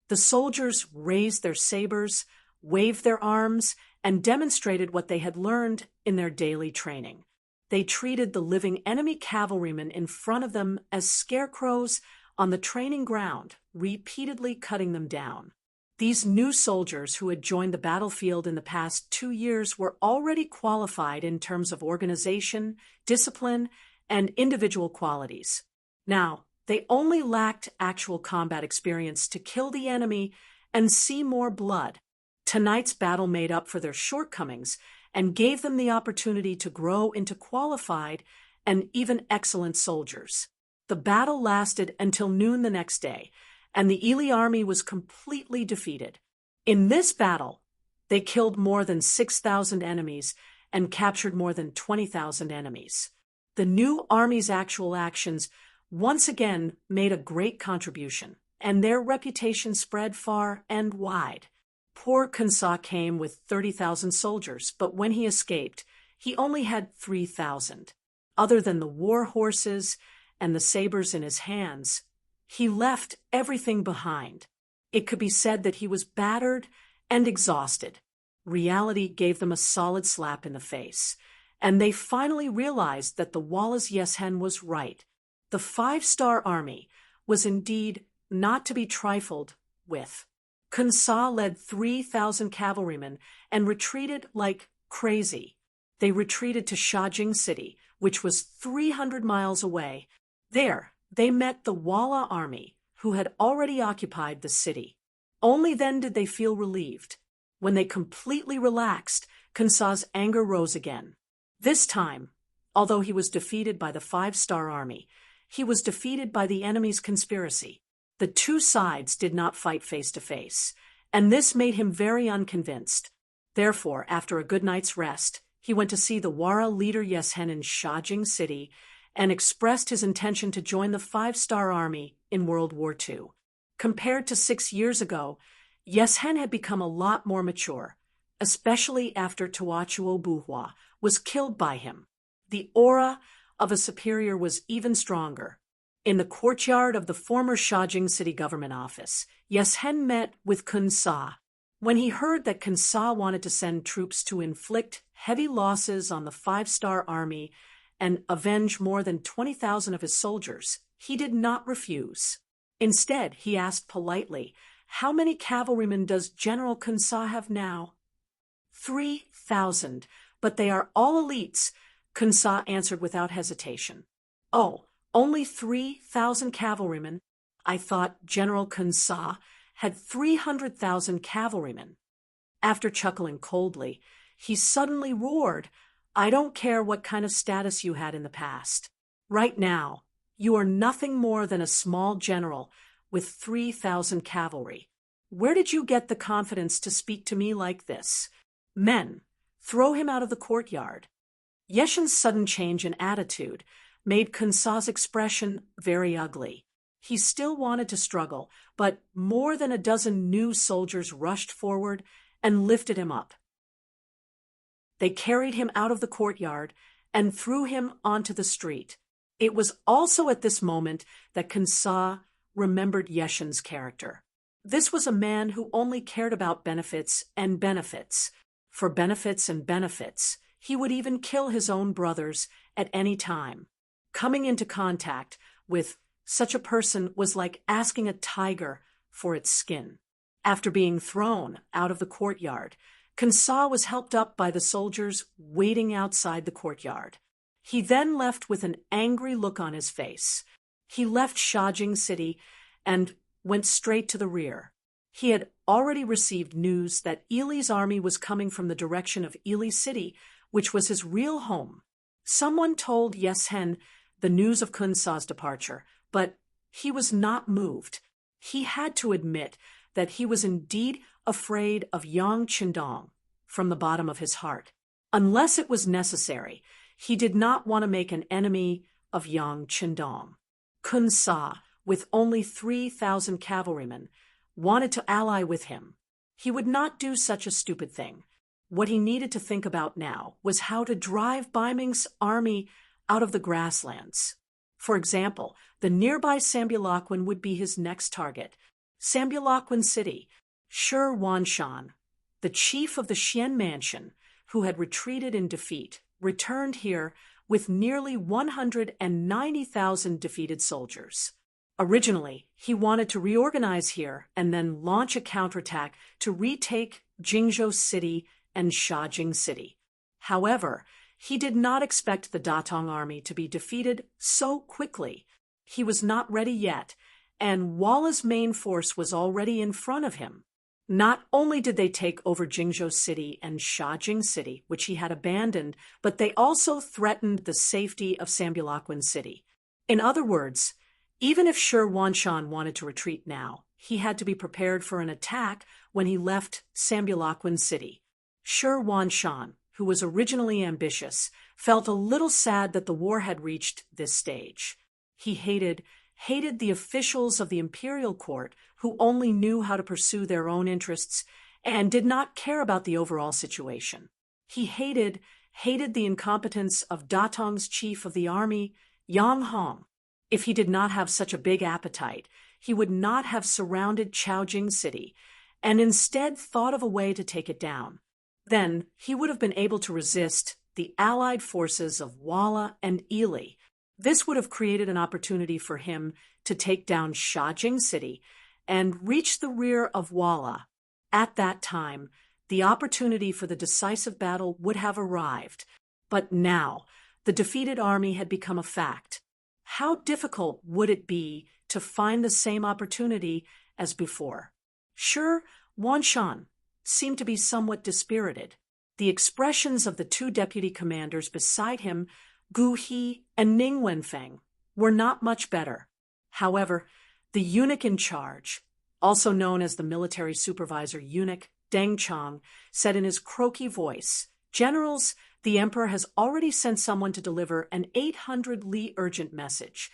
The soldiers raised their sabers, waved their arms, and demonstrated what they had learned in their daily training. They treated the living enemy cavalrymen in front of them as scarecrows on the training ground, repeatedly cutting them down. These new soldiers who had joined the battlefield in the past 2 years were already qualified in terms of organization, discipline, and individual qualities. Now, they only lacked actual combat experience to kill the enemy and see more blood. Tonight's battle made up for their shortcomings and gave them the opportunity to grow into qualified and even excellent soldiers. The battle lasted until noon the next day, and the Ili army was completely defeated. In this battle, they killed more than 6,000 enemies and captured more than 20,000 enemies. The new army's actual actions once again made a great contribution, and their reputation spread far and wide. Poor Kunsa came with 30,000 soldiers, but when he escaped, he only had 3,000. Other than the war horses and the sabers in his hands, he left everything behind. It could be said that he was battered and exhausted. Reality gave them a solid slap in the face, and they finally realized that the Wallace Yeshen was right. The five-star army was indeed not to be trifled with. Kunsa led 3,000 cavalrymen and retreated like crazy. They retreated to Shajing City, which was 300 miles away. There, they met the Walla army, who had already occupied the city. Only then did they feel relieved. When they completely relaxed, Kunsa's anger rose again. This time, although he was defeated by the five-star army, he was defeated by the enemy's conspiracy. The two sides did not fight face to face, and this made him very unconvinced. Therefore, after a good night's rest, he went to see the Wara leader Yeshen in Shajing City and expressed his intention to join the five-star army in World War II. Compared to 6 years ago, Yeshen had become a lot more mature, especially after Tuachuo Buhua was killed by him. The aura of a superior was even stronger. In the courtyard of the former Shajing City government office, Yeshen met with Kunsa. When he heard that Kunsa wanted to send troops to inflict heavy losses on the five-star army and avenge more than 20,000 of his soldiers, he did not refuse. Instead, he asked politely, "How many cavalrymen does General Kunsa have now?" 3,000, but they are all elites, Kunsa answered without hesitation. "Oh, only 3,000 cavalrymen? I thought General Kunsa had 300,000 cavalrymen." After chuckling coldly, he suddenly roared, "I don't care what kind of status you had in the past. Right now, you are nothing more than a small general with 3,000 cavalry. Where did you get the confidence to speak to me like this? Men, throw him out of the courtyard." Yeshen's sudden change in attitude made Kunsa's expression very ugly. He still wanted to struggle, but more than a dozen new soldiers rushed forward and lifted him up. They carried him out of the courtyard and threw him onto the street. It was also at this moment that Kunsa remembered Yeshin's character. This was a man who only cared about benefits and benefits. For benefits and benefits, he would even kill his own brothers at any time. Coming into contact with such a person was like asking a tiger for its skin. After being thrown out of the courtyard, Kunsa was helped up by the soldiers waiting outside the courtyard. He then left with an angry look on his face. He left Shajing City and went straight to the rear. He had already received news that Ili's army was coming from the direction of Ili City, which was his real home. Someone told Yeshen the news of Kunsa's departure, but he was not moved. He had to admit that he was indeed afraid of Yang Qindong from the bottom of his heart. Unless it was necessary, he did not want to make an enemy of Yang Qindong. Kunsa, with only 3,000 cavalrymen, wanted to ally with him. He would not do such a stupid thing. What he needed to think about now was how to drive Ming's army out of the grasslands. For example, the nearby Sambilakwin would be his next target. Sambilakwin City, Shi Wanshan, the chief of the Xian Mansion, who had retreated in defeat, returned here with nearly 190,000 defeated soldiers. Originally, he wanted to reorganize here and then launch a counterattack to retake Jingzhou City and Shajing City. However, he did not expect the Datong army to be defeated so quickly. He was not ready yet, and Walla's main force was already in front of him. Not only did they take over Jingzhou City and Shajing City, which he had abandoned, but they also threatened the safety of Sambilakwin City. In other words, even if Shi Wanshan wanted to retreat now, he had to be prepared for an attack when he left Sambilakwin City. Shi Wanshan, who was originally ambitious, felt a little sad that the war had reached this stage. He hated the officials of the imperial court who only knew how to pursue their own interests and did not care about the overall situation. He hated the incompetence of Datong's chief of the army, Yang Hong. If he did not have such a big appetite, he would not have surrounded Chaojing City and instead thought of a way to take it down. Then he would have been able to resist the allied forces of Walla and Ili. This would have created an opportunity for him to take down Shajing City and reach the rear of Walla. At that time, the opportunity for the decisive battle would have arrived. But now, the defeated army had become a fact. How difficult would it be to find the same opportunity as before? Shi Wanshan seemed to be somewhat dispirited. The expressions of the two deputy commanders beside him, Gu He and Ning Wenfeng, were not much better. However, the eunuch in charge, also known as the military supervisor eunuch Deng Chang, said in his croaky voice, "Generals, the emperor has already sent someone to deliver an 800 li urgent message.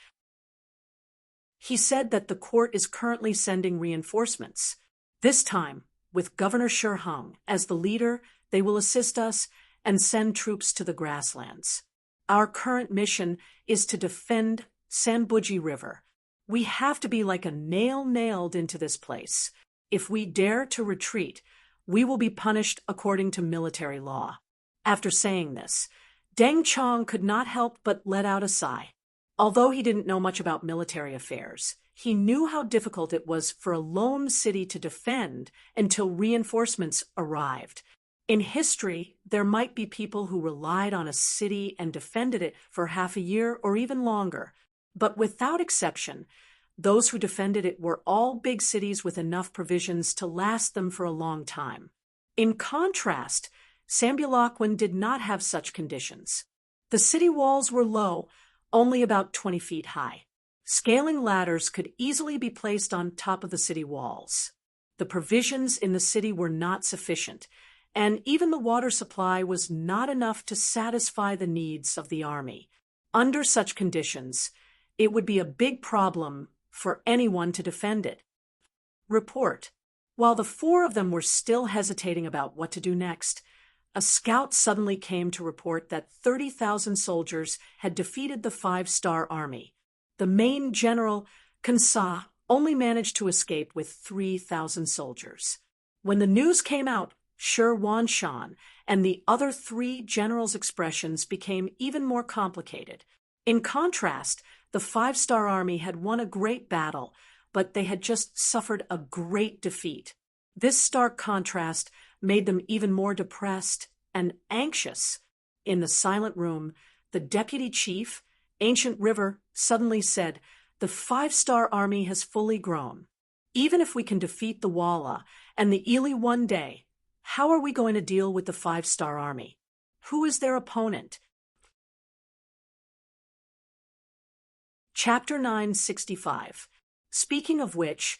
He said that the court is currently sending reinforcements. This time, with Governor Shi Hong as the leader, they will assist us and send troops to the grasslands. Our current mission is to defend Sanbuji River. We have to be like a nail nailed into this place. If we dare to retreat, we will be punished according to military law." After saying this, Deng Chang could not help but let out a sigh. Although he didn't know much about military affairs, he knew how difficult it was for a lone city to defend until reinforcements arrived. In history, there might be people who relied on a city and defended it for half a year or even longer. But without exception, those who defended it were all big cities with enough provisions to last them for a long time. In contrast, Sambilakwin did not have such conditions. The city walls were low, only about 20 feet high. Scaling ladders could easily be placed on top of the city walls. The provisions in the city were not sufficient, and even the water supply was not enough to satisfy the needs of the army. Under such conditions, it would be a big problem for anyone to defend it. Report. While the four of them were still hesitating about what to do next, a scout suddenly came to report that 30,000 soldiers had defeated the five-star army. The main general, Kansa, only managed to escape with 3,000 soldiers. When the news came out, Shi Wanshan and the other three generals' expressions became even more complicated. In contrast, the five-star army had won a great battle, but they had just suffered a great defeat. This stark contrast made them even more depressed and anxious. In the silent room, the deputy chief, Ancient River, suddenly said, "The five-star army has fully grown. Even if we can defeat the Walla and the Ili one day, how are we going to deal with the five-star army? Who is their opponent?" Chapter 965. Speaking of which,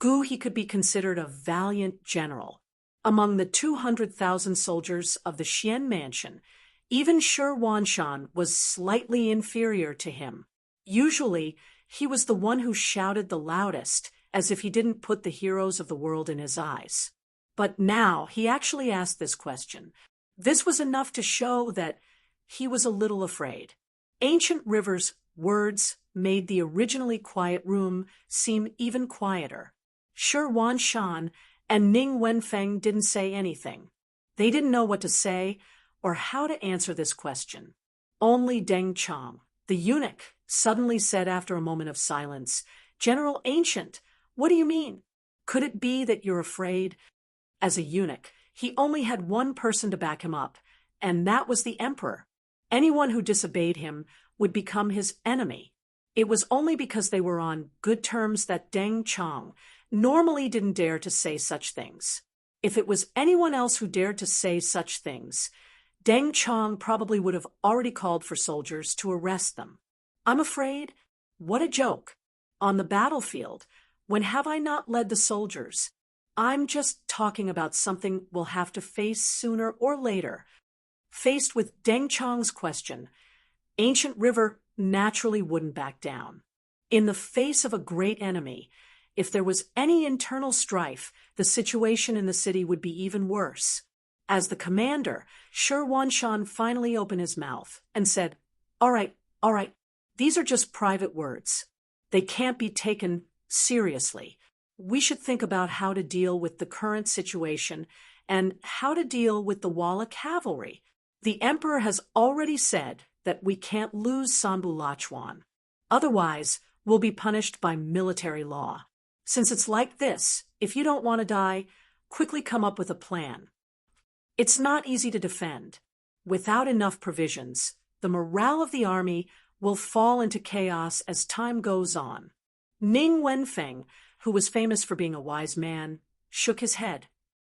he could be considered a valiant general. Among the 200,000 soldiers of the Xian mansion, even Shi Wanshan was slightly inferior to him. Usually, he was the one who shouted the loudest, as if he didn't put the heroes of the world in his eyes. But now he actually asked this question. This was enough to show that he was a little afraid. Ancient River's words made the originally quiet room seem even quieter. Shi Wanshan and Ning Wenfeng didn't say anything. They didn't know what to say or how to answer this question. Only Deng Chang, the eunuch, suddenly said after a moment of silence, "General Ancient, what do you mean? Could it be that you're afraid?" As a eunuch, he only had one person to back him up, and that was the emperor. Anyone who disobeyed him would become his enemy. It was only because they were on good terms that Deng Chang normally didn't dare to say such things. If it was anyone else who dared to say such things, Deng Chang probably would have already called for soldiers to arrest them. "I'm afraid? What a joke. On the battlefield, when have I not led the soldiers? I'm just talking about something we'll have to face sooner or later." Faced with Deng Chang's question, Ancient River naturally wouldn't back down. In the face of a great enemy, if there was any internal strife, the situation in the city would be even worse. As the commander, Shi Wanshan finally opened his mouth and said, all right, these are just private words. They can't be taken seriously. We should think about how to deal with the current situation and how to deal with the Walla cavalry. The emperor has already said that we can't lose Sanbu Lachuan. Otherwise, we'll be punished by military law. Since it's like this, if you don't want to die, quickly come up with a plan. It's not easy to defend. Without enough provisions, the morale of the army will fall into chaos as time goes on. Ning Wenfeng, who was famous for being a wise man, shook his head.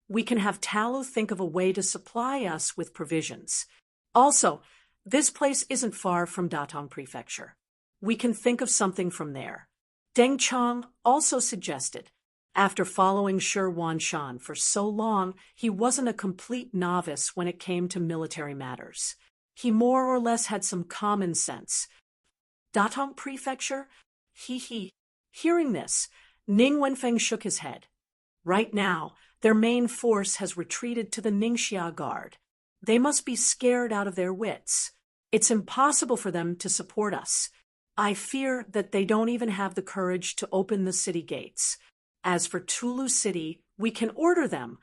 We can have Talu think of a way to supply us with provisions. Also, this place isn't far from Datong Prefecture. We can think of something from there. Deng Chang also suggested. After following Shi Wanshan for so long, he wasn't a complete novice when it came to military matters. He more or less had some common sense. Datong Prefecture? Hearing this, Ning Wenfeng shook his head. Right now, their main force has retreated to the Ningxia Guard. They must be scared out of their wits. It's impossible for them to support us. I fear that they don't even have the courage to open the city gates. As for Tulu City, we can order them,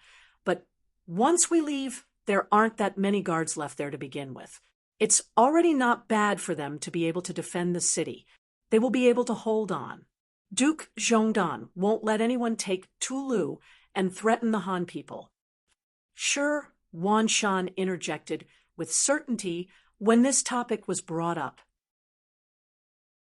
but once we leave, there aren't that many guards left there to begin with. It's already not bad for them to be able to defend the city. They will be able to hold on. Duke Zhongdan won't let anyone take Tulu and threaten the Han people. Shi Wanshan interjected with certainty when this topic was brought up.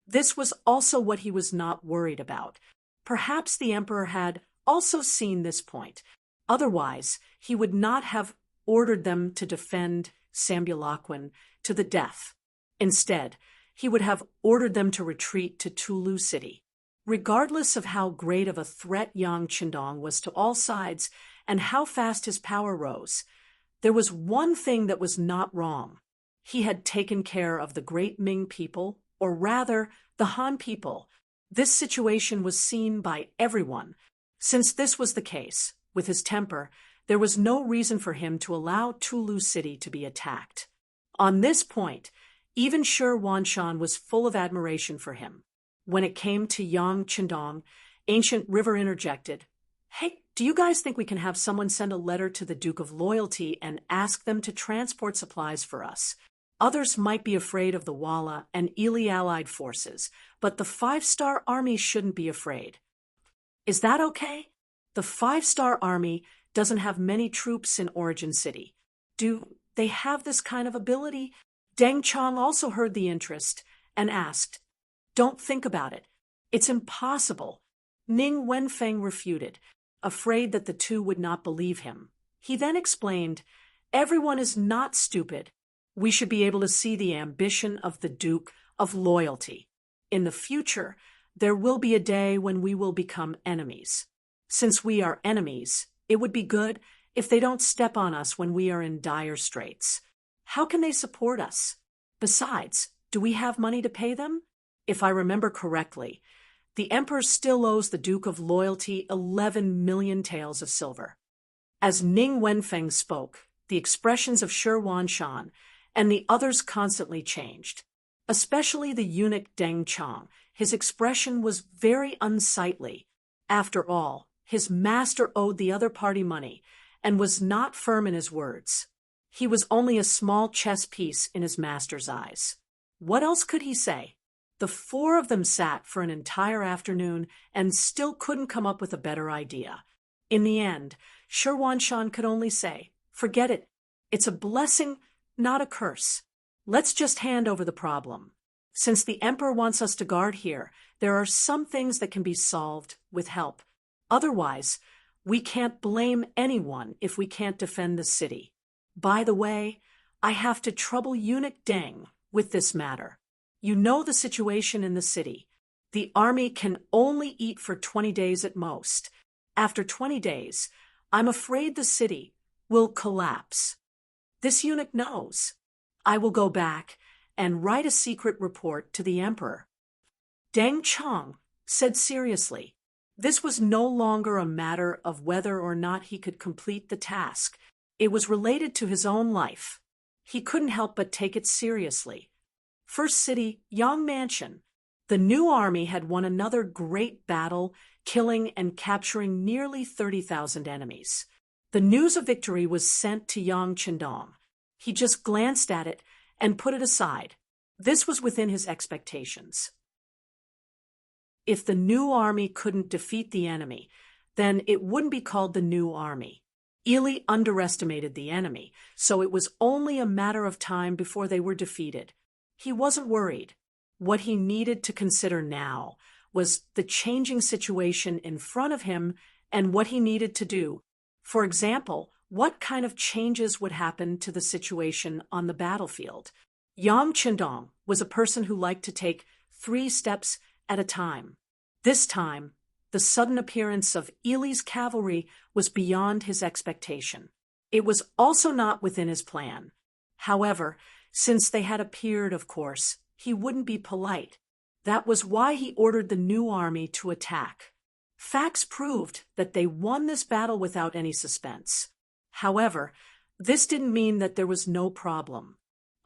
This was also what he was not worried about. Perhaps the emperor had also seen this point. Otherwise, he would not have ordered them to defend Sambulakwin to the death. Instead, he would have ordered them to retreat to Tulu City. Regardless of how great of a threat Yang Qindong was to all sides and how fast his power rose, there was one thing that was not wrong. He had taken care of the great Ming people, or rather, the Han people. This situation was seen by everyone. Since this was the case, with his temper, there was no reason for him to allow Tulu City to be attacked. On this point, even Shi Wanshan was full of admiration for him. When it came to Yang Qindong, Ancient River interjected, "Hey, do you guys think we can have someone send a letter to the Duke of Loyalty and ask them to transport supplies for us? Others might be afraid of the Walla and Ili allied forces, but the Five-Star Army shouldn't be afraid." Is that okay? The Five-Star Army doesn't have many troops in Origin City. Do they have this kind of ability? Deng Chong also heard the interest and asked, "Don't think about it. It's impossible." Ning Wenfeng refuted, afraid that the two would not believe him. He then explained, "Everyone is not stupid. We should be able to see the ambition of the Duke of Loyalty. In the future, there will be a day when we will become enemies. Since we are enemies, it would be good if they don't step on us when we are in dire straits. How can they support us? Besides, do we have money to pay them? If I remember correctly, the Emperor still owes the Duke of Loyalty 11 million taels of silver." As Ning Wenfeng spoke, the expressions of Shi Wanshan and the others constantly changed. Especially the eunuch Deng Chong, his expression was very unsightly. After all, his master owed the other party money and was not firm in his words. He was only a small chess piece in his master's eyes. What else could he say? The four of them sat for an entire afternoon and still couldn't come up with a better idea. In the end, Shi Wanshan could only say, "Forget it. It's a blessing, not a curse. Let's just hand over the problem. Since the Emperor wants us to guard here, there are some things that can be solved with help. Otherwise, we can't blame anyone if we can't defend the city. By the way, I have to trouble Eunuch Deng with this matter. You know the situation in the city. The army can only eat for 20 days at most. After 20 days, I'm afraid the city will collapse. This eunuch knows. I will go back and write a secret report to the Emperor." Deng Chong said seriously, this was no longer a matter of whether or not he could complete the task. It was related to his own life. He couldn't help but take it seriously. First city, Yang Mansion. The new army had won another great battle, killing and capturing nearly 30,000 enemies. The news of victory was sent to Yang Qindong. He just glanced at it and put it aside. This was within his expectations. If the new army couldn't defeat the enemy, then it wouldn't be called the new army. Ili underestimated the enemy, so it was only a matter of time before they were defeated. He wasn't worried. What he needed to consider now was the changing situation in front of him and what he needed to do. For example, what kind of changes would happen to the situation on the battlefield? Yang Qindong was a person who liked to take 3 steps at a time. This time, the sudden appearance of Ili's cavalry was beyond his expectation. It was also not within his plan. However, since they had appeared, of course, he wouldn't be polite. That was why he ordered the new army to attack. Facts proved that they won this battle without any suspense. However, this didn't mean that there was no problem.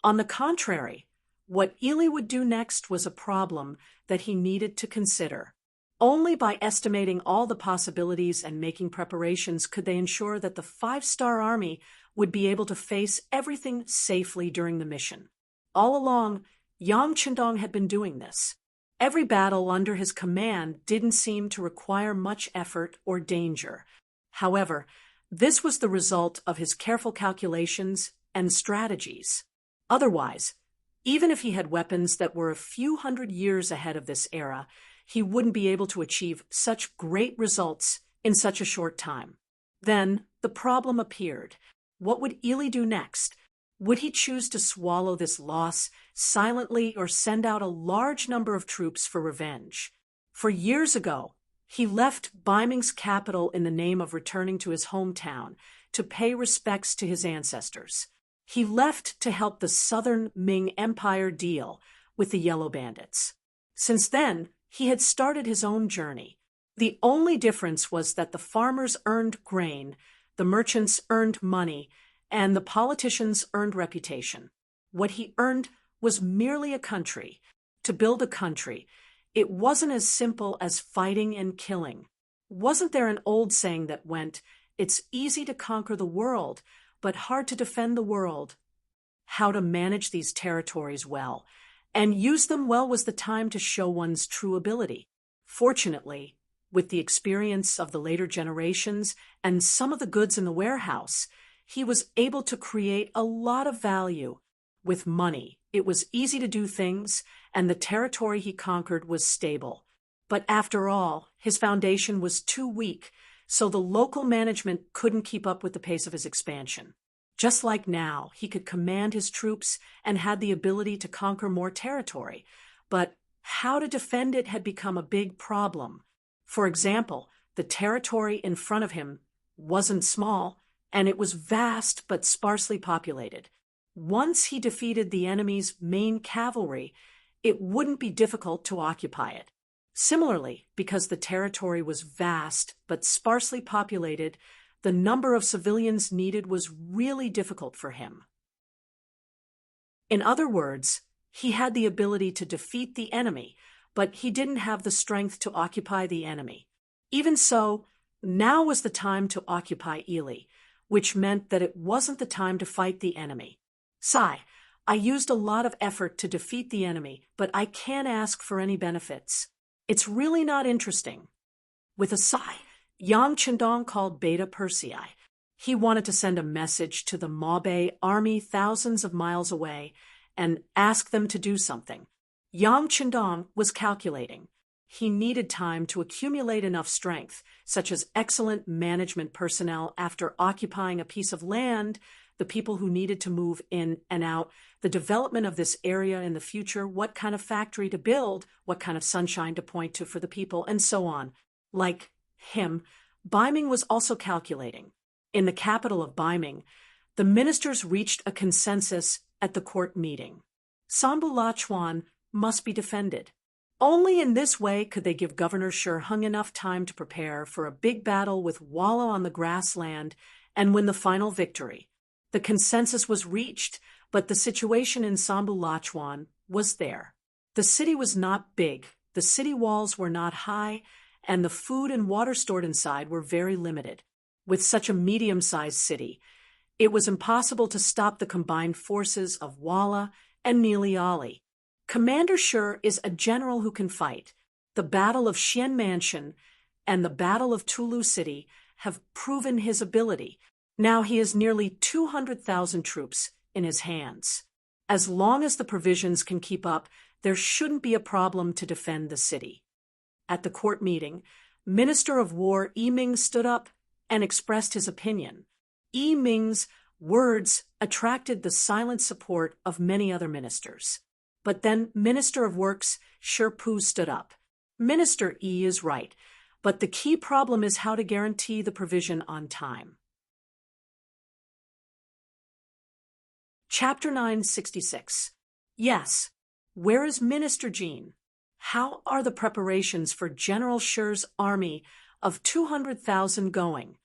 On the contrary, what Ili would do next was a problem that he needed to consider. Only by estimating all the possibilities and making preparations could they ensure that the Five-Star Army would be able to face everything safely during the mission. All along, Yang Qindong had been doing this. Every battle under his command didn't seem to require much effort or danger. However, this was the result of his careful calculations and strategies. Otherwise, even if he had weapons that were a few hundred years ahead of this era, he wouldn't be able to achieve such great results in such a short time. Then the problem appeared. What would Ili do next? Would he choose to swallow this loss silently or send out a large number of troops for revenge? For years ago, he left Baiming's capital in the name of returning to his hometown to pay respects to his ancestors. He left to help the southern Ming Empire deal with the Yellow Bandits. Since then, He had started his own journey. The only difference was that the farmers earned grain, the merchants earned money, and the politicians earned reputation. What he earned was merely a country. To build a country, it wasn't as simple as fighting and killing. Wasn't there an old saying that went, "It's easy to conquer the world, but hard to defend the world"? How to manage these territories well and use them well was the time to show one's true ability. Fortunately, with the experience of the later generations and some of the goods in the warehouse, he was able to create a lot of value. With money, it was easy to do things, and the territory he conquered was stable. But after all, his foundation was too weak, so the local management couldn't keep up with the pace of his expansion. Just like now, he could command his troops and had the ability to conquer more territory, but how to defend it had become a big problem. For example, the territory in front of him wasn't small, and it was vast but sparsely populated. Once he defeated the enemy's main cavalry, it wouldn't be difficult to occupy it. Similarly, because the territory was vast but sparsely populated, the number of civilians needed was really difficult for him. In other words, he had the ability to defeat the enemy, but he didn't have the strength to occupy the enemy. Even so, now was the time to occupy Ely, which meant that it wasn't the time to fight the enemy. Sigh, I used a lot of effort to defeat the enemy, but I can't ask for any benefits. It's really not interesting. With a sigh, Yang Chendong called Beta Persei. He wanted to send a message to the Mabe army thousands of miles away and ask them to do something. Yang Chendong was calculating. He needed time to accumulate enough strength, such as excellent management personnel after occupying a piece of land, the people who needed to move in and out, the development of this area in the future, what kind of factory to build, what kind of sunshine to point to for the people, and so on. Like him, Ming was also calculating. In the capital of Ming, the ministers reached a consensus at the court meeting. Sambu Lachuan must be defended. Only in this way could they give Governor Shi Hung enough time to prepare for a big battle with Walla on the grassland and win the final victory. The consensus was reached, but the situation in Sambu Lachuan was there. The city was not big, the city walls were not high, and the food and water stored inside were very limited. With such a medium-sized city, it was impossible to stop the combined forces of Walla and Nili Ali. Commander Shi is a general who can fight. The Battle of Xian Mansion and the Battle of Tulu City have proven his ability. Now he has nearly 200,000 troops in his hands. As long as the provisions can keep up, there shouldn't be a problem to defend the city. At the court meeting, Minister of War Ming stood up and expressed his opinion. Ming's words attracted the silent support of many other ministers. But then Minister of Works Shi Pu stood up. Minister is right, but the key problem is how to guarantee the provision on time. Chapter 966. Yes. Where is Minister Jean? How are the preparations for General Shi's army of 200,000 going?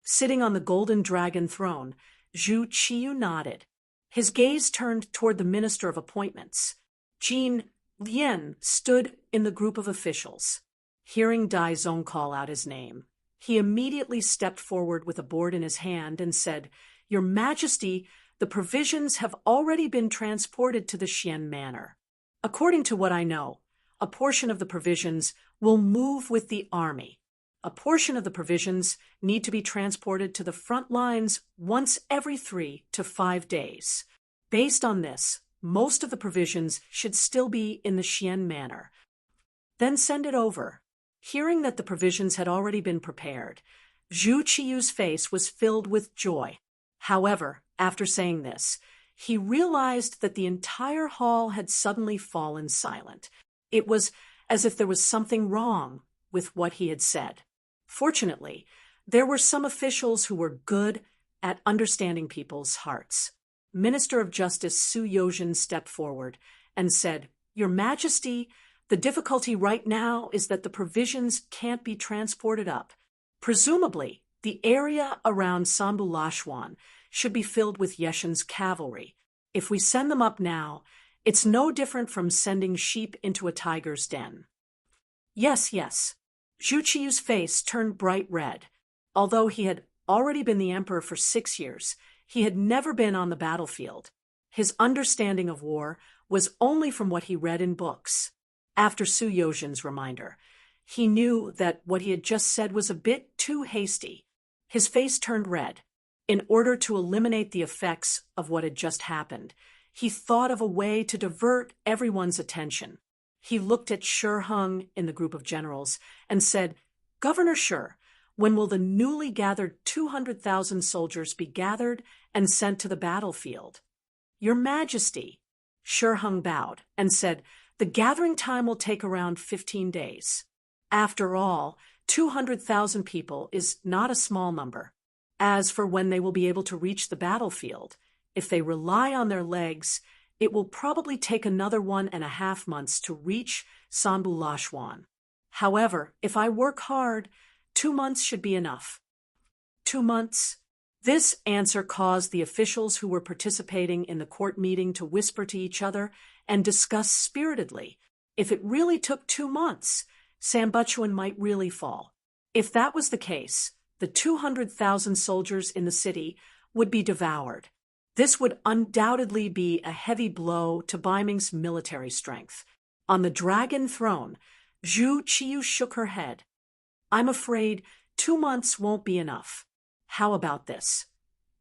Sitting on the golden dragon throne, Zhu Qiyu nodded. His gaze turned toward the Minister of Appointments. Jean Lian stood in the group of officials. Hearing Dai Zong call out his name, he immediately stepped forward with a board in his hand and said, "Your Majesty, the provisions have already been transported to the Xian Manor. According to what I know, a portion of the provisions will move with the army. A portion of the provisions need to be transported to the front lines once every 3 to 5 days. Based on this, most of the provisions should still be in the Xian Manor. Then send it over." Hearing that the provisions had already been prepared, Zhu Qiyu's face was filled with joy. However, after saying this, he realized that the entire hall had suddenly fallen silent. It was as if there was something wrong with what he had said. Fortunately, there were some officials who were good at understanding people's hearts. Minister of Justice Su Yozhen stepped forward and said, "Your Majesty, The difficulty right now is that the provisions can't be transported up. Presumably, the area around Sambulashwan should be filled with Yeshin's cavalry. If we send them up now, it's no different from sending sheep into a tiger's den." "Yes, yes." Zhu Qiyu's face turned bright red. Although he had already been the emperor for 6 years, he had never been on the battlefield. His understanding of war was only from what he read in books. After Su Yozhin's reminder, he knew that what he had just said was a bit too hasty. His face turned red. In order to eliminate the effects of what had just happened, he thought of a way to divert everyone's attention. He looked at Shi Heng in the group of generals and said, "Governor Shi, when will the newly gathered 200,000 soldiers be gathered and sent to the battlefield?" "Your Majesty." Shi Heng bowed and said, "The gathering time will take around 15 days. After all, 200,000 people is not a small number. As for when they will be able to reach the battlefield, if they rely on their legs, it will probably take another 1.5 months to reach Sambulashwan. However, if I work hard, 2 months should be enough." 2 months? This answer caused the officials who were participating in the court meeting to whisper to each other and discuss spiritedly. If it really took 2 months, Sambuchuan might really fall. If that was the case, the 200,000 soldiers in the city would be devoured. This would undoubtedly be a heavy blow to Baiming's military strength. On the dragon throne, Zhu Qiyu shook her head. "I'm afraid 2 months won't be enough. How about this?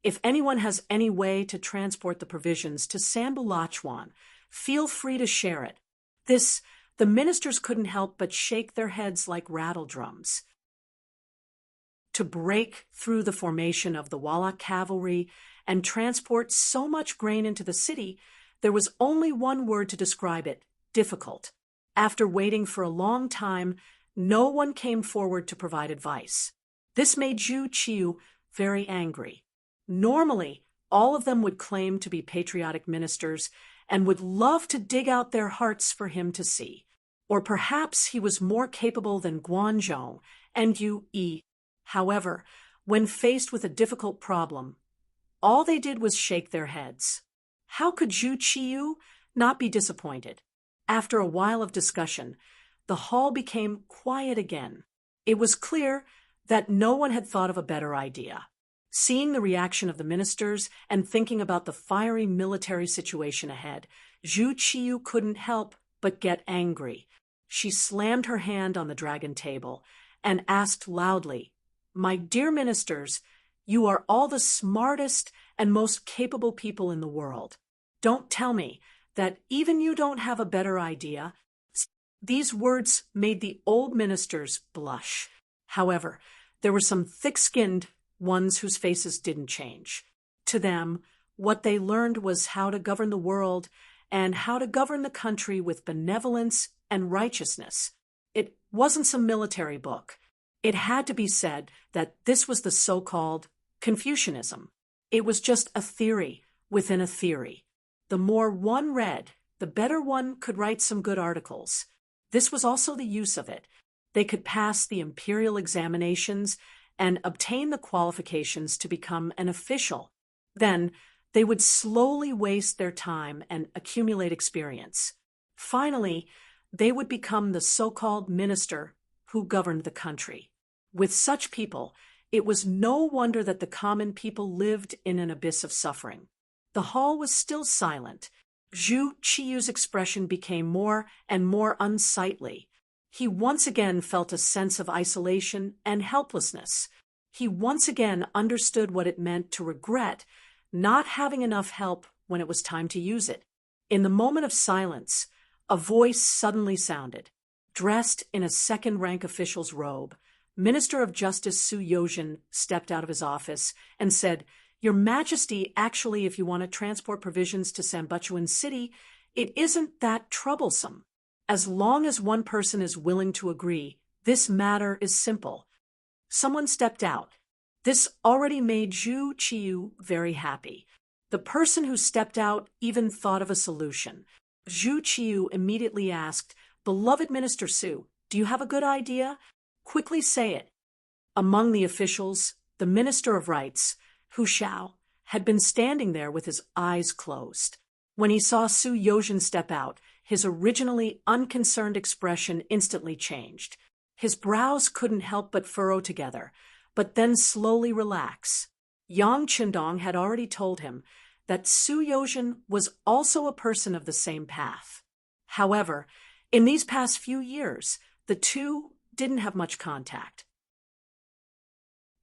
If anyone has any way to transport the provisions to Sambulachwan, feel free to share it." The ministers couldn't help but shake their heads like rattle drums. To break through the formation of the Walla cavalry and transport so much grain into the city, there was only one word to describe it: difficult. After waiting for a long time, no one came forward to provide advice. This made Zhu Qiyu very angry. Normally, all of them would claim to be patriotic ministers and would love to dig out their hearts for him to see. Or perhaps he was more capable than Guanzhong and Yu Yi. However, when faced with a difficult problem, all they did was shake their heads. How could Zhu Qiyu not be disappointed? After a while of discussion, the hall became quiet again. It was clear that no one had thought of a better idea. Seeing the reaction of the ministers and thinking about the fiery military situation ahead, Zhu Qiyu couldn't help but get angry. She slammed her hand on the dragon table and asked loudly, "My dear ministers, you are all the smartest and most capable people in the world. Don't tell me that even you don't have a better idea." These words made the old ministers blush. However, there were some thick-skinned ones whose faces didn't change. To them, what they learned was how to govern the world and how to govern the country with benevolence and righteousness. It wasn't some military book. It had to be said that this was the so-called Confucianism. It was just a theory within a theory. The more one read, the better one could write some good articles. This was also the use of it. They could pass the imperial examinations and obtain the qualifications to become an official. Then they would slowly waste their time and accumulate experience. Finally, they would become the so-called minister who governed the country. With such people, it was no wonder that the common people lived in an abyss of suffering. The hall was still silent. Zhu Qiyu's expression became more and more unsightly. He once again felt a sense of isolation and helplessness. He once again understood what it meant to regret not having enough help when it was time to use it. In the moment of silence, a voice suddenly sounded. Dressed in a second-rank official's robe, Minister of Justice Su Yozhin stepped out of his office and said, "Your Majesty, actually, if you want to transport provisions to Sambuchuan City, it isn't that troublesome. As long as one person is willing to agree, this matter is simple." Someone stepped out. This already made Zhu Qiyu very happy. The person who stepped out even thought of a solution. Zhu Qiyu immediately asked, "Beloved Minister Su, do you have a good idea? Quickly say it." Among the officials, the Minister of Rights, Hu Xiao, had been standing there with his eyes closed. When he saw Su Yozhen step out, his originally unconcerned expression instantly changed. His brows couldn't help but furrow together, but then slowly relax. Yang Qindong had already told him that Su Yozhen was also a person of the same path. However, in these past few years, the two didn't have much contact.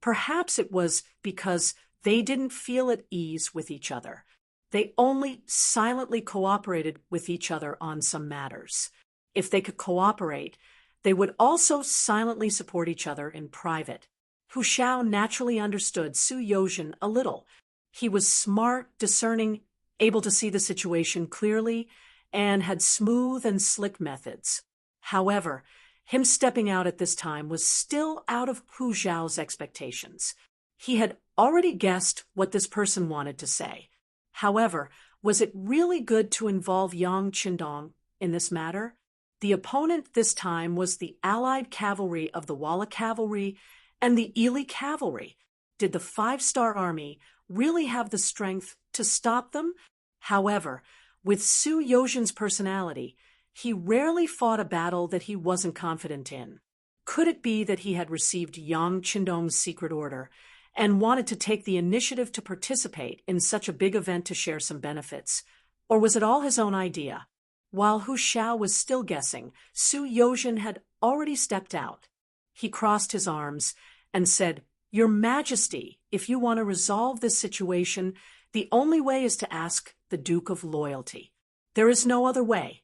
Perhaps it was because they didn't feel at ease with each other. They only silently cooperated with each other on some matters. If they could cooperate, they would also silently support each other in private. Hu Xiao naturally understood Su Yozhen a little. He was smart, discerning, able to see the situation clearly, and had smooth and slick methods. However, him stepping out at this time was still out of Hu Xiao's expectations. He had already guessed what this person wanted to say. However, was it really good to involve Yang Qindong in this matter? The opponent this time was the allied cavalry of the Walla Cavalry and the Ili Cavalry. Did the five-star army really have the strength to stop them? However, with Su Yozhen's personality, he rarely fought a battle that he wasn't confident in. Could it be that he had received Yang Qindong's secret order and wanted to take the initiative to participate in such a big event to share some benefits? Or was it all his own idea? While Hu Xiao was still guessing, Su Yozhen had already stepped out. He crossed his arms and said, "Your Majesty, if you want to resolve this situation, the only way is to ask the Duke of Loyalty. There is no other way."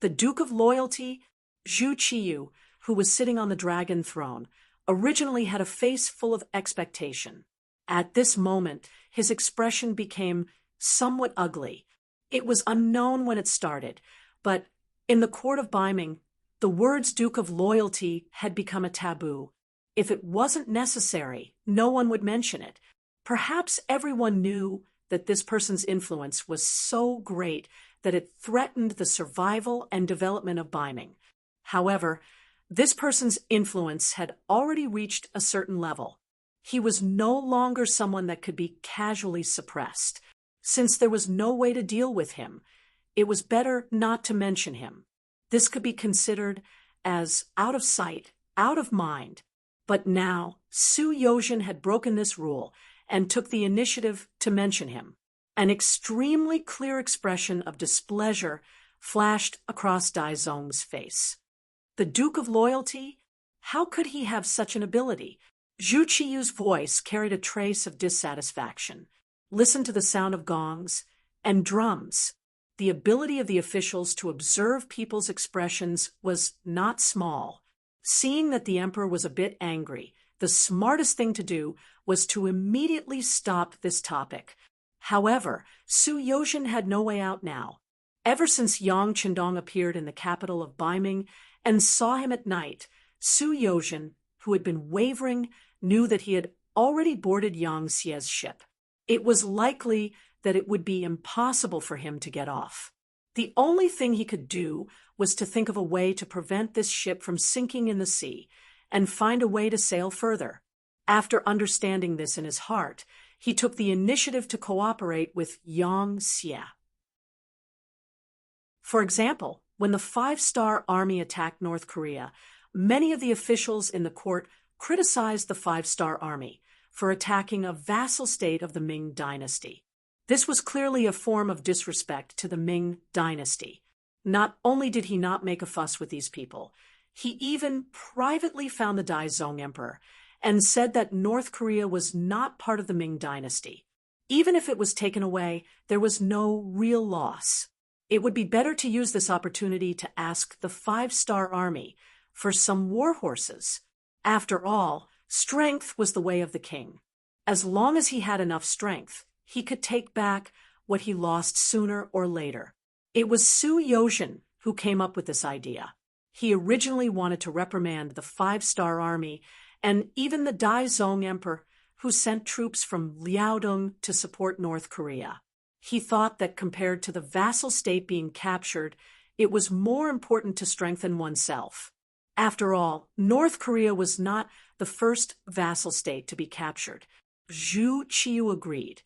The Duke of Loyalty, Zhu Qiyu, who was sitting on the dragon throne, originally had a face full of expectation. At this moment, his expression became somewhat ugly. It was unknown when it started, but in the court of Biming, the words Duke of Loyalty had become a taboo. If it wasn't necessary, no one would mention it. Perhaps everyone knew that this person's influence was so great that it threatened the survival and development of Biming. However, this person's influence had already reached a certain level. He was no longer someone that could be casually suppressed. Since there was no way to deal with him, it was better not to mention him. This could be considered as out of sight, out of mind. But now, Su Yozhen had broken this rule and took the initiative to mention him. An extremely clear expression of displeasure flashed across Dai Zong's face. The Duke of Loyalty? How could he have such an ability? Zhu Qiyu's voice carried a trace of dissatisfaction. Listen to the sound of gongs and drums. The ability of the officials to observe people's expressions was not small. Seeing that the emperor was a bit angry, the smartest thing to do was to immediately stop this topic. However, Su Yozhen had no way out now. Ever since Yang Qindong appeared in the capital of Biming and saw him at night, Su Yozhen, who had been wavering, knew that he had already boarded Yang Xie's ship. It was likely that it would be impossible for him to get off. The only thing he could do was to think of a way to prevent this ship from sinking in the sea and find a way to sail further. After understanding this in his heart, he took the initiative to cooperate with Yang Xie. For example, when the five-star army attacked North Korea, many of the officials in the court criticized the five-star army for attacking a vassal state of the Ming dynasty. This was clearly a form of disrespect to the Ming dynasty. Not only did he not make a fuss with these people, he even privately found the Daizong emperor and said that North Korea was not part of the Ming dynasty. Even if it was taken away, there was no real loss. It would be better to use this opportunity to ask the five-star army for some war horses. After all, strength was the way of the king. As long as he had enough strength, he could take back what he lost sooner or later. It was Su Yozhen who came up with this idea. He originally wanted to reprimand the five-star army and even the Daizong emperor who sent troops from Liaodong to support North Korea. He thought that compared to the vassal state being captured, it was more important to strengthen oneself. After all, North Korea was not the first vassal state to be captured. Zhu Qiyu agreed,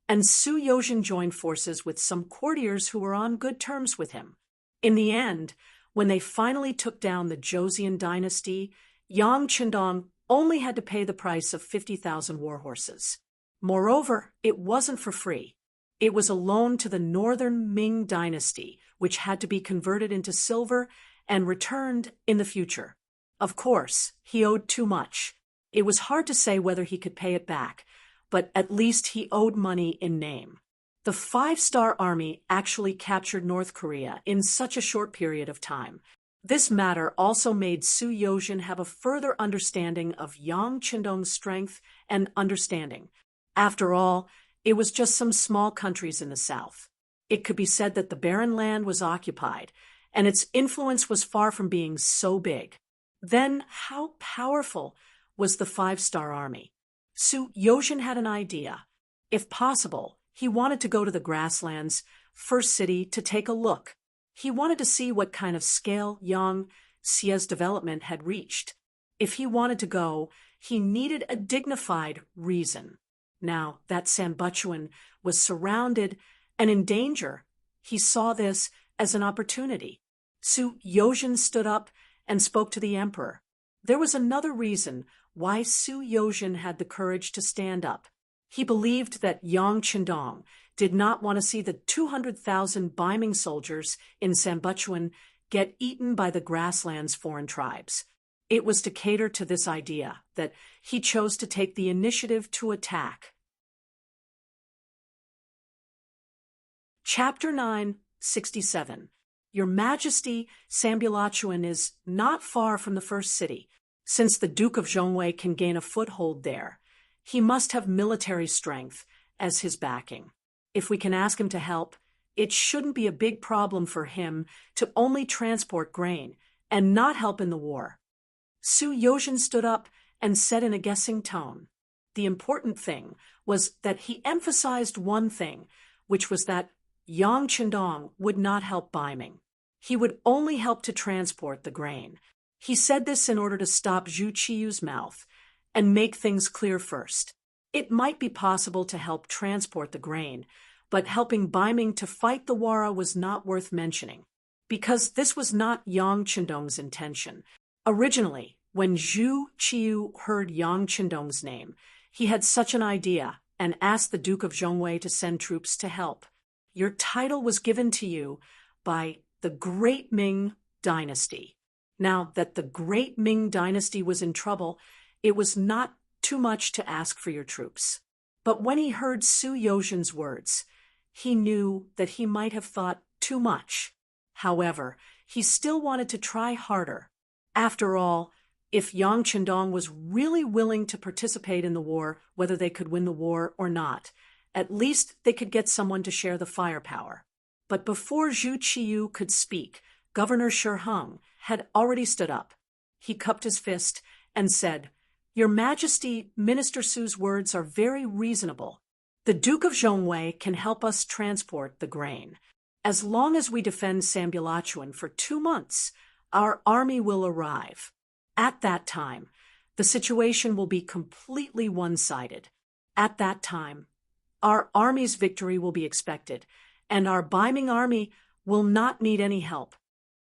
and Su Yozhen joined forces with some courtiers who were on good terms with him. In the end, when they finally took down the Joseon dynasty, Yang Qindong only had to pay the price of 50,000 war horses. Moreover, it wasn't for free. It was a loan to the northern Ming dynasty, which had to be converted into silver and returned in the future. Of course, he owed too much. It was hard to say whether he could pay it back, but at least he owed money in name. The five-star army actually captured North Korea in such a short period of time. This matter also made Su Yozhen have a further understanding of Yang Qindong's strength and understanding. After all, it was just some small countries in the south. It could be said that the barren land was occupied, and its influence was far from being so big. Then, how powerful was the five-star army? Su Yozhen had an idea. If possible, he wanted to go to the grasslands, first city, to take a look. He wanted to see what kind of scale Yang Xie's development had reached. If he wanted to go, he needed a dignified reason. Now that Sambuchuan was surrounded and in danger, he saw this as an opportunity. Su Yozhen stood up and spoke to the emperor. There was another reason why Su Yozhen had the courage to stand up. He believed that Yang Qindong did not want to see the 200,000 Ming soldiers in Sambuchuan get eaten by the grasslands' foreign tribes. It was to cater to this idea that he chose to take the initiative to attack. Chapter 9:67. Your Majesty, Sambuchuan is not far from the first city. Since the Duke of Zhongwei can gain a foothold there, he must have military strength as his backing. If we can ask him to help, it shouldn't be a big problem for him to only transport grain and not help in the war. Su Yozhen stood up and said in a guessing tone. The important thing was that he emphasized one thing, which was that Yang Qindong would not help Ming. He would only help to transport the grain. He said this in order to stop Zhu Qiyu's mouth and make things clear first. It might be possible to help transport the grain, but helping Ming to fight the war was not worth mentioning, because this was not Yang Qindong's intention. Originally, when Zhu Qiyu heard Yang Qindong's name, he had such an idea and asked the Duke of Zhongwei to send troops to help. Your title was given to you by the Great Ming Dynasty. Now that the Great Ming Dynasty was in trouble, it was not too much to ask for your troops. But when he heard Su Yozhen's words, he knew that he might have thought too much. However, he still wanted to try harder. After all, if Yang Qindong was really willing to participate in the war, whether they could win the war or not, at least they could get someone to share the firepower. But before Zhu Qiyu could speak, Governor Shi Heng had already stood up. He cupped his fist and said, Your Majesty, Minister Su's words are very reasonable. The Duke of Zhongwei can help us transport the grain. As long as we defend Sambuchuan for 2 months, our army will arrive. At that time, the situation will be completely one-sided. At that time, our army's victory will be expected, and our Ming army will not need any help.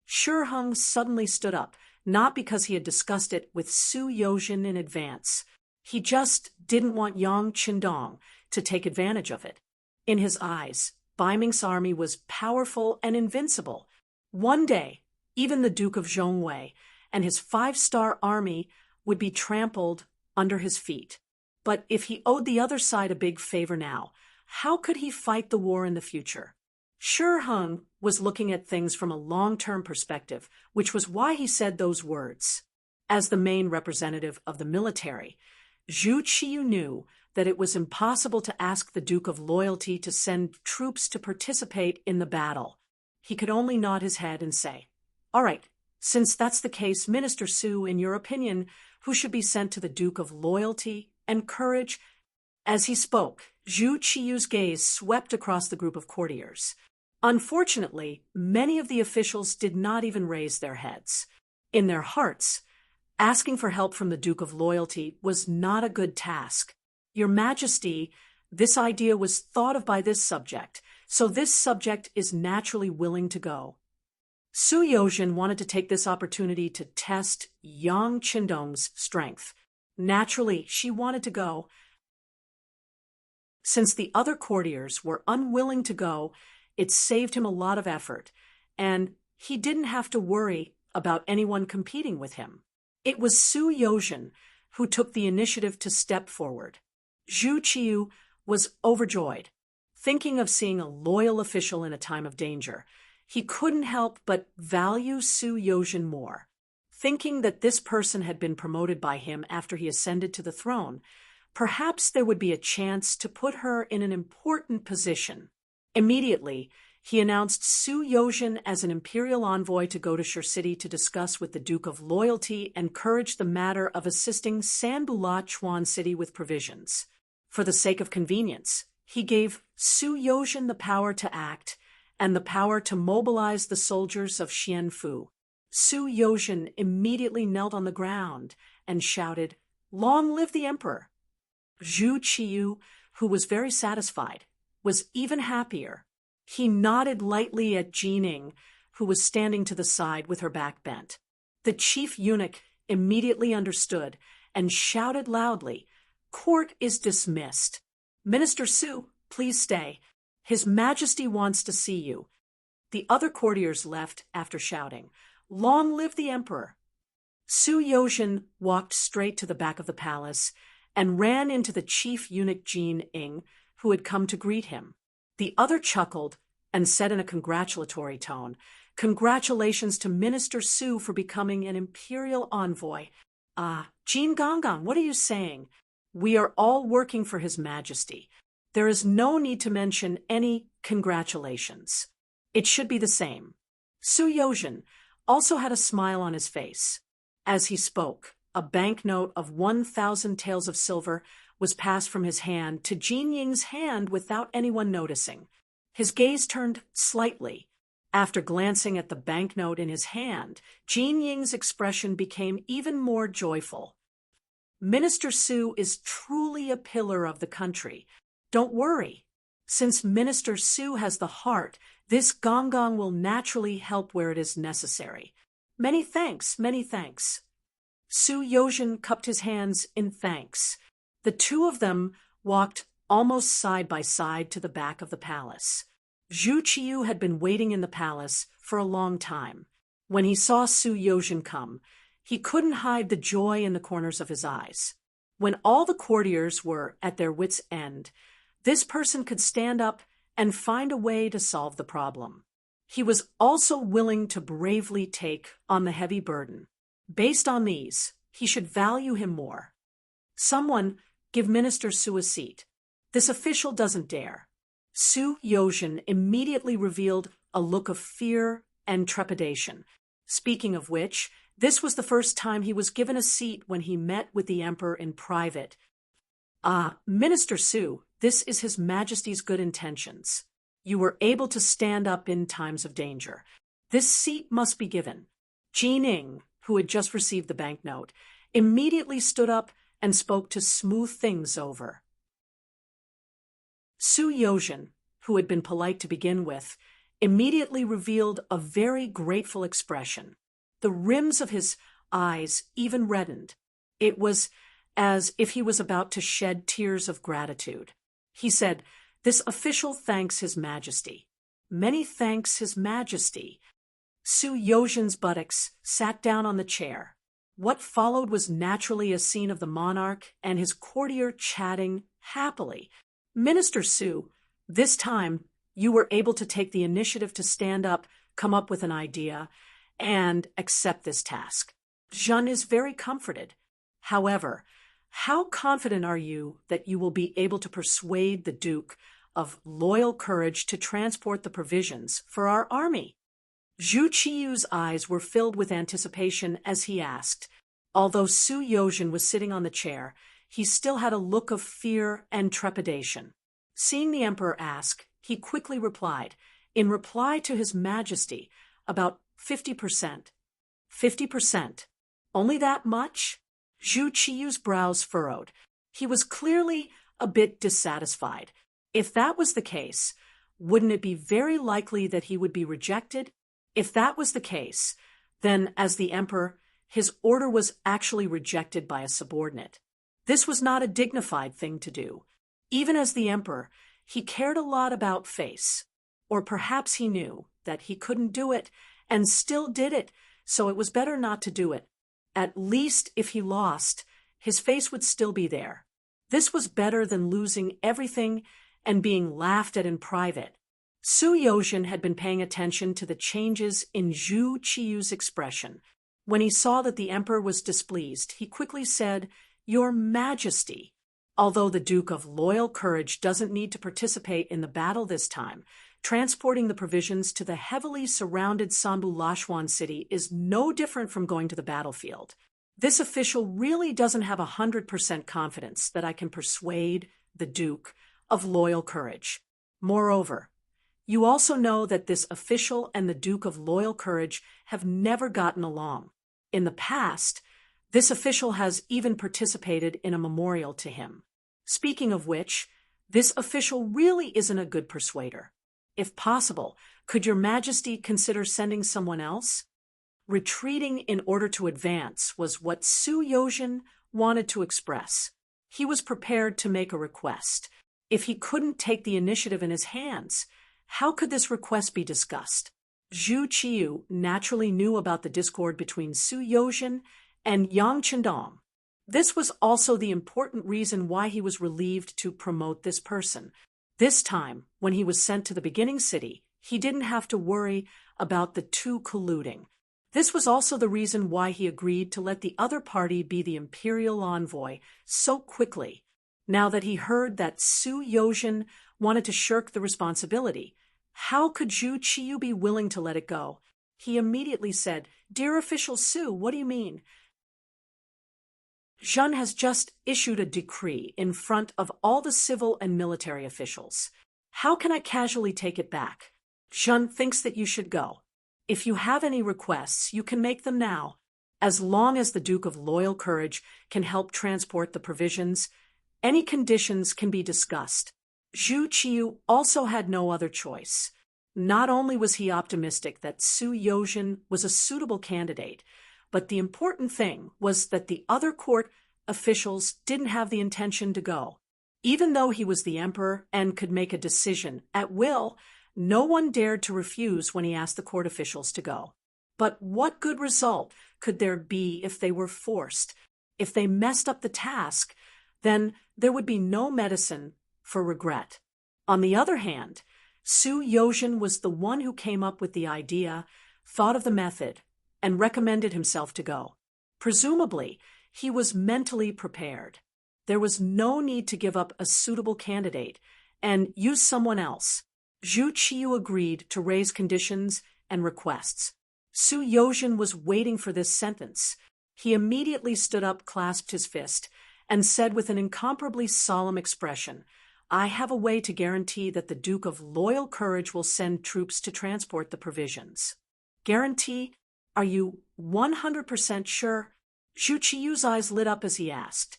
Shi Heng suddenly stood up, not because he had discussed it with Su Yozhen in advance. He just didn't want Yang Qindong to take advantage of it. In his eyes, Ming's army was powerful and invincible. One day, even the Duke of Zhongwei and his 5-star army would be trampled under his feet. But if he owed the other side a big favor now, how could he fight the war in the future? Shi Heng was looking at things from a long-term perspective, which was why he said those words. As the main representative of the military, Zhu Qiyu knew that it was impossible to ask the Duke of Loyalty to send troops to participate in the battle. He could only nod his head and say, All right, since that's the case, Minister Su, in your opinion, who should be sent to the Duke of Loyalty and Courage? As he spoke, Zhu Qiyu's gaze swept across the group of courtiers. Unfortunately, many of the officials did not even raise their heads. In their hearts, asking for help from the Duke of Loyalty was not a good task. Your Majesty, this idea was thought of by this subject, so this subject is naturally willing to go. Su Yozhen wanted to take this opportunity to test Yang Qindong's strength. Naturally, she wanted to go. Since the other courtiers were unwilling to go, it saved him a lot of effort, and he didn't have to worry about anyone competing with him. It was Su Yozhen who took the initiative to step forward. Zhu Qiyu was overjoyed. Thinking of seeing a loyal official in a time of danger, he couldn't help but value Su Yozhen more. Thinking that this person had been promoted by him after he ascended to the throne, perhaps there would be a chance to put her in an important position. Immediately, he announced Su Yozhen as an imperial envoy to go to Shur City to discuss with the Duke of Loyalty and encourage the matter of assisting Sanbula Chuan City with provisions. For the sake of convenience, he gave Su Yozhen the power to act and the power to mobilize the soldiers of Xianfu. Su Yozhen immediately knelt on the ground and shouted, "Long live the emperor!" Zhu Qiyu, who was very satisfied, was even happier. He nodded lightly at Jining, who was standing to the side with her back bent. The chief eunuch immediately understood and shouted loudly, "Court is dismissed. Minister Su, please stay. His Majesty wants to see you." The other courtiers left after shouting, "Long live the emperor!" Su Yozhen walked straight to the back of the palace and ran into the chief eunuch Jining, who had come to greet him. The other chuckled and said in a congratulatory tone, "Congratulations to Minister Su for becoming an imperial envoy." Jin Gonggang, what are you saying? We are all working for His Majesty. There is no need to mention any congratulations. It should be the same. Su Yozhen also had a smile on his face. As he spoke, a banknote of 1,000 taels of silver was passed from his hand to Jin Ying's hand without anyone noticing. His gaze turned slightly. After glancing at the banknote in his hand, Jin Ying's expression became even more joyful. Minister Su is truly a pillar of the country. Don't worry. Since Minister Su has the heart, this Gonggang will naturally help where it is necessary. Many thanks, many thanks. Su Yozhen cupped his hands in thanks. The two of them walked almost side by side to the back of the palace. Zhu Qiyu had been waiting in the palace for a long time. When he saw Su Yozhen come, he couldn't hide the joy in the corners of his eyes. When all the courtiers were at their wits' end, this person could stand up and find a way to solve the problem. He was also willing to bravely take on the heavy burden. Based on these, he should value him more. Someone give Minister Su a seat. This official doesn't dare. Su Yozhen immediately revealed a look of fear and trepidation. Speaking of which, this was the first time he was given a seat when he met with the emperor in private. Minister Su, this is His Majesty's good intentions. You were able to stand up in times of danger. This seat must be given. Jining, who had just received the banknote, immediately stood up and spoke to smooth things over. Su Yozhen, who had been polite to begin with, immediately revealed a very grateful expression. The rims of his eyes even reddened. It was as if he was about to shed tears of gratitude. He said, "This official thanks His Majesty." "Many thanks, His Majesty." Su Yozhen's buttocks sat down on the chair. What followed was naturally a scene of the monarch and his courtier chatting happily. "Minister Su, this time you were able to take the initiative to stand up, come up with an idea, and accept this task. Zhen is very comforted. However, how confident are you that you will be able to persuade the Duke of Loyal Courage to transport the provisions for our army?" Zhu Qiyu's eyes were filled with anticipation as he asked. Although Su Yozhen was sitting on the chair, he still had a look of fear and trepidation. Seeing the emperor ask, he quickly replied, in reply to His Majesty, about 50%. 50%. Only that much? Zhu Qiyu's brows furrowed. He was clearly a bit dissatisfied. If that was the case, wouldn't it be very likely that he would be rejected? If that was the case, then, as the emperor, his order was actually rejected by a subordinate. This was not a dignified thing to do. Even as the emperor, he cared a lot about face. Or perhaps he knew that he couldn't do it and still did it, so it was better not to do it. At least if he lost, his face would still be there. This was better than losing everything and being laughed at in private. Su Yozhen had been paying attention to the changes in Zhu Qiyu's expression. When he saw that the emperor was displeased, he quickly said, "Your Majesty." Although the Duke of Loyal Courage doesn't need to participate in the battle this time, transporting the provisions to the heavily surrounded Sanbu Lashuan city is no different from going to the battlefield. This official really doesn't have 100% confidence that I can persuade the Duke of Loyal Courage. Moreover, you also know that this official and the Duke of Loyal Courage have never gotten along. In the past, this official has even participated in a memorial to him. Speaking of which, this official really isn't a good persuader. If possible, could Your Majesty consider sending someone else? Retreating in order to advance was what Su Yozhen wanted to express. He was prepared to make a request. If he couldn't take the initiative in his hands, how could this request be discussed? Zhu Qiyu naturally knew about the discord between Su Yozhen and Yang Chendong. This was also the important reason why he was relieved to promote this person. This time, when he was sent to the beginning city, he didn't have to worry about the two colluding. This was also the reason why he agreed to let the other party be the imperial envoy so quickly. Now that he heard that Su Yozhen wanted to shirk the responsibility, how could Zhu Qiyu be willing to let it go? He immediately said, "Dear official Su, what do you mean? Zhen has just issued a decree in front of all the civil and military officials. How can I casually take it back? Zhen thinks that you should go. If you have any requests, you can make them now. As long as the Duke of Loyal Courage can help transport the provisions, any conditions can be discussed." Zhu Qiyu also had no other choice. Not only was he optimistic that Su Yozhen was a suitable candidate, but the important thing was that the other court officials didn't have the intention to go. Even though he was the emperor and could make a decision at will, no one dared to refuse when he asked the court officials to go. But what good result could there be if they were forced? If they messed up the task, then there would be no medicine for regret. On the other hand, Su Yozhen was the one who came up with the idea, thought of the method, and recommended himself to go. Presumably, he was mentally prepared. There was no need to give up a suitable candidate and use someone else. Zhu Qiyu agreed to raise conditions and requests. Su Yozhen was waiting for this sentence. He immediately stood up, clasped his fist, and said with an incomparably solemn expression, "I have a way to guarantee that the Duke of Loyal Courage will send troops to transport the provisions." "Guarantee? Are you 100% sure?" Zhu Qiyu's eyes lit up as he asked.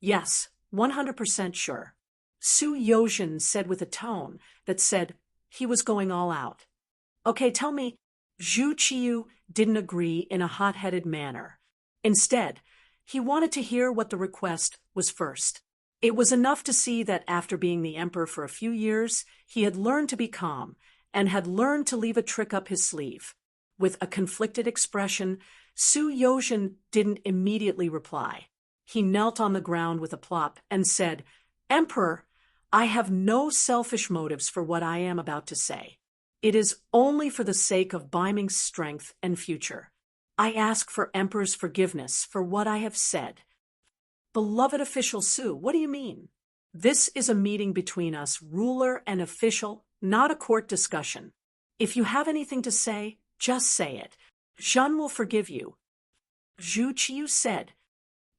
"Yes, 100% sure," Su Yozhen said with a tone that said he was going all out. "Okay, tell me." Zhu Qiyu didn't agree in a hot-headed manner. Instead, he wanted to hear what the request was first. It was enough to see that after being the emperor for a few years, he had learned to be calm and had learned to leave a trick up his sleeve. With a conflicted expression, Su Yozhen didn't immediately reply. He knelt on the ground with a plop and said, "Emperor, I have no selfish motives for what I am about to say. It is only for the sake of Ming's strength and future. I ask for Emperor's forgiveness for what I have said." "Beloved official Su, what do you mean? This is a meeting between us, ruler and official, not a court discussion. If you have anything to say, just say it. Zhen will forgive you." Zhu Qiyu said,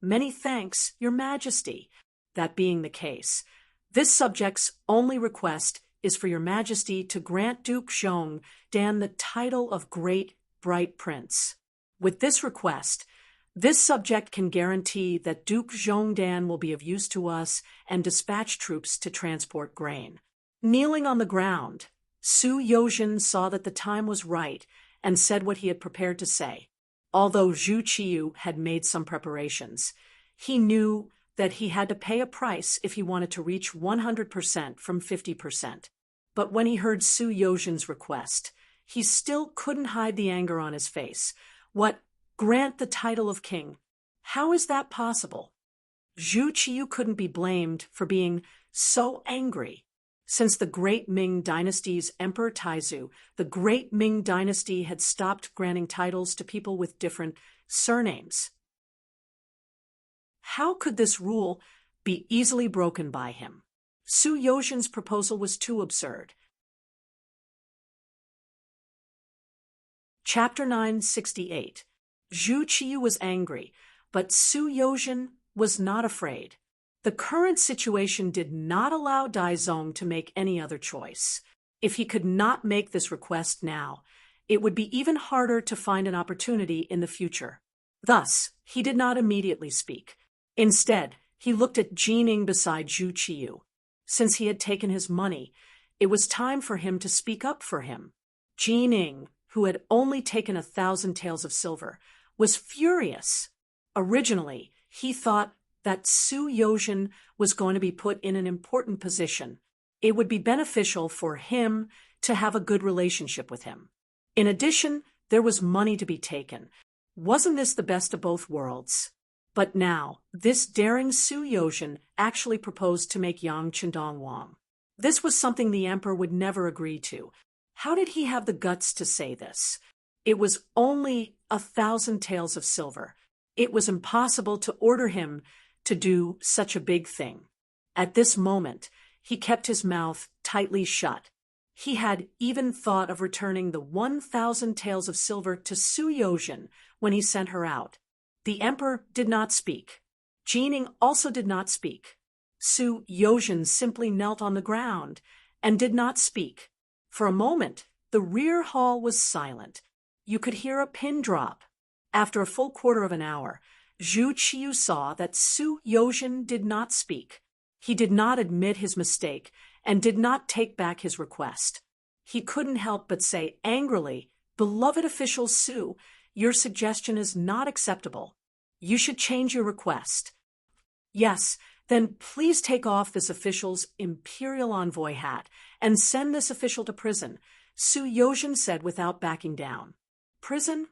"Many thanks, Your Majesty." That being the case, this subject's only request is for your majesty to grant Duke Zhong Dan the title of Great Bright Prince. With this request, this subject can guarantee that Duke Zhongdan will be of use to us and dispatch troops to transport grain. Kneeling on the ground, Su Yozhen saw that the time was right and said what he had prepared to say. Although Zhu Qiyu had made some preparations, he knew that he had to pay a price if he wanted to reach 100% from 50%. But when he heard Su Yozhen's request, he still couldn't hide the anger on his face. What? Grant the title of king? How is that possible? Zhu Qiyu couldn't be blamed for being so angry. Since the Great Ming Dynasty's Emperor Taizu, the Great Ming Dynasty had stopped granting titles to people with different surnames. How could this rule be easily broken by him? Su Yozhen's proposal was too absurd. Chapter 968. Zhu Qiyu was angry, but Su Yozhen was not afraid. The current situation did not allow Daizong to make any other choice. If he could not make this request now, it would be even harder to find an opportunity in the future. Thus, he did not immediately speak. Instead, he looked at Jining beside Zhu Qiyu. Since he had taken his money, it was time for him to speak up for him. Jining, who had only taken 1,000 taels of silver, was furious. Originally, he thought that Su Yozhen was going to be put in an important position. It would be beneficial for him to have a good relationship with him. In addition, there was money to be taken. Wasn't this the best of both worlds? But now, this daring Su Yozhen actually proposed to make Yang Qindong Wang. This was something the emperor would never agree to. How did he have the guts to say this? It was only 1,000 taels of silver. It was impossible to order him to do such a big thing. At this moment, he kept his mouth tightly shut. He had even thought of returning the 1,000 taels of silver to Su Yozhen when he sent her out. The emperor did not speak. Jining also did not speak. Su Yozhen simply knelt on the ground and did not speak. For a moment, the rear hall was silent. You could hear a pin drop. After a full quarter of an hour, Zhu Qiyu saw that Su Yozhen did not speak. He did not admit his mistake and did not take back his request. He couldn't help but say angrily, "Beloved official Su, your suggestion is not acceptable. You should change your request." "Yes, then please take off this official's imperial envoy hat and send this official to prison," Su Yozhen said without backing down. "Prison?"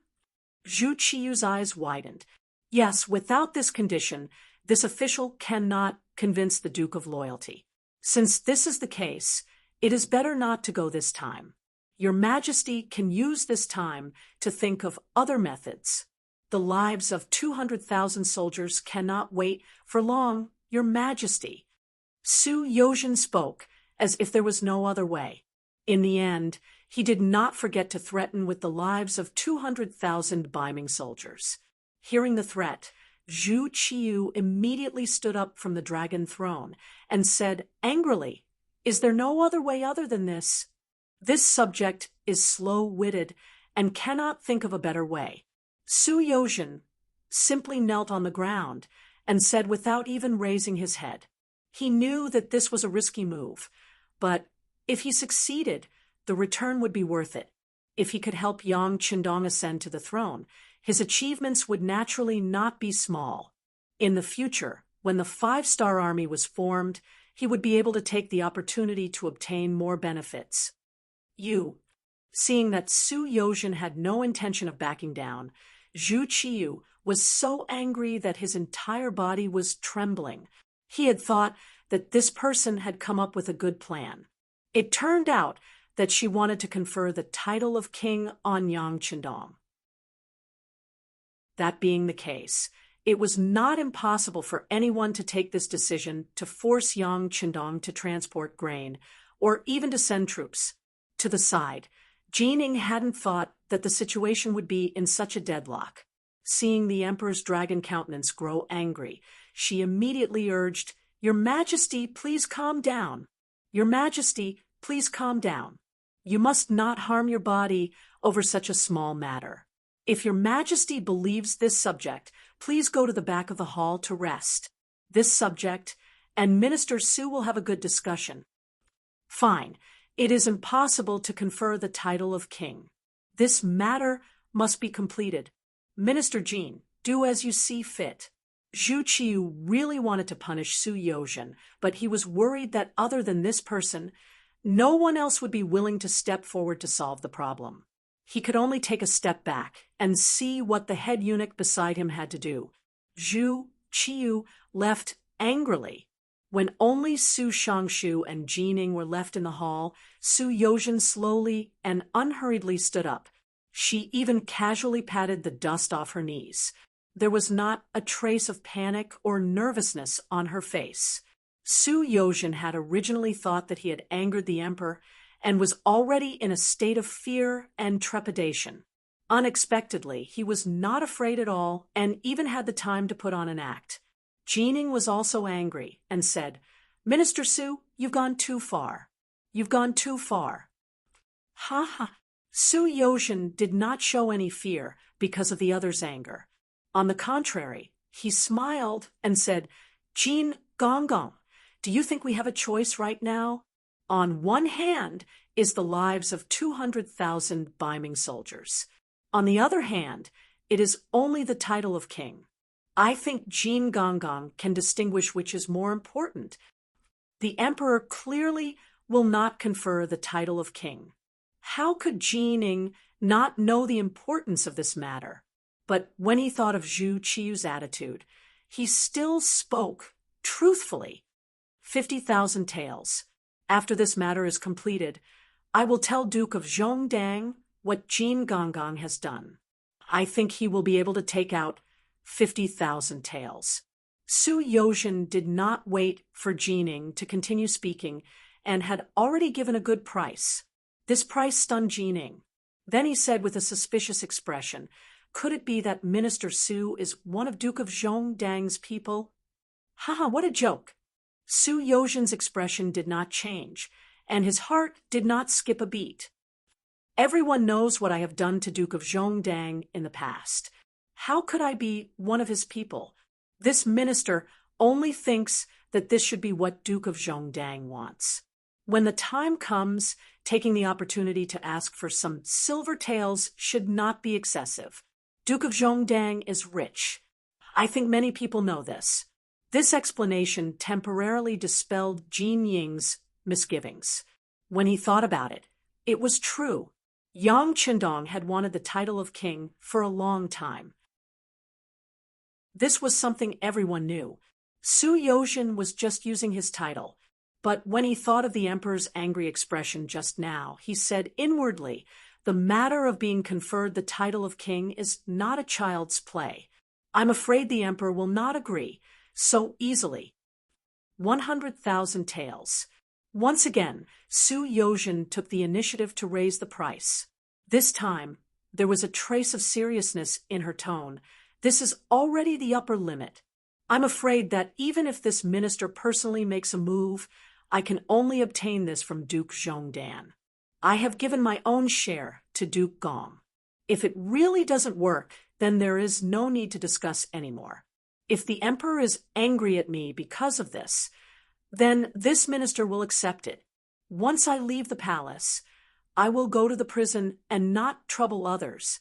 Zhu Qiyu's eyes widened. "Yes, without this condition, this official cannot convince the Duke of loyalty. Since this is the case, it is better not to go this time. Your Majesty can use this time to think of other methods. The lives of 200,000 soldiers cannot wait for long, Your Majesty." Su Yozhen spoke as if there was no other way. In the end, he did not forget to threaten with the lives of 200,000 Ming soldiers. Hearing the threat, Zhu Qiyu immediately stood up from the dragon throne and said angrily, "Is there no other way other than this? This subject is slow-witted and cannot think of a better way." Su Yozhen simply knelt on the ground and said without even raising his head. He knew that this was a risky move, but if he succeeded, the return would be worth it. If he could help Yang Qindong ascend to the throne, his achievements would naturally not be small. In the future, when the 5-star army was formed, he would be able to take the opportunity to obtain more benefits. Seeing that Su Yozhen had no intention of backing down, Zhu Qiyu was so angry that his entire body was trembling. He had thought that this person had come up with a good plan. It turned out that she wanted to confer the title of king on Yang Qindong. That being the case, it was not impossible for anyone to take this decision to force Yang Qindong to transport grain, or even to send troops. To the side, Jining hadn't thought that the situation would be in such a deadlock. Seeing the emperor's dragon countenance grow angry, she immediately urged, "Your Majesty, please calm down. Your Majesty, Please calm down. You must not harm your body over such a small matter. If your majesty believes this subject, please go to the back of the hall to rest. This subject and Minister Su will have a good discussion. Fine. It is impossible to confer the title of king. This matter must be completed. Minister Jin, do as you see fit. Zhu Qiu really wanted to punish Su Yozhen, but he was worried that other than this person, no one else would be willing to step forward to solve the problem. He could only take a step back and see what the head eunuch beside him had to do. Zhu Qiu left angrily. When only Su Shangshu and Jining were left in the hall, Su Yozhen slowly and unhurriedly stood up. She even casually patted the dust off her knees. There was not a trace of panic or nervousness on her face. Su Yozhen had originally thought that he had angered the emperor and was already in a state of fear and trepidation. Unexpectedly, he was not afraid at all and even had the time to put on an act. Jining was also angry and said, "Minister Su, you've gone too far. You've gone too far." Ha ha. Su Yozhen did not show any fear because of the other's anger. On the contrary, he smiled and said, "Jin Gonggong, do you think we have a choice right now? On one hand is the lives of 200,000 Ming soldiers. On the other hand, it is only the title of king. I think Jin Gonggong can distinguish which is more important. The emperor clearly will not confer the title of king. How could Jining not know the importance of this matter?" But when he thought of Zhu Qiu's attitude, he still spoke truthfully. 50,000 taels. After this matter is completed, I will tell Duke of Zhongdang what Jin Gonggong has done. I think he will be able to take out 50,000 taels. Su Yozhen did not wait for Jining to continue speaking and had already given a good price. This price stunned Jining. Then he said with a suspicious expression, "Could it be that Minister Su is one of Duke of Zhongdang's people?" Haha, what a joke! Su Yozhen's expression did not change, and his heart did not skip a beat. Everyone knows what I have done to Duke of Zhongdang in the past. How could I be one of his people? This minister only thinks that this should be what Duke of Zhongdang wants. When the time comes, taking the opportunity to ask for some silver taels should not be excessive. Duke of Zhongdang is rich. I think many people know this. This explanation temporarily dispelled Jin Ying's misgivings. When he thought about it, it was true. Yang Qindong had wanted the title of king for a long time. This was something everyone knew. Su Yozhen was just using his title. But when he thought of the emperor's angry expression just now, he said inwardly, the matter of being conferred the title of king is not a child's play. I'm afraid the emperor will not agree so easily. 100,000 taels. Once again, Su Yozhen took the initiative to raise the price. This time, there was a trace of seriousness in her tone. This is already the upper limit. I'm afraid that even if this minister personally makes a move, I can only obtain this from Duke Zhongdan. I have given my own share to Duke Gong. If it really doesn't work, then there is no need to discuss anymore. If the emperor is angry at me because of this, then this minister will accept it. Once I leave the palace, I will go to the prison and not trouble others.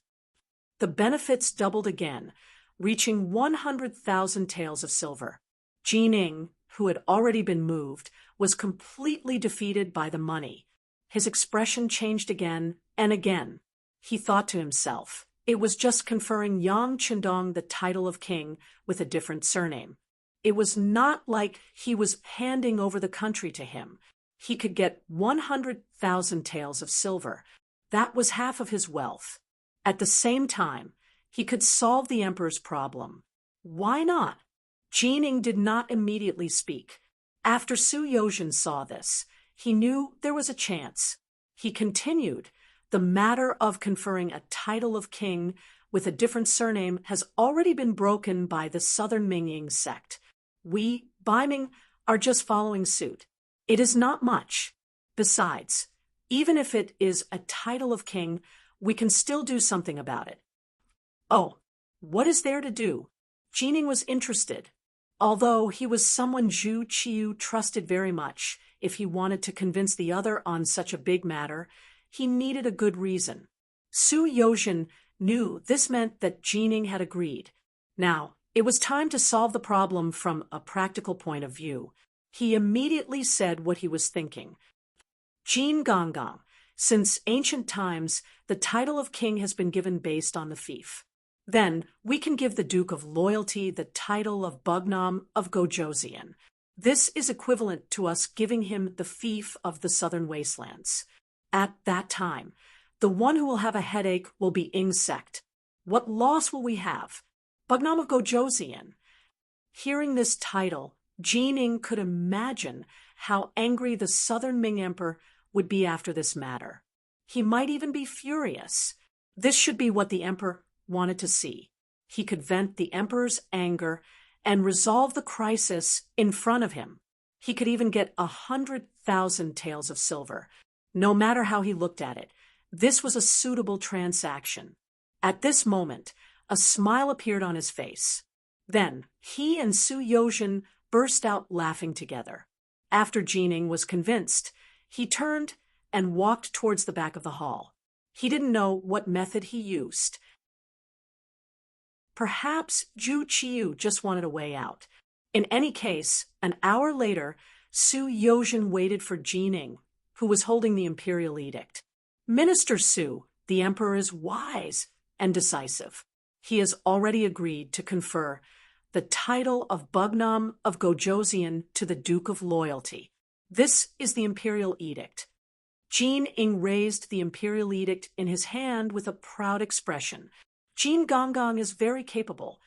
The benefits doubled again, reaching 100,000 taels of silver. Jining, who had already been moved, was completely defeated by the money. His expression changed again and again. He thought to himself, it was just conferring Yang Qindong the title of king with a different surname. It was not like he was handing over the country to him. He could get 100,000 taels of silver. That was half of his wealth. At the same time, he could solve the emperor's problem. Why not? Jining did not immediately speak. After Su Yozhen saw this, he knew there was a chance. He continued, the matter of conferring a title of king with a different surname has already been broken by the southern Ming sect. We, Ming, are just following suit. It is not much. Besides, even if it is a title of king, we can still do something about it. Oh, what is there to do? Jining was interested. Although he was someone Zhu Qiu trusted very much, if he wanted to convince the other on such a big matter, he needed a good reason. Su Yozhen knew this meant that Jining had agreed. Now, it was time to solve the problem from a practical point of view. He immediately said what he was thinking. Jin Gonggang, since ancient times, the title of king has been given based on the fief. Then we can give the Duke of Loyalty the title of Bugnam of Gojoseon. This is equivalent to us giving him the fief of the southern wastelands. At that time, the one who will have a headache will be Ing's sect. What loss will we have? Bugnam of Gojoseon. Hearing this title, Jining could imagine how angry the southern Ming emperor would be after this matter. He might even be furious. This should be what the emperor wanted to see. He could vent the emperor's anger and resolve the crisis in front of him. He could even get 100,000 taels of silver. No matter how he looked at it, this was a suitable transaction. At this moment, a smile appeared on his face. Then he and Su Yozhen burst out laughing together. After Jining was convinced, he turned and walked towards the back of the hall. He didn't know what method he used. Perhaps Zhu Qiu just wanted a way out. In any case, an hour later, Su Yozhen waited for Jining, who was holding the imperial edict. Minister Su, the emperor is wise and decisive. He has already agreed to confer the title of Bugnam of Gojoseon to the Duke of Loyalty. This is the imperial edict. Jin Ing raised the imperial edict in his hand with a proud expression. Jin Gonggang is very capable.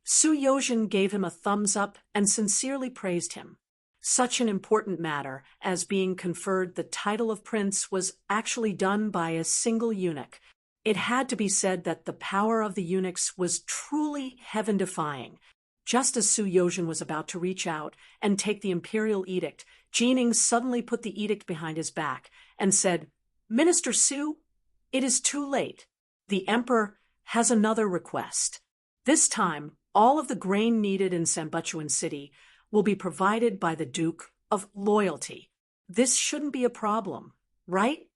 Su Yozhen gave him a thumbs up and sincerely praised him. Such an important matter as being conferred the title of prince was actually done by a single eunuch. It had to be said that the power of the eunuchs was truly heaven-defying. Just as Su Yozhen was about to reach out and take the imperial edict, Jining suddenly put the edict behind his back and said, "Minister Su, it is too late. The emperor has another request. This time, all of the grain needed in Sanbuchuan City will be provided by the Duke of Loyalty. This shouldn't be a problem, right?"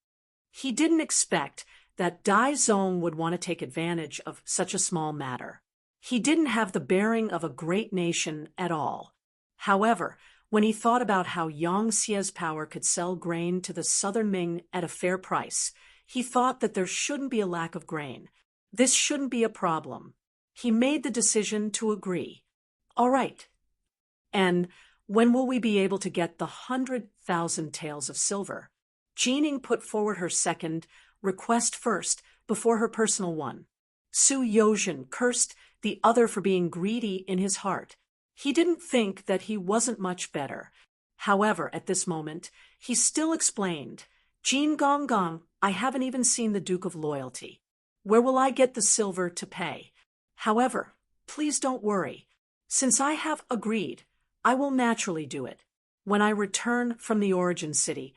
He didn't expect that Dai Zong would want to take advantage of such a small matter. He didn't have the bearing of a great nation at all. However, when he thought about how Yang Xie's power could sell grain to the southern Ming at a fair price, he thought that there shouldn't be a lack of grain. This shouldn't be a problem. He made the decision to agree. All right. And when will we be able to get the 100,000 taels of silver? Jining put forward her second request first before her personal one. Su Yozhen cursed the other for being greedy in his heart. He didn't think that he wasn't much better. However, at this moment, he still explained, "Jin Gonggang, I haven't even seen the Duke of Loyalty. Where will I get the silver to pay? However, please don't worry. Since I have agreed, I will naturally do it. When I return from the origin city,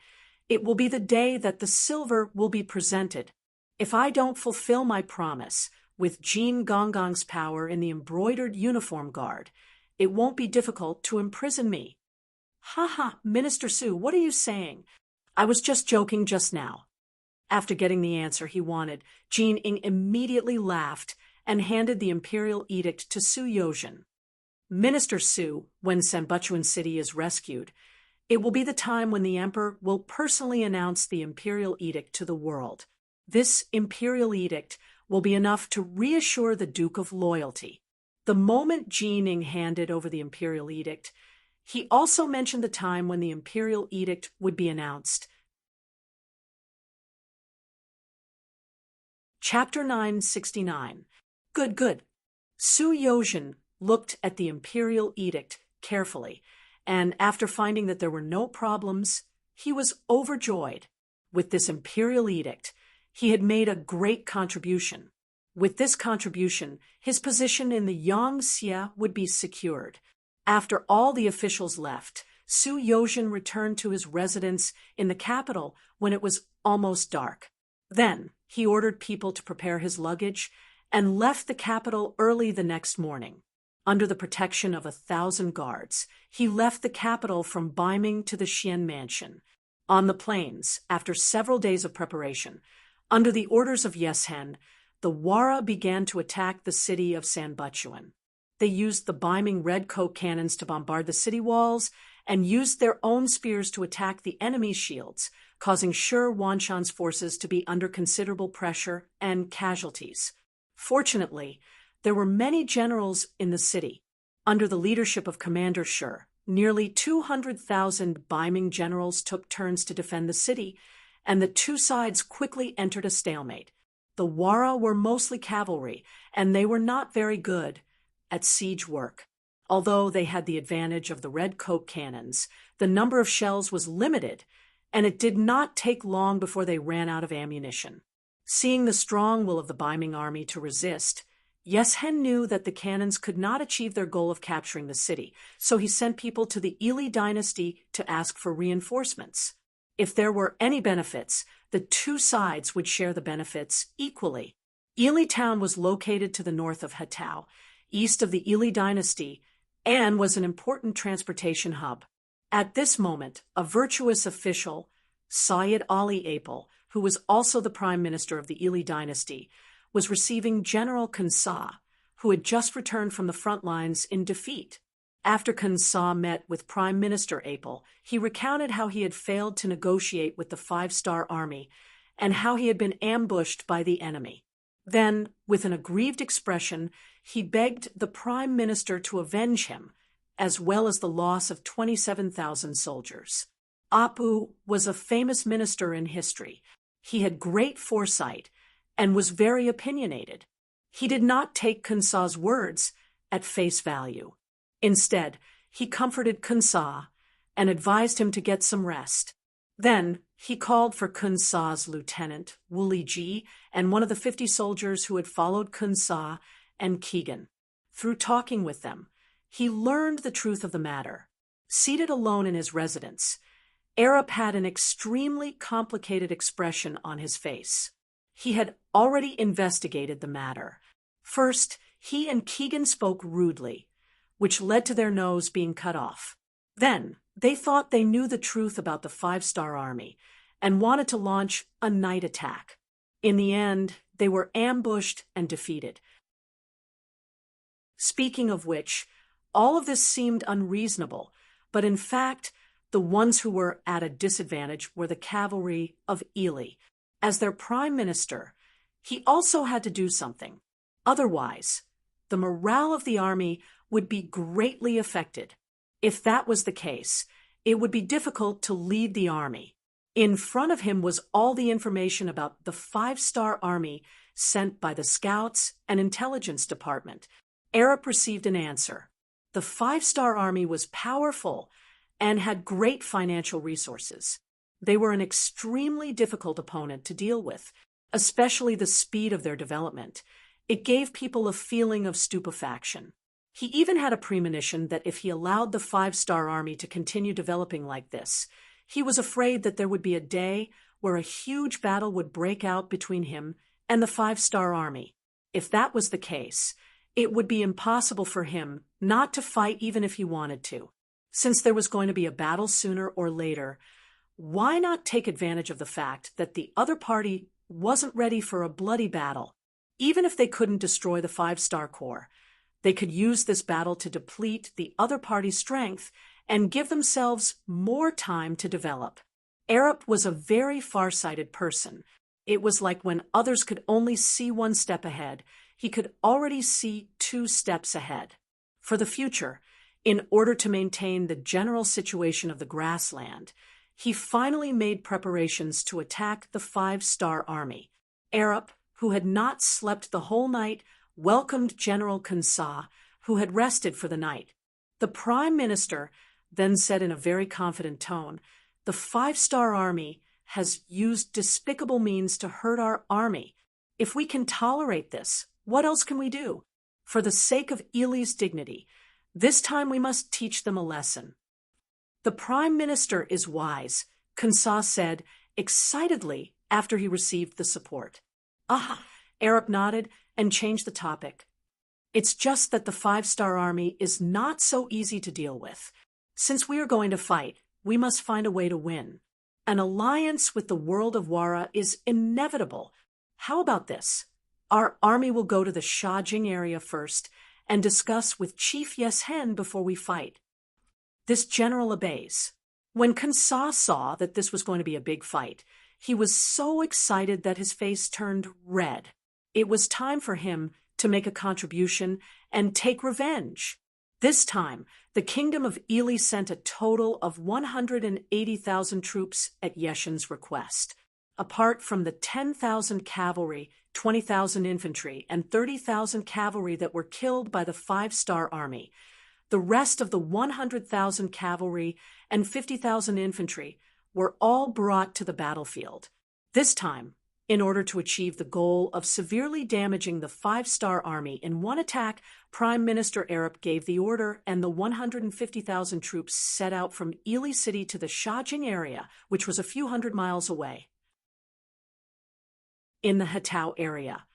it will be the day that the silver will be presented. If I don't fulfill my promise, with Jin Gonggang's power in the embroidered uniform guard, it won't be difficult to imprison me." "Ha, Minister Su, what are you saying? I was just joking just now." After getting the answer he wanted, Jin Ing immediately laughed and handed the imperial edict to Su Yozhen. "Minister Su, when Sanbuchuan City is rescued, it will be the time when the emperor will personally announce the imperial edict to the world. This imperial edict will be enough to reassure the Duke of Loyalty." The moment Jin Ing handed over the imperial edict, he also mentioned the time when the imperial edict would be announced. Chapter 969. Good. Su Yozhen looked at the imperial edict carefully, and after finding that there were no problems, he was overjoyed. With this imperial edict, he had made a great contribution. With this contribution, his position in the Yang Xie would be secured. After all the officials left, Su Yozhen returned to his residence in the capital when it was almost dark. Then he ordered people to prepare his luggage and left the capital early the next morning. Under the protection of 1,000 guards, he left the capital from Beiming to the Xian mansion. On the plains, after several days of preparation, under the orders of Yeshen, the Wara began to attack the city of Sanbuchuan. They used the Beiming redcoat cannons to bombard the city walls and used their own spears to attack the enemy's shields, causing Shi Wanshan's forces to be under considerable pressure and casualties. Fortunately, there were many generals in the city. Under the leadership of Commander Shi, nearly 200,000 Beiming generals took turns to defend the city, and the two sides quickly entered a stalemate. The Wara were mostly cavalry, and they were not very good at siege work. Although they had the advantage of the redcoat cannons, the number of shells was limited, and it did not take long before they ran out of ammunition. Seeing the strong will of the Beiming army to resist, Yeshen knew that the cannons could not achieve their goal of capturing the city, so he sent people to the Ili dynasty to ask for reinforcements. If there were any benefits, the two sides would share the benefits equally. Ili town was located to the north of Hatao, east of the Ili dynasty, and was an important transportation hub. At this moment, a virtuous official, Syed Ali Apel, who was also the prime minister of the Ili dynasty, was receiving General Kansa, who had just returned from the front lines in defeat. After Kansa met with Prime Minister Apel, he recounted how he had failed to negotiate with the Five-Star Army and how he had been ambushed by the enemy. Then, with an aggrieved expression, he begged the Prime Minister to avenge him, as well as the loss of 27,000 soldiers. Apu was a famous minister in history. He had great foresight and was very opinionated. He did not take Kansa's words at face value. Instead, he comforted Kansa and advised him to get some rest. Then, he called for Kansa's lieutenant, Wuli Ji, and one of the 50 soldiers who had followed Kansa and Keegan. Through talking with them, he learned the truth of the matter. Seated alone in his residence, Arap had an extremely complicated expression on his face. He had already investigated the matter. First, he and Keegan spoke rudely, which led to their nose being cut off. Then, they thought they knew the truth about the Five-Star Army and wanted to launch a night attack. In the end, they were ambushed and defeated. Speaking of which, all of this seemed unreasonable, but in fact, the ones who were at a disadvantage were the cavalry of Ili. As their prime minister, he also had to do something. Otherwise, the morale of the army would be greatly affected. If that was the case, it would be difficult to lead the army. In front of him was all the information about the Five-Star Army sent by the Scouts and Intelligence Department. Arap received an answer. The Five-Star Army was powerful and had great financial resources. They were an extremely difficult opponent to deal with, especially the speed of their development. It gave people a feeling of stupefaction. He even had a premonition that if he allowed the Five-Star Army to continue developing like this, he was afraid that there would be a day where a huge battle would break out between him and the Five-Star Army. If that was the case, it would be impossible for him not to fight even if he wanted to. Since there was going to be a battle sooner or later, why not take advantage of the fact that the other party wasn't ready for a bloody battle? Even if they couldn't destroy the Five-Star Corps, they could use this battle to deplete the other party's strength and give themselves more time to develop. Arap was a very far-sighted person. It was like when others could only see one step ahead, he could already see 2 steps ahead. For the future, in order to maintain the general situation of the grassland, he finally made preparations to attack the Five-Star Army. Arap, who had not slept the whole night, welcomed General Kansa, who had rested for the night. The Prime Minister then said in a very confident tone, "The Five-Star Army has used despicable means to hurt our army. If we can tolerate this, what else can we do? For the sake of Ili's dignity, this time we must teach them a lesson." "The Prime Minister is wise," Kansa said excitedly after he received the support. "Ah," Arab nodded and changed the topic. "It's just that the five-star army is not so easy to deal with. Since we are going to fight, we must find a way to win. An alliance with the world of Wara is inevitable. How about this? Our army will go to the Shajing area first and discuss with Chief Yeshen before we fight." This general obeys. When Kansa saw that this was going to be a big fight, he was so excited that his face turned red. It was time for him to make a contribution and take revenge. This time, the Kingdom of Ili sent a total of 180,000 troops at Yeshen's request. Apart from the 10,000 cavalry, 20,000 infantry, and 30,000 cavalry that were killed by the five-star army, the rest of the 100,000 cavalry and 50,000 infantry were all brought to the battlefield. This time, in order to achieve the goal of severely damaging the five-star army in one attack, Prime Minister Arab gave the order, and the 150,000 troops set out from Ili City to the Shajing area, which was a few hundred miles away. In the Hatau area,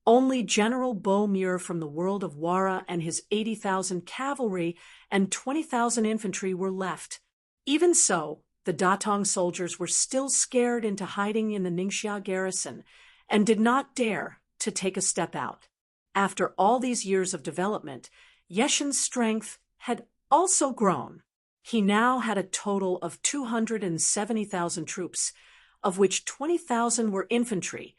only General Bo-Mir from the world of Wara and his 80,000 cavalry and 20,000 infantry were left. Even so, the Datong soldiers were still scared into hiding in the Ningxia garrison and did not dare to take a step out. After all these years of development, Yeshen's strength had also grown. He now had a total of 270,000 troops, of which 20,000 were infantry,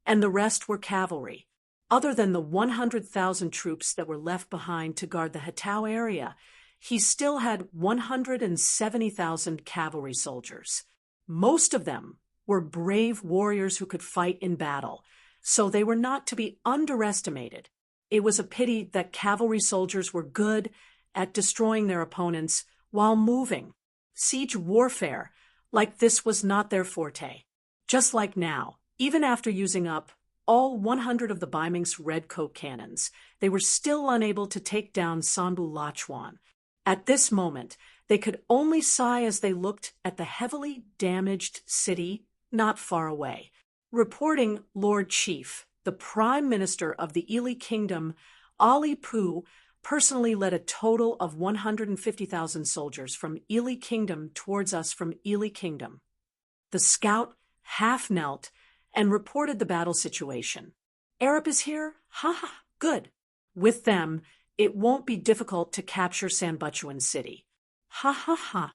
and the rest were cavalry. Other than the 100,000 troops that were left behind to guard the Hatau area, he still had 170,000 cavalry soldiers. Most of them were brave warriors who could fight in battle, so they were not to be underestimated. It was a pity that cavalry soldiers were good at destroying their opponents while moving. Siege warfare like this was not their forte. Just like now, even after using up all 100 of the Baiming's redcoat cannons, they were still unable to take down Sanbu Lachuan. At this moment, they could only sigh as they looked at the heavily damaged city not far away. Reporting Lord Chief, the Prime Minister of the Ili Kingdom, Ali Pu, personally led a total of 150,000 soldiers from Ili Kingdom towards us from Ili Kingdom. The scout half knelt and reported the battle situation. "Arab is here? Ha ha, good. With them, it won't be difficult to capture Sanbuchuan City. Ha ha ha."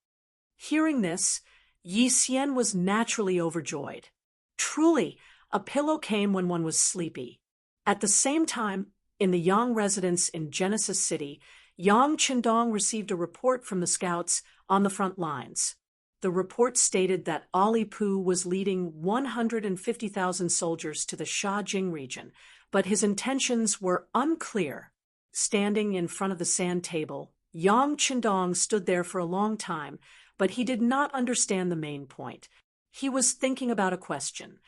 Hearing this, Yi Xian was naturally overjoyed. Truly, a pillow came when one was sleepy. At the same time, in the Yang residence in Genesis City, Yang Qindong received a report from the scouts on the front lines. The report stated that Ali Pu was leading 150,000 soldiers to the Shajing region, but his intentions were unclear. Standing in front of the sand table, Yang Qindong stood there for a long time, but he did not understand the main point. He was thinking about a question.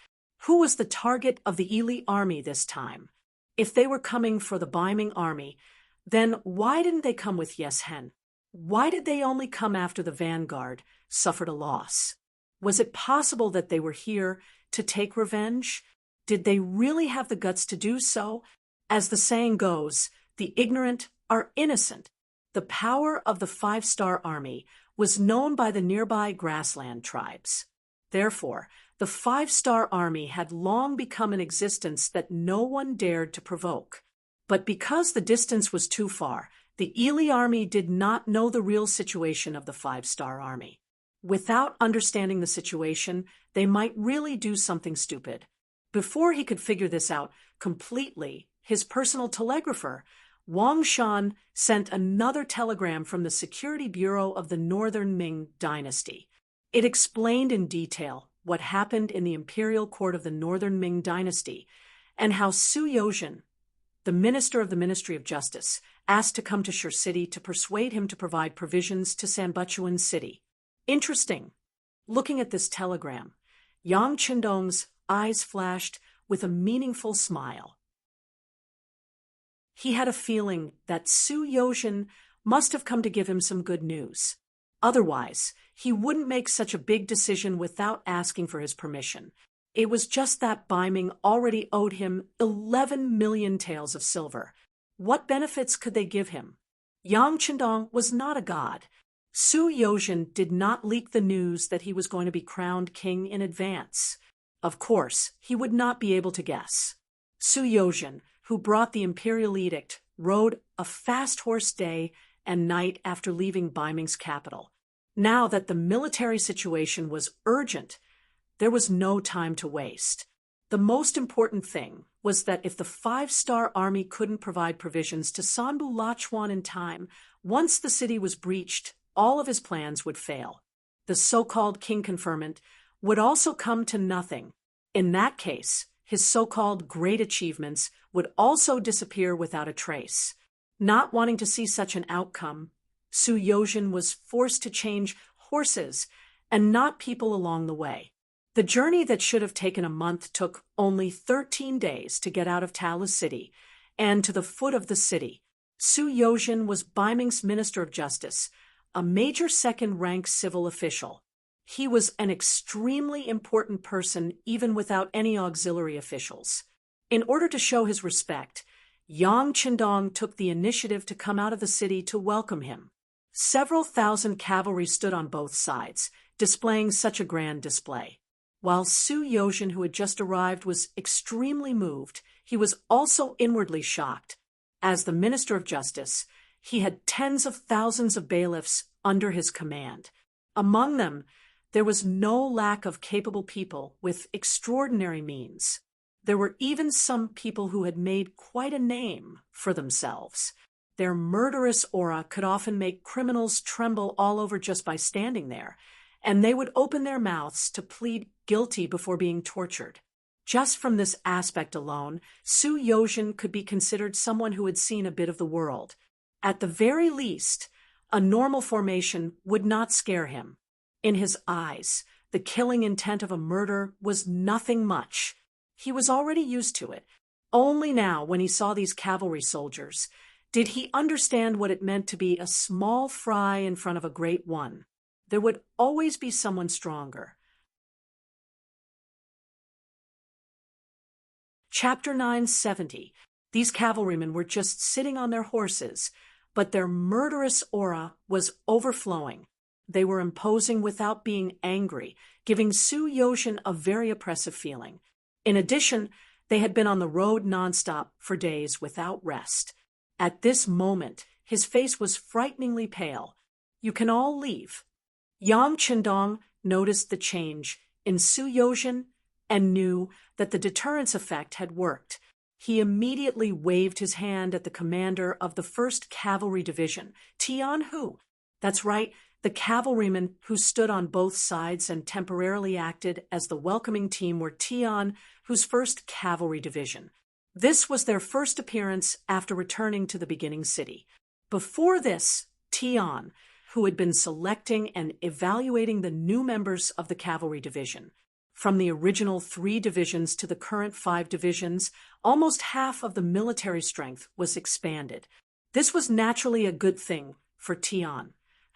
Who was the target of the Ili army this time? If they were coming for the Baiming army, then why didn't they come with Yeshen? Why did they only come after the vanguard suffered a loss? Was it possible that they were here to take revenge? Did they really have the guts to do so? As the saying goes, the ignorant are innocent. The power of the five-star army was known by the nearby grassland tribes. Therefore, the five-star army had long become an existence that no one dared to provoke. But because the distance was too far, the Ili army did not know the real situation of the five-star army. Without understanding the situation, they might really do something stupid. Before he could figure this out completely, his personal telegrapher, Wang Shan, sent another telegram from the Security Bureau of the Northern Ming dynasty. It explained in detail what happened in the imperial court of the Northern Ming dynasty and how Su Yozhen, the minister of the Ministry of Justice, asked to come to Shur City to persuade him to provide provisions to Sanbuchuan City. Interesting. Looking at this telegram, Yang Qindong's eyes flashed with a meaningful smile. He had a feeling that Su Yozhen must have come to give him some good news. Otherwise, he wouldn't make such a big decision without asking for his permission. It was just that Bai Ming already owed him 11 million taels of silver. What benefits could they give him? Yang Chendong was not a god. Su Yozhen did not leak the news that he was going to be crowned king in advance. Of course, he would not be able to guess. Su Yozhen, who brought the imperial edict, rode a fast horse day and night after leaving Bai Ming's capital. Now that the military situation was urgent, there was no time to waste. The most important thing was that if the 5-star army couldn't provide provisions to Sanbu Lachuan in time, once the city was breached, all of his plans would fail. The so-called king conferment would also come to nothing. In that case, his so-called great achievements would also disappear without a trace. Not wanting to see such an outcome, Su Yozhen was forced to change horses and not people along the way. The journey that should have taken a month took only 13 days to get out of Talu City, and to the foot of the city. Su Yozhen was Bai Ming's Minister of Justice, a major second-rank civil official. He was an extremely important person even without any auxiliary officials. In order to show his respect, Yang Chendong took the initiative to come out of the city to welcome him. Several thousand cavalry stood on both sides, displaying such a grand display. While Su Yozhen, who had just arrived, was extremely moved, he was also inwardly shocked. As the Minister of Justice, he had tens of thousands of bailiffs under his command. Among them, there was no lack of capable people with extraordinary means. There were even some people who had made quite a name for themselves. Their murderous aura could often make criminals tremble all over just by standing there, and they would open their mouths to plead guilty before being tortured. Just from this aspect alone, Su Yozhen could be considered someone who had seen a bit of the world. At the very least, a normal formation would not scare him. In his eyes, the killing intent of a murder was nothing much. He was already used to it. Only now, when he saw these cavalry soldiers, did he understand what it meant to be a small fry in front of a great one. There would always be someone stronger. Chapter 970. These cavalrymen were just sitting on their horses, but their murderous aura was overflowing. They were imposing without being angry, giving Su Yozhen a very oppressive feeling. In addition, they had been on the road nonstop for days without rest. At this moment, his face was frighteningly pale. "You can all leave." Yang Chendong noticed the change in Su Yozhen and knew that the deterrence effect had worked. He immediately waved his hand at the commander of the 1st Cavalry Division, Tian Hu. That's right, the cavalrymen who stood on both sides and temporarily acted as the welcoming team were Tian Hu's 1st Cavalry Division. This was their first appearance after returning to the beginning city. Before this, Tian, who had been selecting and evaluating the new members of the cavalry division. From the original 3 divisions to the current 5 divisions, almost half of the military strength was expanded. This was naturally a good thing for Tian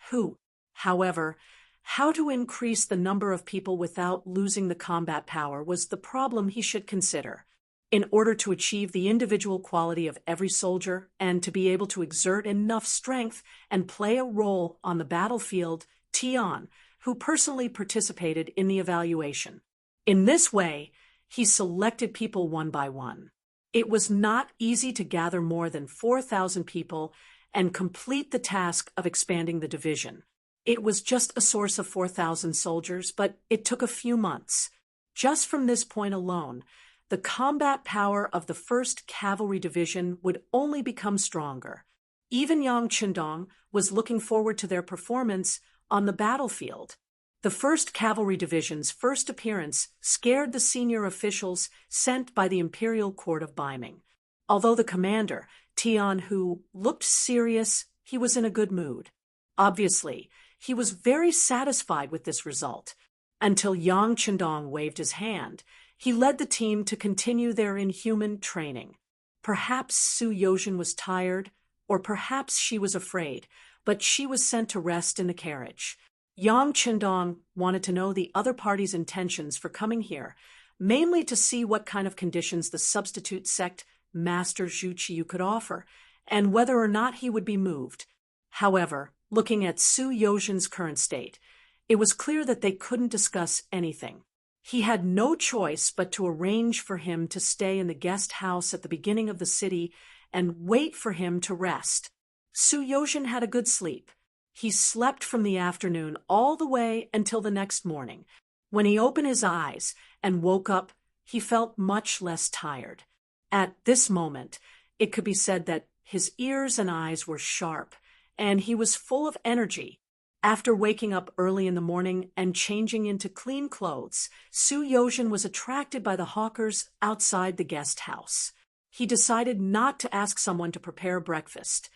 Hu. However, how to increase the number of people without losing the combat power was the problem he should consider. In order to achieve the individual quality of every soldier and to be able to exert enough strength and play a role on the battlefield, Tian Hu personally participated in the evaluation. In this way, he selected people one by one. It was not easy to gather more than 4,000 people and complete the task of expanding the division. It was just a source of 4,000 soldiers, but it took a few months. Just from this point alone, the combat power of the 1st Cavalry Division would only become stronger. Even Yang Chendong was looking forward to their performance on the battlefield. The 1st Cavalry Division's first appearance scared the senior officials sent by the Imperial Court of Bai Ming. Although the commander, Tian Hu, looked serious, he was in a good mood. Obviously, he was very satisfied with this result. Until Yang Chendong waved his hand, he led the team to continue their inhuman training. Perhaps Su Yozhen was tired, or perhaps she was afraid, but she was sent to rest in the carriage. Yang Qindong wanted to know the other party's intentions for coming here, mainly to see what kind of conditions the substitute sect Master Zhu Qiyu could offer, and whether or not he would be moved. However, looking at Su Yozhen's current state, it was clear that they couldn't discuss anything. He had no choice but to arrange for him to stay in the guest house at the beginning of the city and wait for him to rest. Su Yozhen had a good sleep. He slept from the afternoon all the way until the next morning. When he opened his eyes and woke up, he felt much less tired. At this moment, it could be said that his ears and eyes were sharp, and he was full of energy. After waking up early in the morning and changing into clean clothes, Su Yozhen was attracted by the hawkers outside the guest house. He decided not to ask someone to prepare breakfast.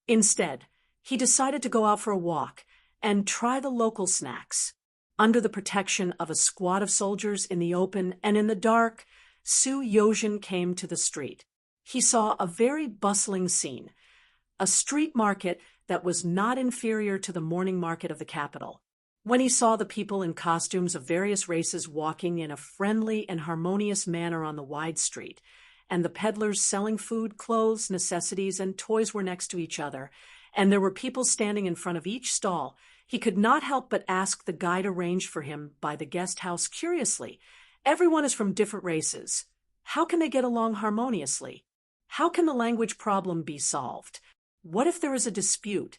Instead, he decided to go out for a walk and try the local snacks. Under the protection of a squad of soldiers in the open and in the dark, Su Yozhen came to the street. He saw a very bustling scene, a street market that was not inferior to the morning market of the capital. When he saw the people in costumes of various races walking in a friendly and harmonious manner on the wide street, and the peddlers selling food, clothes, necessities, and toys were next to each other, and there were people standing in front of each stall, he could not help but ask the guide arranged for him by the guest house curiously, "Everyone is from different races. How can they get along harmoniously? How can the language problem be solved? What if there is a dispute?"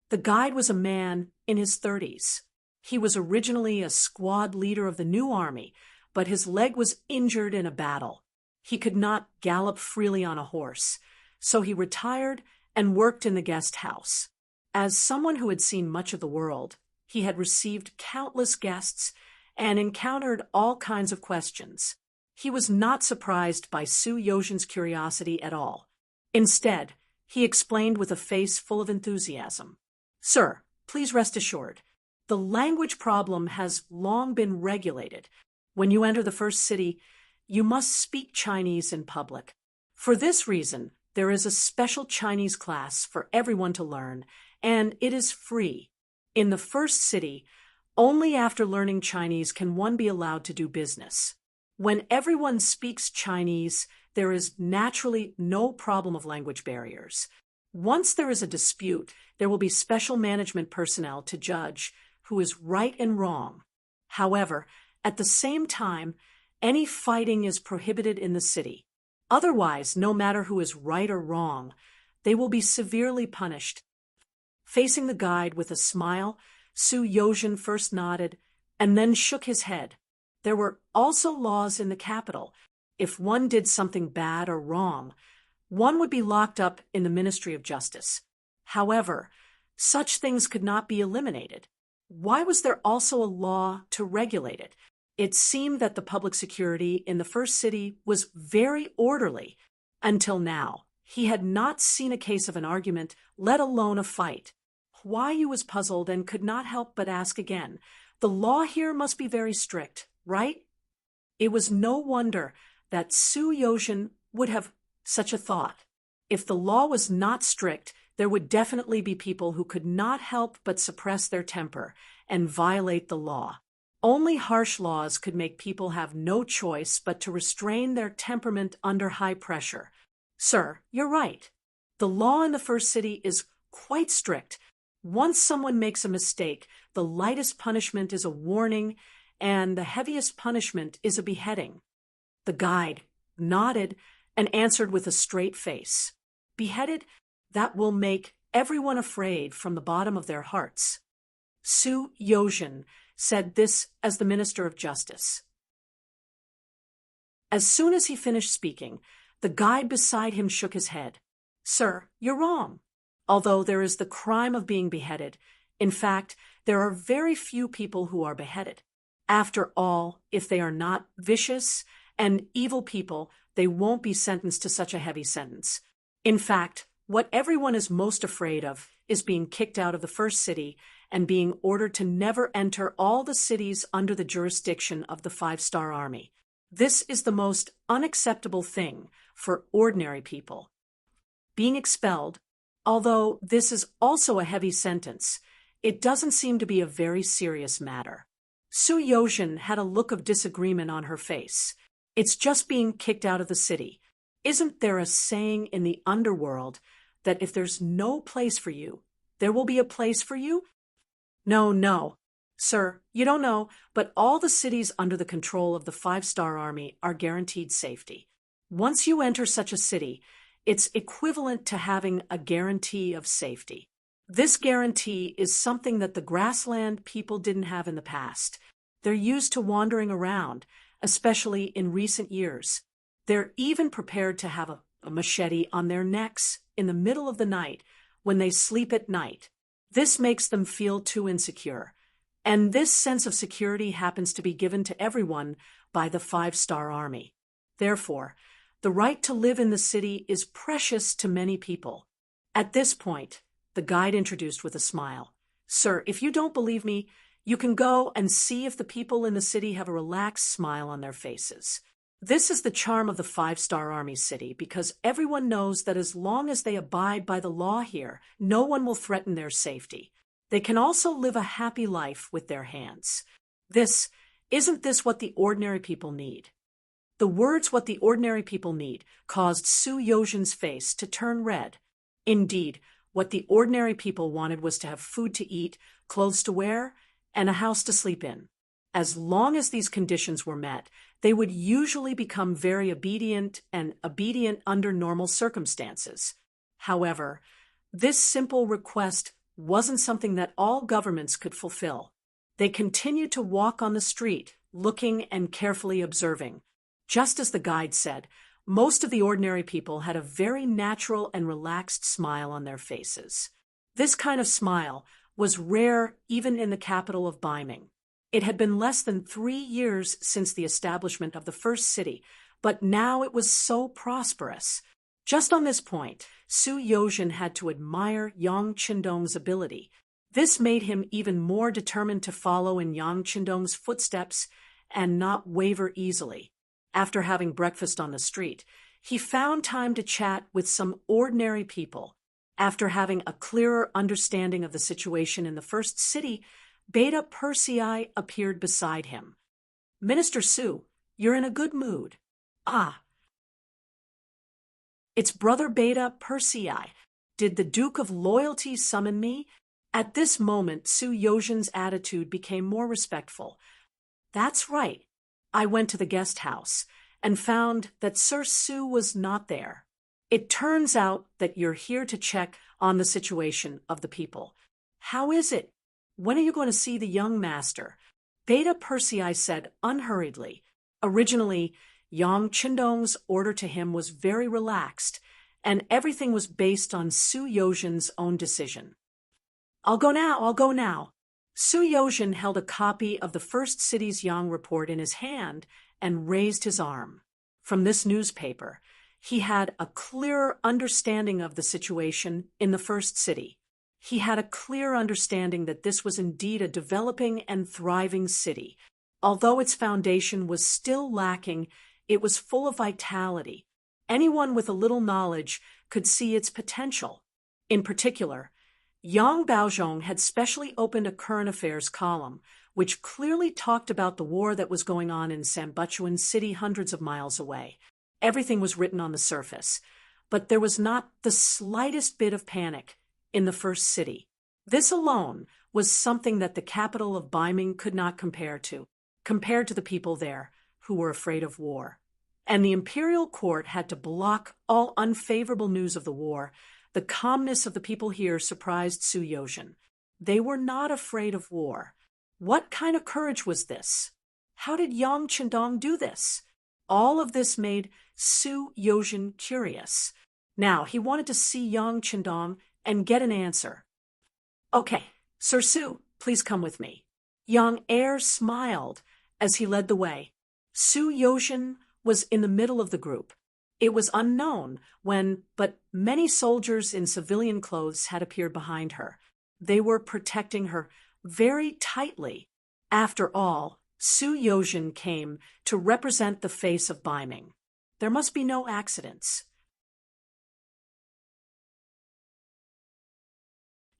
The guide was a man in his 30s. He was originally a squad leader of the new army, but his leg was injured in a battle. He could not gallop freely on a horse, so he retired and worked in the guest house. As someone who had seen much of the world, he had received countless guests and encountered all kinds of questions. He was not surprised by Su Yozhen's curiosity at all. Instead, he explained with a face full of enthusiasm, "Sir, please rest assured. The language problem has long been regulated. When you enter the first city, you must speak Chinese in public. For this reason, there is a special Chinese class for everyone to learn, and it is free. In the first city, only after learning Chinese can one be allowed to do business. When everyone speaks Chinese, there is naturally no problem of language barriers. Once there is a dispute, there will be special management personnel to judge who is right and wrong. However, at the same time, any fighting is prohibited in the city. Otherwise, no matter who is right or wrong, they will be severely punished." Facing the guide with a smile, Su Yozhen first nodded and then shook his head. There were also laws in the capital. If one did something bad or wrong, one would be locked up in the Ministry of Justice. However, such things could not be eliminated. Why was there also a law to regulate it? It seemed that the public security in the first city was very orderly. Until now, he had not seen a case of an argument, let alone a fight. Huai Yu was puzzled and could not help but ask again, "The law here must be very strict, right?" It was no wonder that Su Yozhen would have such a thought. If the law was not strict, there would definitely be people who could not help but suppress their temper and violate the law. Only harsh laws could make people have no choice but to restrain their temperament under high pressure. "Sir, you're right. The law in the first city is quite strict. Once someone makes a mistake, the lightest punishment is a warning, and the heaviest punishment is a beheading." The guide nodded and answered with a straight face, "Beheaded? That will make everyone afraid from the bottom of their hearts." Su Yozhen said this as the Minister of Justice. As soon as he finished speaking, the guide beside him shook his head. "Sir, you're wrong. Although there is the crime of being beheaded, in fact, there are very few people who are beheaded. After all, if they are not vicious and evil people, they won't be sentenced to such a heavy sentence. In fact, what everyone is most afraid of is being kicked out of the first city and being ordered to never enter all the cities under the jurisdiction of the five-star army. This is the most unacceptable thing for ordinary people. Being expelled Although this is also a heavy sentence, it doesn't seem to be a very serious matter. Su Yozhen had a look of disagreement on her face. It's just being kicked out of the city. Isn't there a saying in the underworld that if there's no place for you, there will be a place for you? No, no. Sir, you don't know, but all the cities under the control of the Five-Star Army are guaranteed safety. Once you enter such a city, it's equivalent to having a guarantee of safety. This guarantee is something that the grassland people didn't have in the past. They're used to wandering around, especially in recent years. They're even prepared to have a machete on their necks in the middle of the night when they sleep at night. This makes them feel too insecure. And this sense of security happens to be given to everyone by the Five-Star Army. Therefore, the right to live in the city is precious to many people. At this point, the guide introduced with a smile. Sir, if you don't believe me, you can go and see if the people in the city have a relaxed smile on their faces. This is the charm of the Five-Star Army city because everyone knows that as long as they abide by the law here, no one will threaten their safety. They can also live a happy life with their hands. Isn't this what the ordinary people need? The words "what the ordinary people need" caused Su Yozhen's face to turn red. Indeed, what the ordinary people wanted was to have food to eat, clothes to wear, and a house to sleep in. As long as these conditions were met, they would usually become very obedient under normal circumstances. However, this simple request wasn't something that all governments could fulfill. They continued to walk on the street, looking and carefully observing. Just as the guide said, most of the ordinary people had a very natural and relaxed smile on their faces. This kind of smile was rare even in the capital of Ming. It had been less than 3 years since the establishment of the first city, but now it was so prosperous. Just on this point, Su Yozhen had to admire Yang Qindong's ability. This made him even more determined to follow in Yang Qindong's footsteps and not waver easily. After having breakfast on the street, he found time to chat with some ordinary people. After having a clearer understanding of the situation in the first city, Beta Persei appeared beside him. Minister Su, you're in a good mood. Ah, it's Brother Beta Persei. Did the Duke of Loyalty summon me? At this moment, Su Yozhen's attitude became more respectful. That's right. I went to the guest house and found that Sir Su was not there. It turns out that you're here to check on the situation of the people. How is it? When are you going to see the young master? Beta Persei said unhurriedly. Originally, Yang Qindong's order to him was very relaxed, and everything was based on Su Yozhen's own decision. I'll go now. Su Yozhen held a copy of the First City's Yang report in his hand and raised his arm. From this newspaper, he had a clearer understanding of the situation in the first city. He had a clear understanding that this was indeed a developing and thriving city. Although its foundation was still lacking, it was full of vitality. Anyone with a little knowledge could see its potential. In particular, Yang Baozhong had specially opened a current affairs column, which clearly talked about the war that was going on in Sambuchuan City hundreds of miles away. Everything was written on the surface, but there was not the slightest bit of panic in the first city. This alone was something that the capital of Ming could not compared to the people there who were afraid of war. And the imperial court had to block all unfavorable news of the war. The calmness of the people here surprised Su Yozhen. They were not afraid of war. What kind of courage was this? How did Yang Qindong do this? All of this made Su Yozhen curious. Now he wanted to see Yang Qindong and get an answer. Okay, Sir Su, please come with me. Yang Air smiled as he led the way. Su Yozhen was in the middle of the group. It was unknown but many soldiers in civilian clothes had appeared behind her. They were protecting her very tightly. After all, Su Yozhen came to represent the face of Ming. There must be no accidents.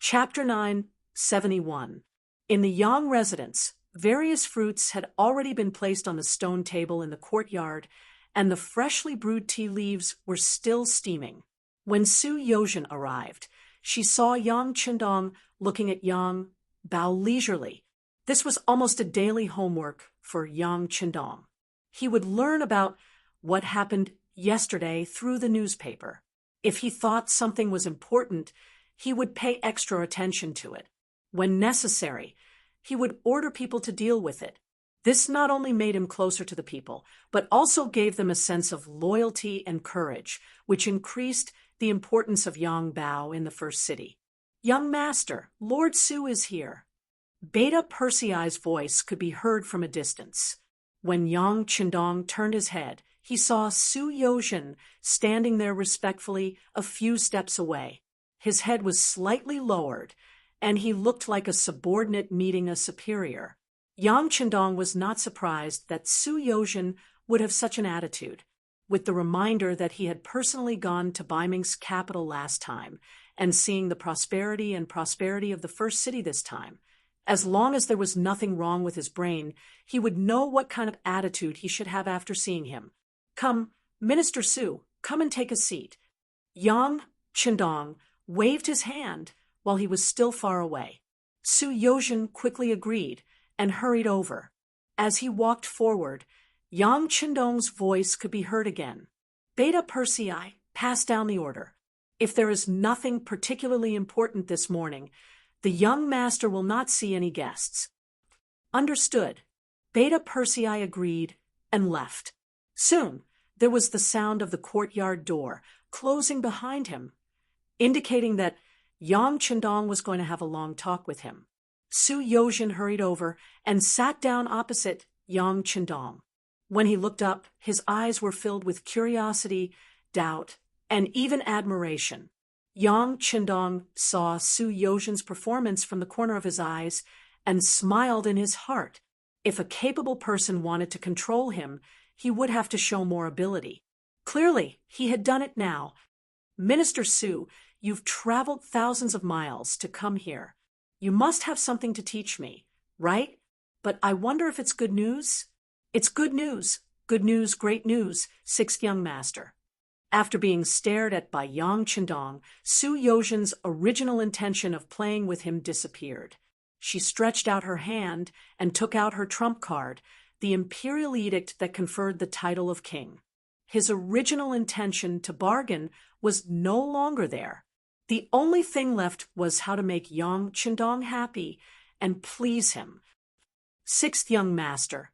Chapter 971. In the Yang residence, various fruits had already been placed on the stone table in the courtyard, and the freshly brewed tea leaves were still steaming. When Su Yozhen arrived, she saw Yang Qindong looking at Yang Bao leisurely. This was almost a daily homework for Yang Qindong. He would learn about what happened yesterday through the newspaper. If he thought something was important, he would pay extra attention to it. When necessary, he would order people to deal with it. This not only made him closer to the people, but also gave them a sense of loyalty and courage, which increased the importance of Yang Bao in the first city. "Young master, Lord Su is here." Beta Persei's voice could be heard from a distance. When Yang Qindong turned his head, he saw Su Yozhen standing there respectfully a few steps away. His head was slightly lowered, and he looked like a subordinate meeting a superior. Yang Qindong was not surprised that Su Yozhen would have such an attitude. With the reminder that he had personally gone to Ming's capital last time, and seeing the prosperity of the first city this time, as long as there was nothing wrong with his brain, he would know what kind of attitude he should have after seeing him. "Come, Minister Su, come and take a seat." Yang Qindong waved his hand while he was still far away. Su Yozhen quickly agreed and hurried over. As he walked forward, Yang Qindong's voice could be heard again. "Beta Persei, pass down the order. If there is nothing particularly important this morning, the young master will not see any guests." "Understood." Beta Persei agreed and left. Soon, there was the sound of the courtyard door closing behind him, indicating that Yang Qindong was going to have a long talk with him. Su Yozhen hurried over and sat down opposite Yang Qindong. When he looked up, his eyes were filled with curiosity, doubt, and even admiration. Yang Qindong saw Su Yozhen's performance from the corner of his eyes and smiled in his heart. If a capable person wanted to control him, he would have to show more ability. Clearly, he had done it now. "Minister Su, you've traveled thousands of miles to come here. You must have something to teach me, right? But I wonder if it's good news?" "It's good news. Good news, great news, sixth young master." After being stared at by Yang Qindong, Su Yozhen's original intention of playing with him disappeared. She stretched out her hand and took out her trump card, the imperial edict that conferred the title of king. His original intention to bargain was no longer there. The only thing left was how to make Yang Qindong happy and please him. "Sixth young master,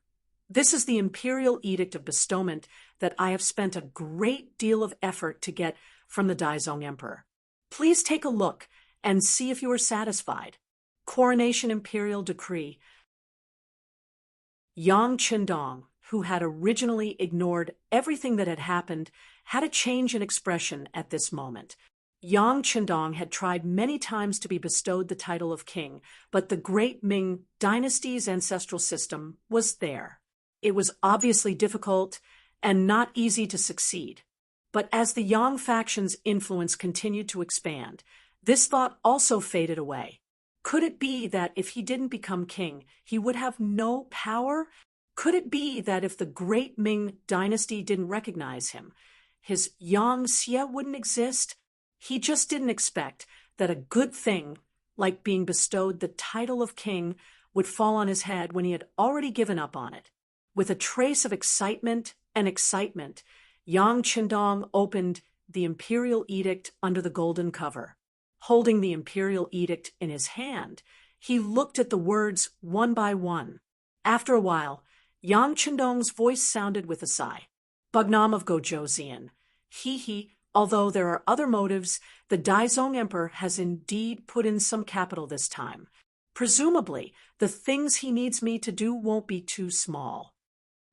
this is the imperial edict of bestowment that I have spent a great deal of effort to get from the Daizong Emperor. Please take a look and see if you are satisfied. Coronation Imperial Decree." Yang Qindong, who had originally ignored everything that had happened, had a change in expression at this moment. Yang Qindong had tried many times to be bestowed the title of king, but the great Ming dynasty's ancestral system was there. It was obviously difficult and not easy to succeed. But as the Yang faction's influence continued to expand, this thought also faded away. Could it be that if he didn't become king, he would have no power? Could it be that if the great Ming dynasty didn't recognize him, his Yang Xie wouldn't exist? He just didn't expect that a good thing, like being bestowed the title of king, would fall on his head when he had already given up on it. With a trace of excitement, Yang Qindong opened the imperial edict under the golden cover. Holding the imperial edict in his hand, he looked at the words one by one. After a while, Yang Qindong's voice sounded with a sigh. "Bugnam of Gojoseon, although there are other motives, the Daizong Emperor has indeed put in some capital this time. Presumably, the things he needs me to do won't be too small."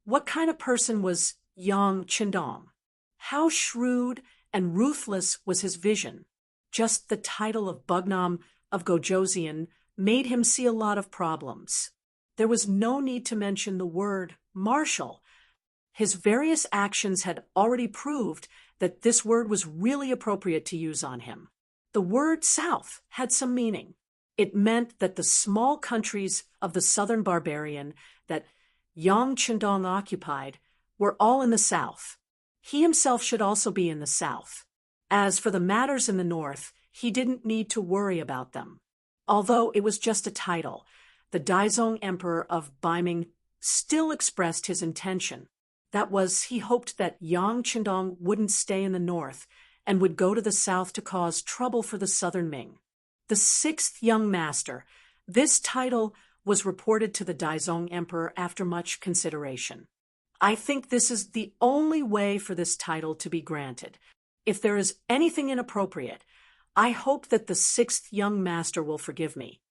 What kind of person was Yang Qindong? How shrewd and ruthless was his vision? Just the title of Bugnam of Gojoseon made him see a lot of problems. There was no need to mention the word marshal. His various actions had already proved that this word was really appropriate to use on him. The word south had some meaning. It meant that the small countries of the southern barbarian that Yang Chendong occupied were all in the south. He himself should also be in the south. As for the matters in the north, he didn't need to worry about them. Although it was just a title, the Daizong Emperor of Ming still expressed his intention. That was, he hoped that Yang Chendong wouldn't stay in the north and would go to the south to cause trouble for the southern Ming. The sixth young master. This title was reported to the Daizong Emperor after much consideration. I think this is the only way for this title to be granted. If there is anything inappropriate, I hope that the sixth young master will forgive me.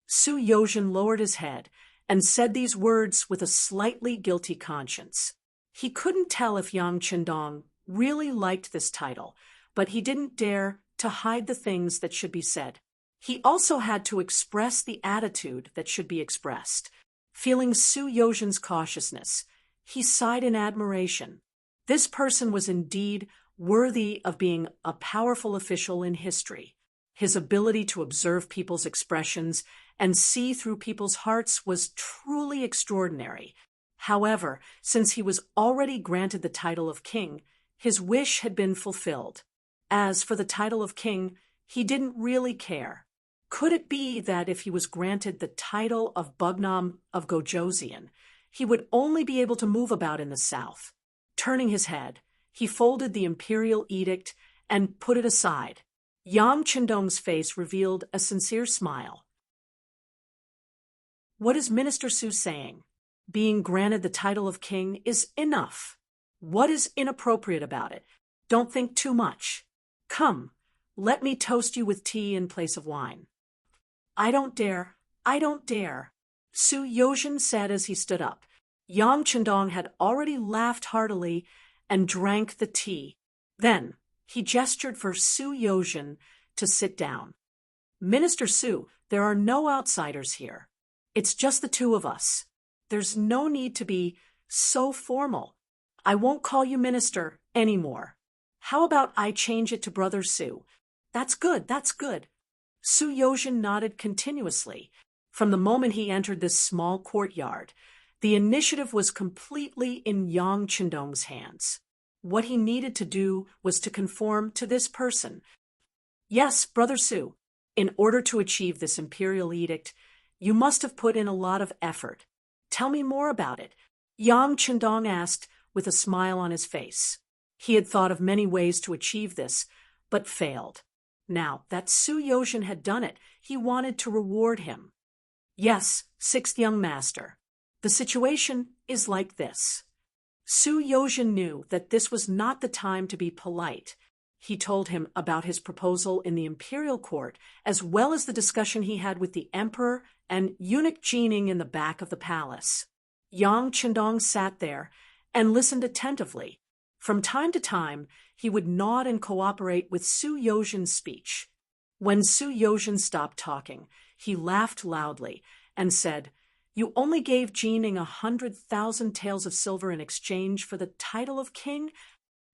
Su Yozhen lowered his head and said these words with a slightly guilty conscience. He couldn't tell if Yang Chendong really liked this title, but he didn't dare to hide the things that should be said. He also had to express the attitude that should be expressed. Feeling Su Yozhen's cautiousness, he sighed in admiration. This person was indeed worthy of being a powerful official in history. His ability to observe people's expressions and see through people's hearts was truly extraordinary. However, since he was already granted the title of king, his wish had been fulfilled. As for the title of king, he didn't really care. Could it be that if he was granted the title of Bugnam of Gojoseon, he would only be able to move about in the south? Turning his head, he folded the imperial edict and put it aside. Yang Chendong's face revealed a sincere smile. What is Minister Su saying? Being granted the title of king is enough. What is inappropriate about it? Don't think too much. Come, let me toast you with tea in place of wine. I don't dare, I don't dare, Su Yozhen said as he stood up. Yang Chendong had already laughed heartily and drank the tea. Then he gestured for Su Yozhen to sit down. Minister Su, there are no outsiders here. It's just the two of us. There's no need to be so formal. I won't call you minister anymore. How about I change it to Brother Su? That's good, that's good. Su Yozhen nodded continuously. From the moment he entered this small courtyard, the initiative was completely in Yang Chendong's hands. What he needed to do was to conform to this person. Yes, Brother Su, in order to achieve this imperial edict, you must have put in a lot of effort. Tell me more about it, Yang Chendong asked with a smile on his face. He had thought of many ways to achieve this, but failed. Now that Su Yozhen had done it, he wanted to reward him. Yes, sixth young master. The situation is like this. Su Yozhen knew that this was not the time to be polite. He told him about his proposal in the imperial court, as well as the discussion he had with the emperor and eunuch Jining in the back of the palace. Yang Chendong sat there and listened attentively. From time to time, he would nod and cooperate with Su Yozhen's speech. When Su Yozhen stopped talking, he laughed loudly and said, "You only gave Jining 100,000 taels of silver in exchange for the title of king?"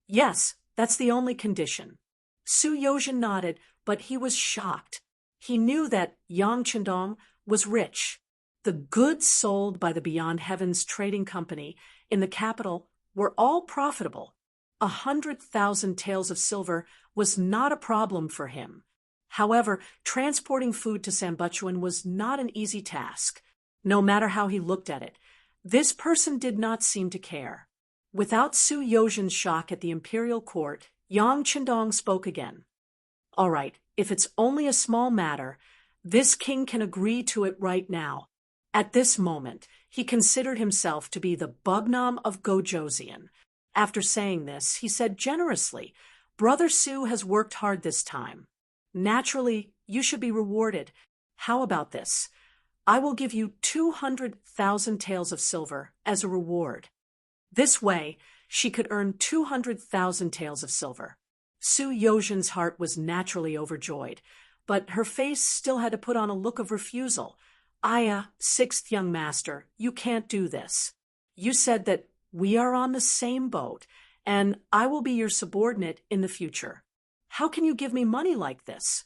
"Yes, that's the only condition." Su Yozhen nodded, but he was shocked. He knew that Yang Chendong was rich. The goods sold by the Beyond Heavens Trading Company in the capital were all profitable. 100,000 taels of silver was not a problem for him. However, transporting food to Sambuchuan was not an easy task. No matter how he looked at it, this person did not seem to care. Without Su Yozhen's shock at the imperial court, Yang Chendong spoke again. "All right, if it's only a small matter, this king can agree to it right now." At this moment, he considered himself to be the Bugnam of Gojoseon. After saying this, he said generously, "Brother Su has worked hard this time. Naturally, you should be rewarded. How about this? I will give you 200,000 taels of silver as a reward." This way, she could earn 200,000 taels of silver. Su Yozhen's heart was naturally overjoyed, but her face still had to put on a look of refusal. "Aya, sixth young master, you can't do this. You said that we are on the same boat, and I will be your subordinate in the future. How can you give me money like this?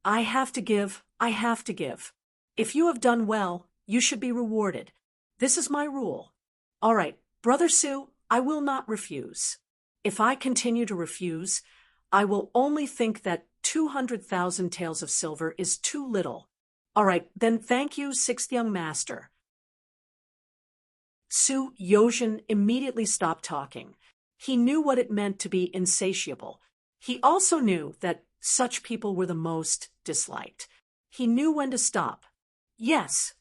I have to give, I have to give. If you have done well, you should be rewarded. This is my rule. All right, Brother Su, I will not refuse. If I continue to refuse, I will only think that 200,000 taels of silver is too little. All right, then thank you, sixth young master. Su Yozhen immediately stopped talking. He knew what it meant to be insatiable. He also knew that such people were the most disliked. He knew when to stop. Yes.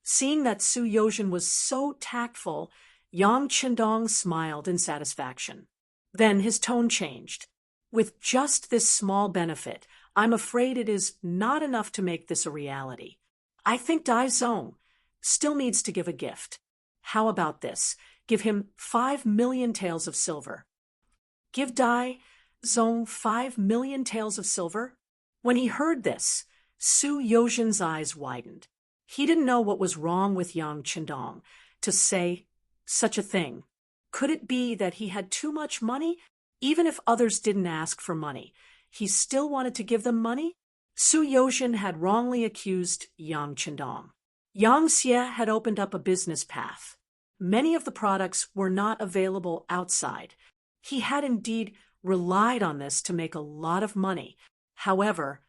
Seeing that Su Yozhen was so tactful, Yang Qindong smiled in satisfaction. Then his tone changed. With just this small benefit, I'm afraid it is not enough to make this a reality. I think Dai Zong still needs to give a gift. How about this? Give him 5 million taels of silver. Give Dai Zong 5 million taels of silver? When he heard this, Su Yozhen's eyes widened. He didn't know what was wrong with Yang Qindong to say such a thing. Could it be that he had too much money? Even if others didn't ask for money, he still wanted to give them money? Su Yozhen had wrongly accused Yang Qindong. Yang Xie had opened up a business path. Many of the products were not available outside. He had indeed relied on this to make a lot of money. However,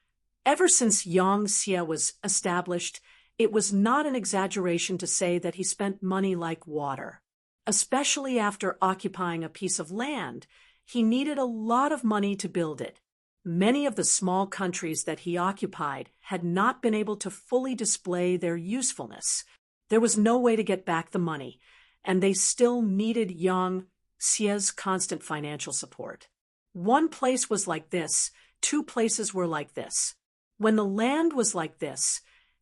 ever since Yang Xie was established, it was not an exaggeration to say that he spent money like water. Especially after occupying a piece of land, he needed a lot of money to build it. Many of the small countries that he occupied had not been able to fully display their usefulness. There was no way to get back the money, and they still needed Yang Xie's constant financial support. One place was like this, 2 places were like this. When the land was like this,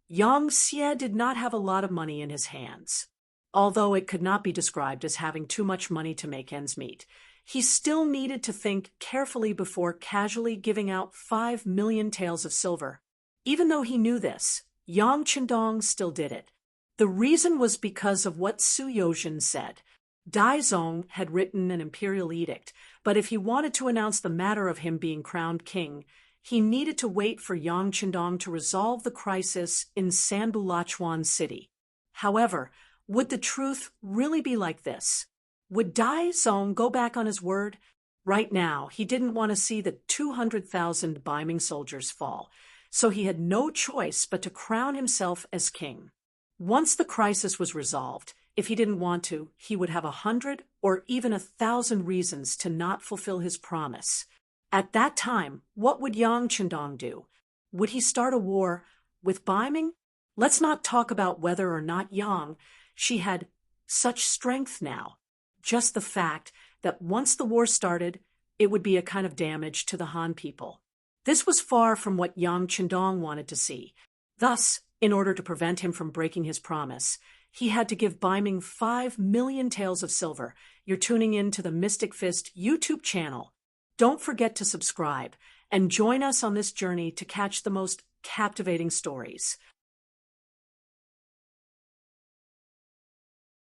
Yang Xie did not have a lot of money in his hands. Although it could not be described as having too much money to make ends meet, he still needed to think carefully before casually giving out 5 million taels of silver. Even though he knew this, Yang Qindong still did it. The reason was because of what Su Yozhen said. Dai Zong had written an imperial edict, but if he wanted to announce the matter of him being crowned king, he needed to wait for Yang Qindong to resolve the crisis in Sanbulachuan City. However, would the truth really be like this? Would Dai Zong go back on his word? Right now, he didn't want to see the 200,000 Ming soldiers fall, so he had no choice but to crown himself as king. Once the crisis was resolved, if he didn't want to, he would have 100 or even 1,000 reasons to not fulfill his promise. At that time, what would Yang Qindong do? Would he start a war with Ming? Let's not talk about whether or not she had such strength now. Just the fact that once the war started, it would be a kind of damage to the Han people. This was far from what Yang Qindong wanted to see. Thus, in order to prevent him from breaking his promise, he had to give Ming 5 million taels of silver. You're tuning in to the Mystic Fist YouTube channel. Don't forget to subscribe and join us on this journey to catch the most captivating stories.